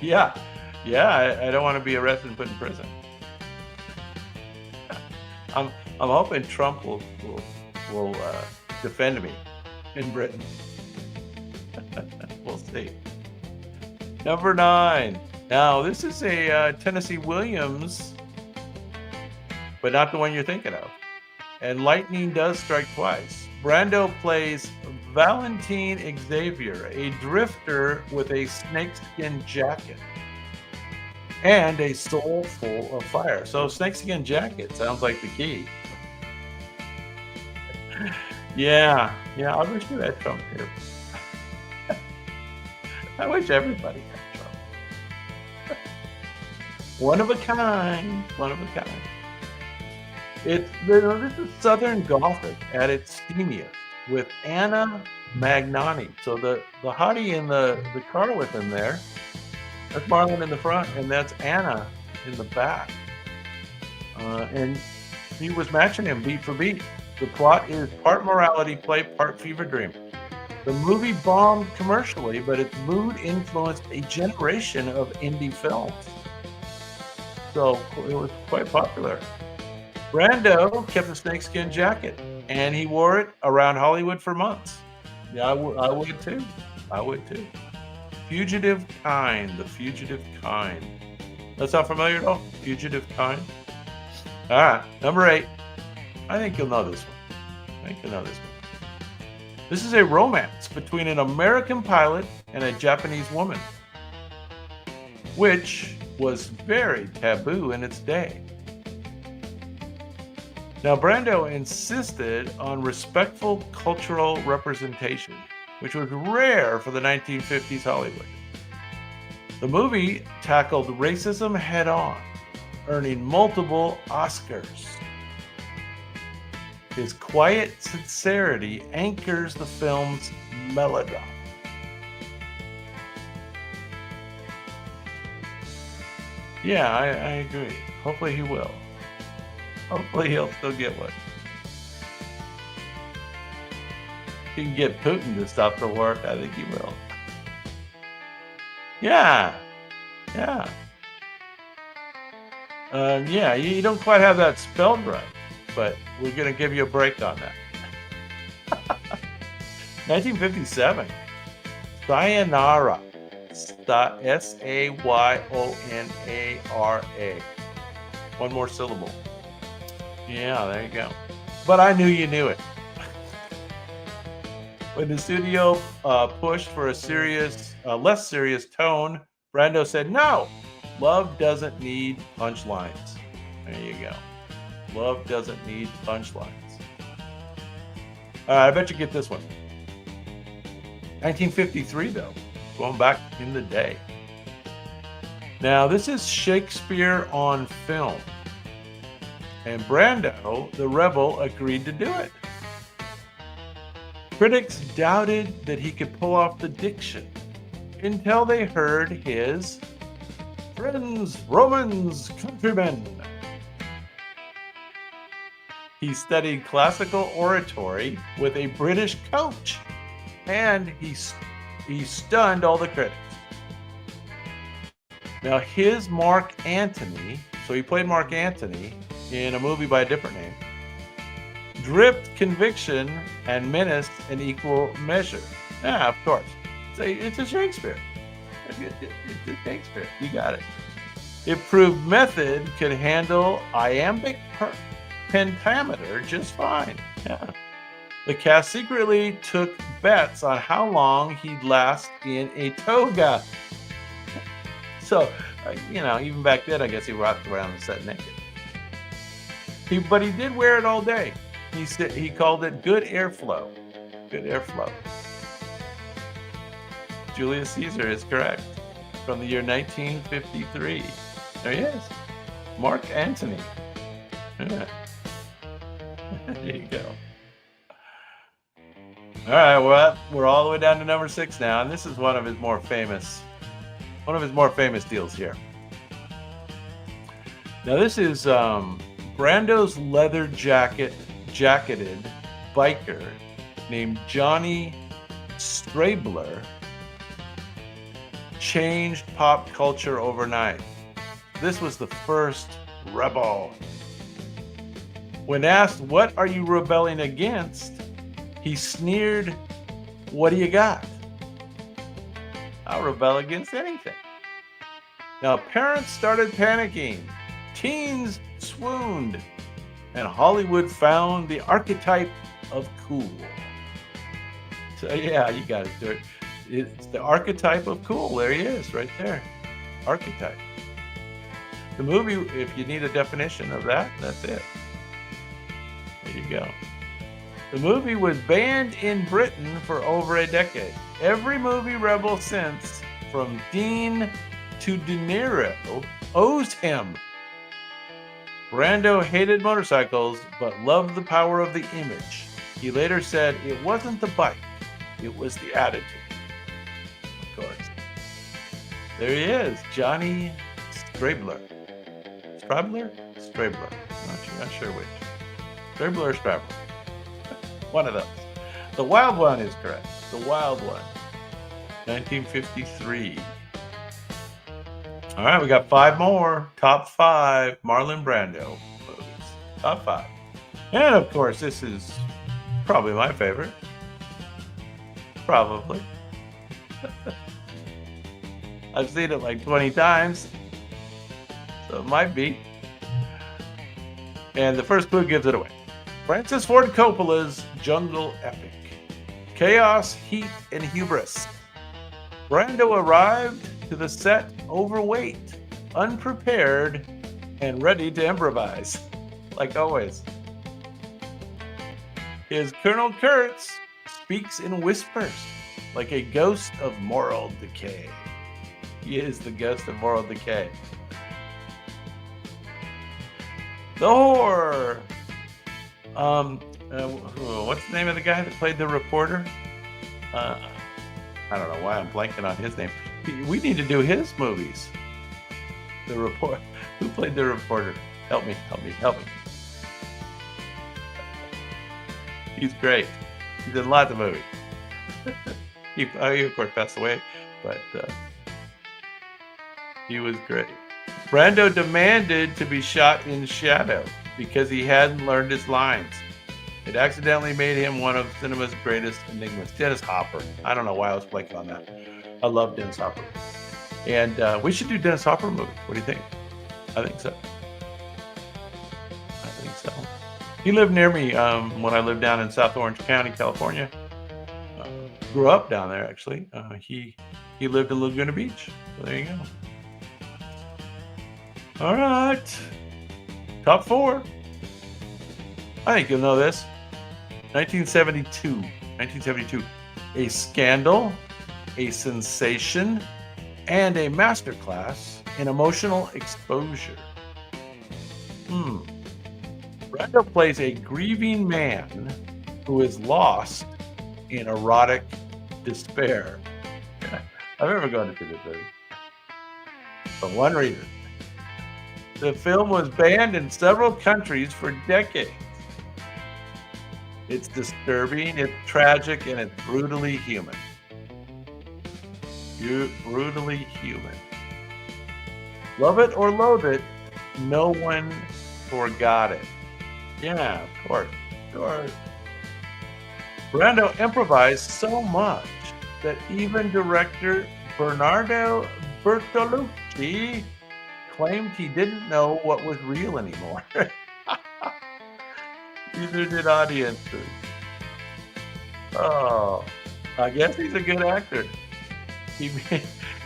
Yeah, I don't want to be arrested and put in prison. I'm hoping Trump will defend me in Britain. We'll see. Number 9. Now this is a Tennessee Williams, but not the one you're thinking of. And lightning does strike twice. Brando plays Valentine Xavier, a drifter with a snakeskin jacket and a soul full of fire. So snakeskin jacket sounds like the key. Yeah, I wish we had Trump here. I wish everybody had Trump. One of a kind. This is Southern Gothic at its steamiest with Anna Magnani. So the hottie in the car with him there, that's Marlon in the front, and that's Anna in the back. And He was matching him beat for beat. The plot is part morality play, part fever dream. The movie bombed commercially, but its mood influenced a generation of indie films. So it was quite popular. Brando kept a snakeskin jacket, and he wore it around Hollywood for months. Yeah, I would too. I would too. Fugitive Kind, The Fugitive Kind. That sound familiar at all? Fugitive Kind? All right, number 8. I think you'll know this one. This is a romance between an American pilot and a Japanese woman, which was very taboo in its day. Now, Brando insisted on respectful cultural representation, which was rare for the 1950s Hollywood. The movie tackled racism head-on, earning multiple Oscars. His quiet sincerity anchors the film's melodrama. Yeah, I agree. Hopefully he will. Hopefully he'll still get one. He can get Putin to stop the war. I think he will. Yeah. Yeah, you don't quite have that spelled right, but we're going to give you a break on that. 1957. Sayonara. Sayonara. One more syllable. Yeah, there you go. But I knew you knew it. When the studio pushed for a less serious tone, Brando said, "No, love doesn't need punchlines." There you go. Love doesn't need punchlines. I bet you get this one. 1953, though. Going back in the day. Now, this is Shakespeare on film. And Brando, the rebel, agreed to do it. Critics doubted that he could pull off the diction until they heard his friends, Romans, countrymen. He studied classical oratory with a British coach, and he stunned all the critics. Now, his Mark Antony, so he played Mark Antony in a movie by a different name, dripped conviction and menace in equal measure. Yeah, of course. It's a Shakespeare. It's a Shakespeare. You got it. It proved method could handle iambic pentameter just fine. Yeah. The cast secretly took bets on how long he'd last in a toga. So, even back then, I guess he walked around the set naked. But he did wear it all day. He called it good airflow. Good airflow. Julius Caesar is correct. From the year 1953. There he is. Mark Antony. Yeah. There you go. All right, well, we're all the way down to number 6 now, and this is one of his more famous deals here. Now, this is Brando's leather jacketed biker named Johnny Strabler changed pop culture overnight. This was the first rebel. When asked, "What are you rebelling against?" he sneered, "What do you got?" I'll rebel against anything. Now, parents started panicking. Teens swooned. And Hollywood found the archetype of cool. So, yeah, you got it. It's the archetype of cool. There he is, right there. Archetype. The movie, if you need a definition of that, that's it. There you go. The movie was banned in Britain for over a decade. Every movie rebel since, from Dean to De Niro, owes him. Brando hated motorcycles, but loved the power of the image. He later said it wasn't the bike, it was the attitude. Of course. There he is, Johnny Strabler. Strabler? Strabler. Not sure which. Dribbler Strapper. One of those. The Wild One is correct. The Wild One. 1953. All right, we got 5 more. Top 5 Marlon Brando movies. Top 5. And of course, this is probably my favorite. Probably. I've seen it like 20 times. So it might be. And the first clue gives it away. Francis Ford Coppola's jungle epic. Chaos, heat, and hubris. Brando arrived to the set overweight, unprepared, and ready to improvise, like always. His Colonel Kurtz speaks in whispers, like a ghost of moral decay. He is the ghost of moral decay. The Whore. What's the name of the guy that played the reporter? I don't know why I'm blanking on his name. We need to do his movies. The report. Who played the reporter? Help me. He's great. He's in lots of movies. he of course passed away, but he was great. Brando demanded to be shot in shadow because he hadn't learned his lines. It accidentally made him one of cinema's greatest enigmas. Dennis Hopper. I don't know why I was blanking on that. I love Dennis Hopper. And we should do Dennis Hopper movies. What do you think? I think so. He lived near me when I lived down in South Orange County, California. Grew up down there, actually. He lived in Laguna Beach. So there you go. All right. Top 4. I think you'll know this. 1972. A scandal, a sensation, and a masterclass in emotional exposure. Brando plays a grieving man who is lost in erotic despair. I've never gone to see this movie. For one reason. The film was banned in several countries for decades. It's disturbing, it's tragic, and it's brutally human. Brutally human. Love it or loathe it, no one forgot it. Yeah, of course. Brando improvised so much that even director Bernardo Bertolucci claimed he didn't know what was real anymore. Neither did audiences. Oh, I guess he's a good actor. He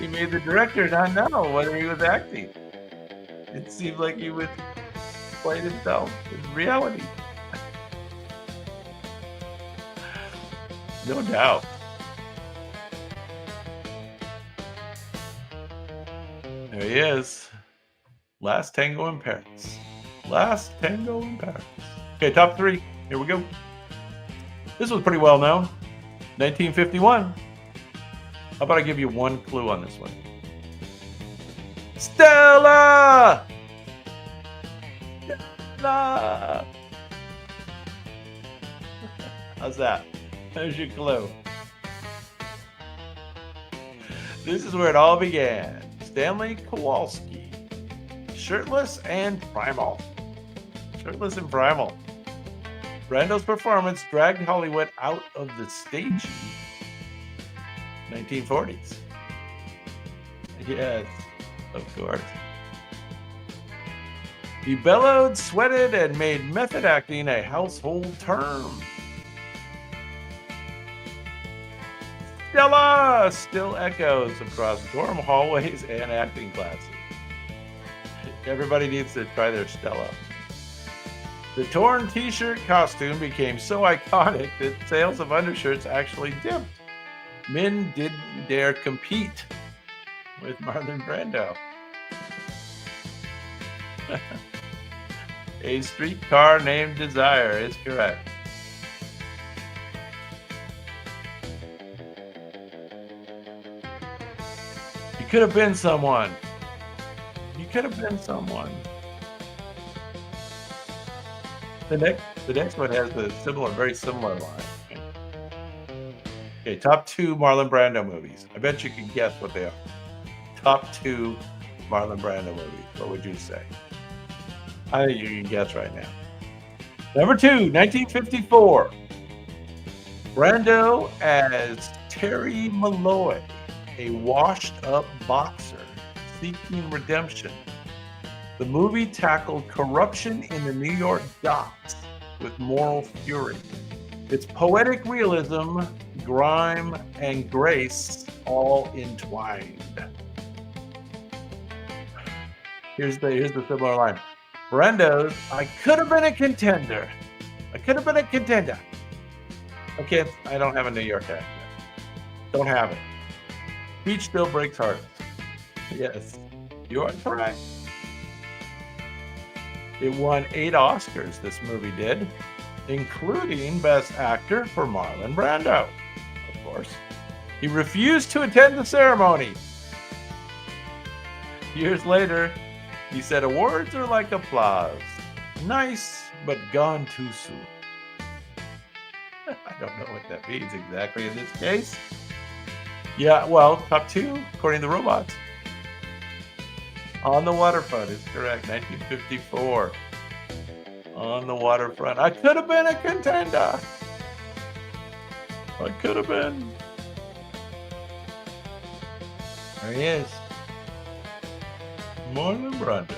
made the director not know whether he was acting. It seemed like he was playing himself in reality. No doubt. There he is. Last Tango in Paris. Last Tango in Paris. Okay, top 3. Here we go. This was pretty well known. 1951. How about I give you one clue on this one? Stella! Stella! How's that? There's your clue. This is where it all began. Stanley Kowalski. Shirtless and primal. Shirtless and primal. Brando's performance dragged Hollywood out of the stagey 1940s. Yes, of course. He bellowed, sweated, and made method acting a household term. Stella still echoes across dorm hallways and acting classes. Everybody needs to try their Stella. The torn t-shirt costume became so iconic that sales of undershirts actually dipped. Men didn't dare compete with Marlon Brando. A Streetcar Named Desire is correct. You could have been someone. You could have been someone. The next one has a very similar line. Okay, top two Marlon Brando movies. I bet you can guess what they are. Top two Marlon Brando movies. What would you say? I think you can guess right now. Number two, 1954. Brando as Terry Malloy, a washed-up boxer seeking redemption. The movie tackled corruption in the New York docks with moral fury. Its poetic realism, grime, and grace all entwined. Here's the similar line. Brando's, I could have been a contender. I could have been a contender. Okay, I don't have a New York accent. Don't have it. Beach still breaks hearts. Yes, you are correct. It won 8 Oscars, this movie did, including Best Actor for Marlon Brando, of course. He refused to attend the ceremony. Years later, he said, awards are like applause. Nice, but gone too soon. I don't know what that means exactly in this case. Yeah, well, top two, according to the robots. On the Waterfront is correct, 1954. On the Waterfront. I could have been a contender. I could have been. There he is. Marlon Brando.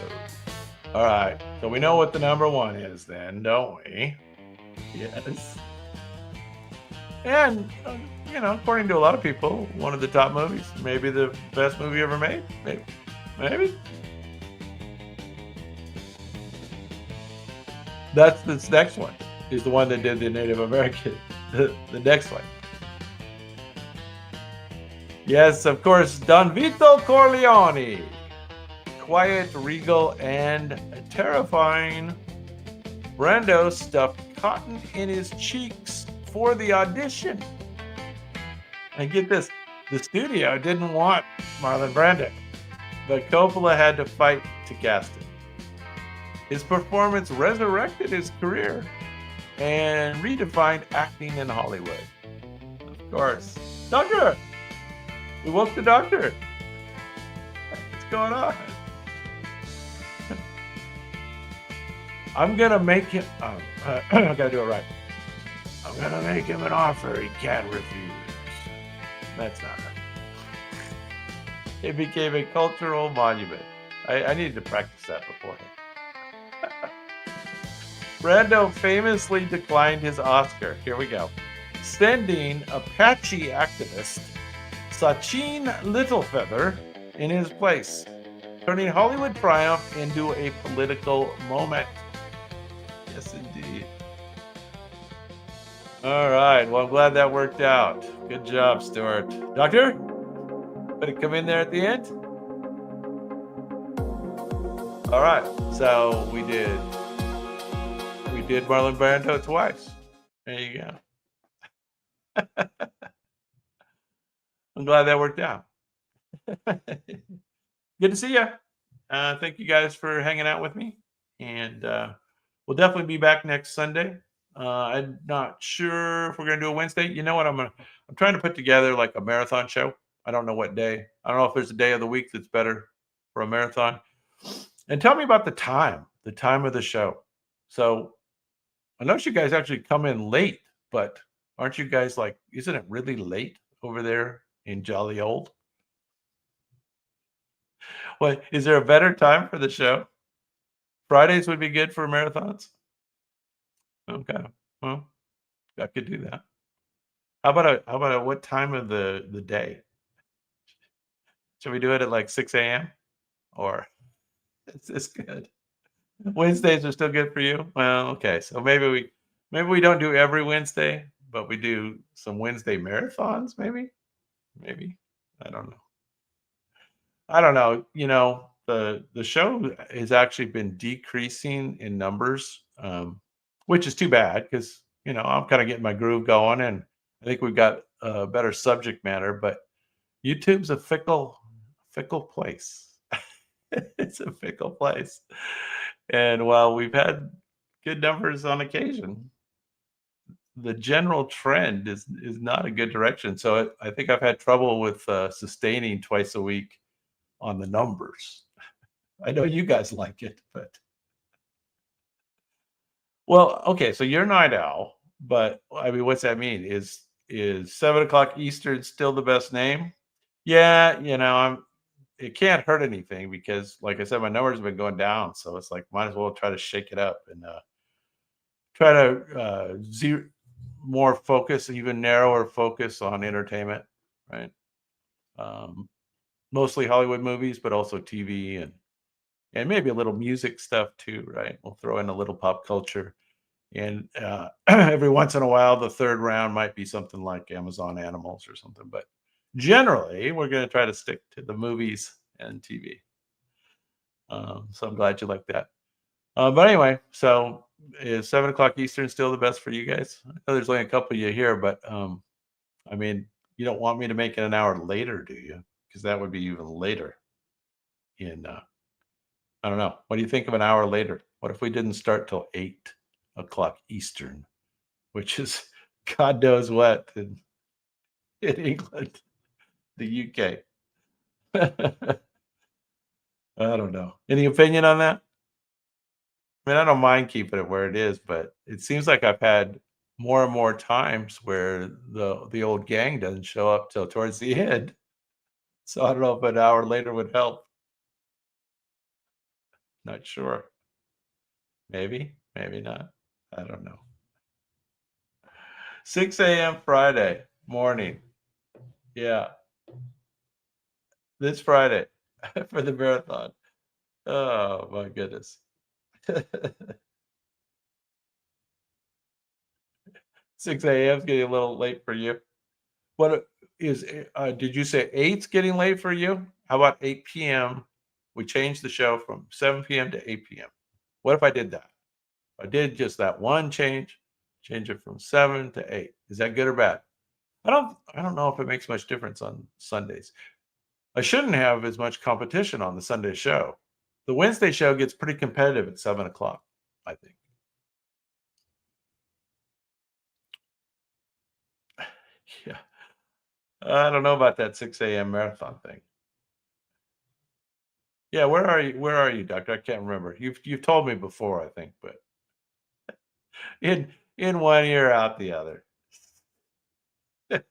All right, so we know what the number one is then, don't we? Yes. And, according to a lot of people, one of the top movies. Maybe the best movie ever made. Maybe. That's this next one. Is the one that did the Native American. The next one. Yes, of course, Don Vito Corleone. Quiet, regal, and terrifying. Brando stuffed cotton in his cheeks for the audition. And get this, the studio didn't want Marlon Brando, but Coppola had to fight to cast him. His performance resurrected his career and redefined acting in Hollywood. Of course. Doctor! We woke the doctor. What's going on? I'm gonna make him. I gotta do it right. I'm gonna make him an offer he can't refuse. That's not right. It became a cultural monument. I needed to practice that beforehand. Brando famously declined his Oscar. Here we go. Sending Apache activist Sachin Littlefeather in his place, turning Hollywood triumph into a political moment. Yes, indeed. All right. Well, I'm glad that worked out. Good job, Stuart. Doctor, better come in there at the end. All right. So we did Marlon Brando twice. There you go. I'm glad that worked out. Good to see you. Thank you guys for hanging out with me. And we'll definitely be back next Sunday. I'm not sure if we're going to do a Wednesday. You know what? I'm trying to put together like a marathon show. I don't know what day. I don't know if there's a day of the week that's better for a marathon. And tell me about the time of the show. So I know you guys actually come in late, but aren't you guys like, isn't it really late over there in jolly old? Well, is there a better time for the show? Fridays would be good for marathons? Okay. Well, I could do that. How about what time of the day? Should we do it at like 6 a.m.? Or is this good? Wednesdays are still good for you? Well, okay. So maybe we don't do every Wednesday, but we do some Wednesday marathons, maybe? Maybe. I don't know. The show has actually been decreasing in numbers, which is too bad because, I'm kind of getting my groove going and I think we've got a better subject matter, but YouTube's a fickle place. It's a fickle place. And while we've had good numbers on occasion. The general trend is not a good direction. So I think I've had trouble with sustaining twice a week on the numbers. I know you guys like it, but well, okay. So you're night owl, but I mean, what's that mean? Is 7 o'clock Eastern still the best name? Yeah, it can't hurt anything because, like I said, my numbers have been going down. So it's like, might as well try to shake it up and try to more focus, even narrower focus on entertainment, right? Um, Mostly Hollywood movies, but also TV and maybe a little music stuff too, right? We'll throw in a little pop culture, and every once in a while, the third round might be something like Amazon Animals or something. But generally, we're going to try to stick to the movies and TV. So I'm glad you like that. But anyway, so is 7 o'clock Eastern still the best for you guys? I know there's only a couple of you here, but I mean, you don't want me to make it an hour later, do you? Because that would be even later. In I don't know. What do you think of an hour later? What if we didn't start till 8 o'clock Eastern, which is God knows what in England, the UK. I don't know. Any opinion on that? I mean, I don't mind keeping it where it is, but it seems like I've had more and more times where the old gang doesn't show up till towards the end. So I don't know if an hour later would help. Not sure. Maybe, maybe not. I don't know. 6 a.m. Friday morning. Yeah, this Friday for the marathon. Oh my goodness. 6 a.m. is getting a little late for you. What is, did you say 8's getting late for you? How about 8 p.m.? We changed the show from 7 p.m. to 8 p.m. What if I did that? I did just that one change it from 7 to 8. Is that good or bad? I don't know if it makes much difference on Sundays. I shouldn't have as much competition on the Sunday show. The Wednesday show gets pretty competitive at 7 o'clock, I think. Yeah. I don't know about that 6 a.m. marathon thing. Yeah, where are you? Where are you, doctor? I can't remember. You've told me before, I think, but in in one ear, out the other. I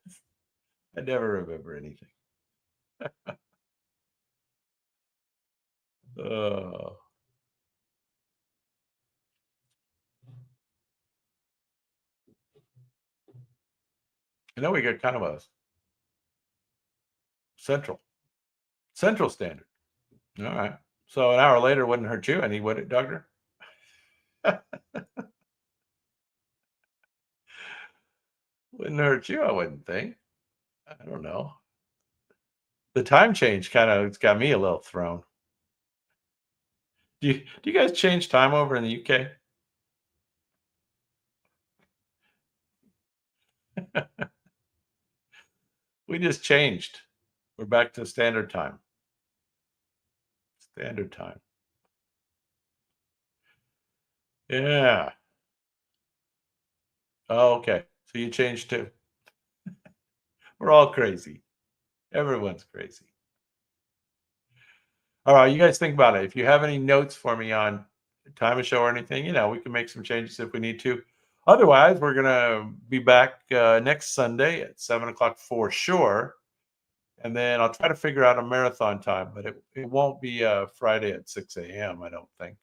never remember anything. Oh, I know we got kind of a central central standard. All right. So an hour later wouldn't hurt you any, would it, doctor? Wouldn't hurt you, I wouldn't think. I don't know. The time change kind of it's got me a little thrown. Do you guys change time over in the UK? We just changed. We're back to standard time. Standard time. Yeah. Oh, okay. So you changed too. We're all crazy. Everyone's crazy. All right, you guys think about it. If you have any notes for me on time of show or anything, we can make some changes if we need to. Otherwise, we're gonna be back next Sunday at 7 o'clock for sure. And then I'll try to figure out a marathon time, but it won't be Friday at 6 a.m. I don't think.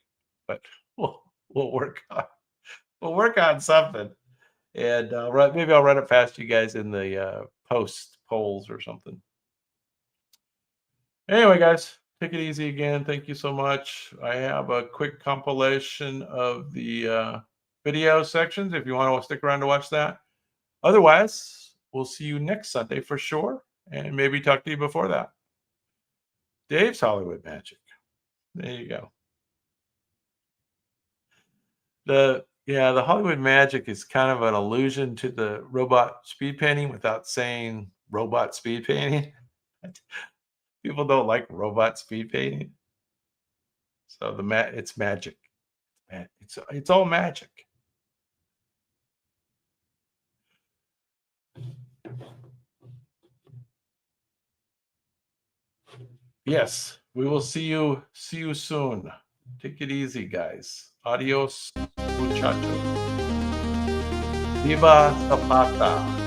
But we'll work on something, and maybe I'll run it past you guys in the post polls or something. Anyway, guys, take it easy again. Thank you so much. I have a quick compilation of the video sections if you want to stick around to watch that. Otherwise, we'll see you next Sunday for sure, and maybe talk to you before that. Dave's Hollywood Magic. There you go. The Hollywood Magic is kind of an allusion to the robot speed painting without saying robot speed painting. People don't like robot speed painting. So it's magic. And it's all magic. Yes, we will see you soon. Take it easy, guys. Adios, muchachos. Viva Zapata.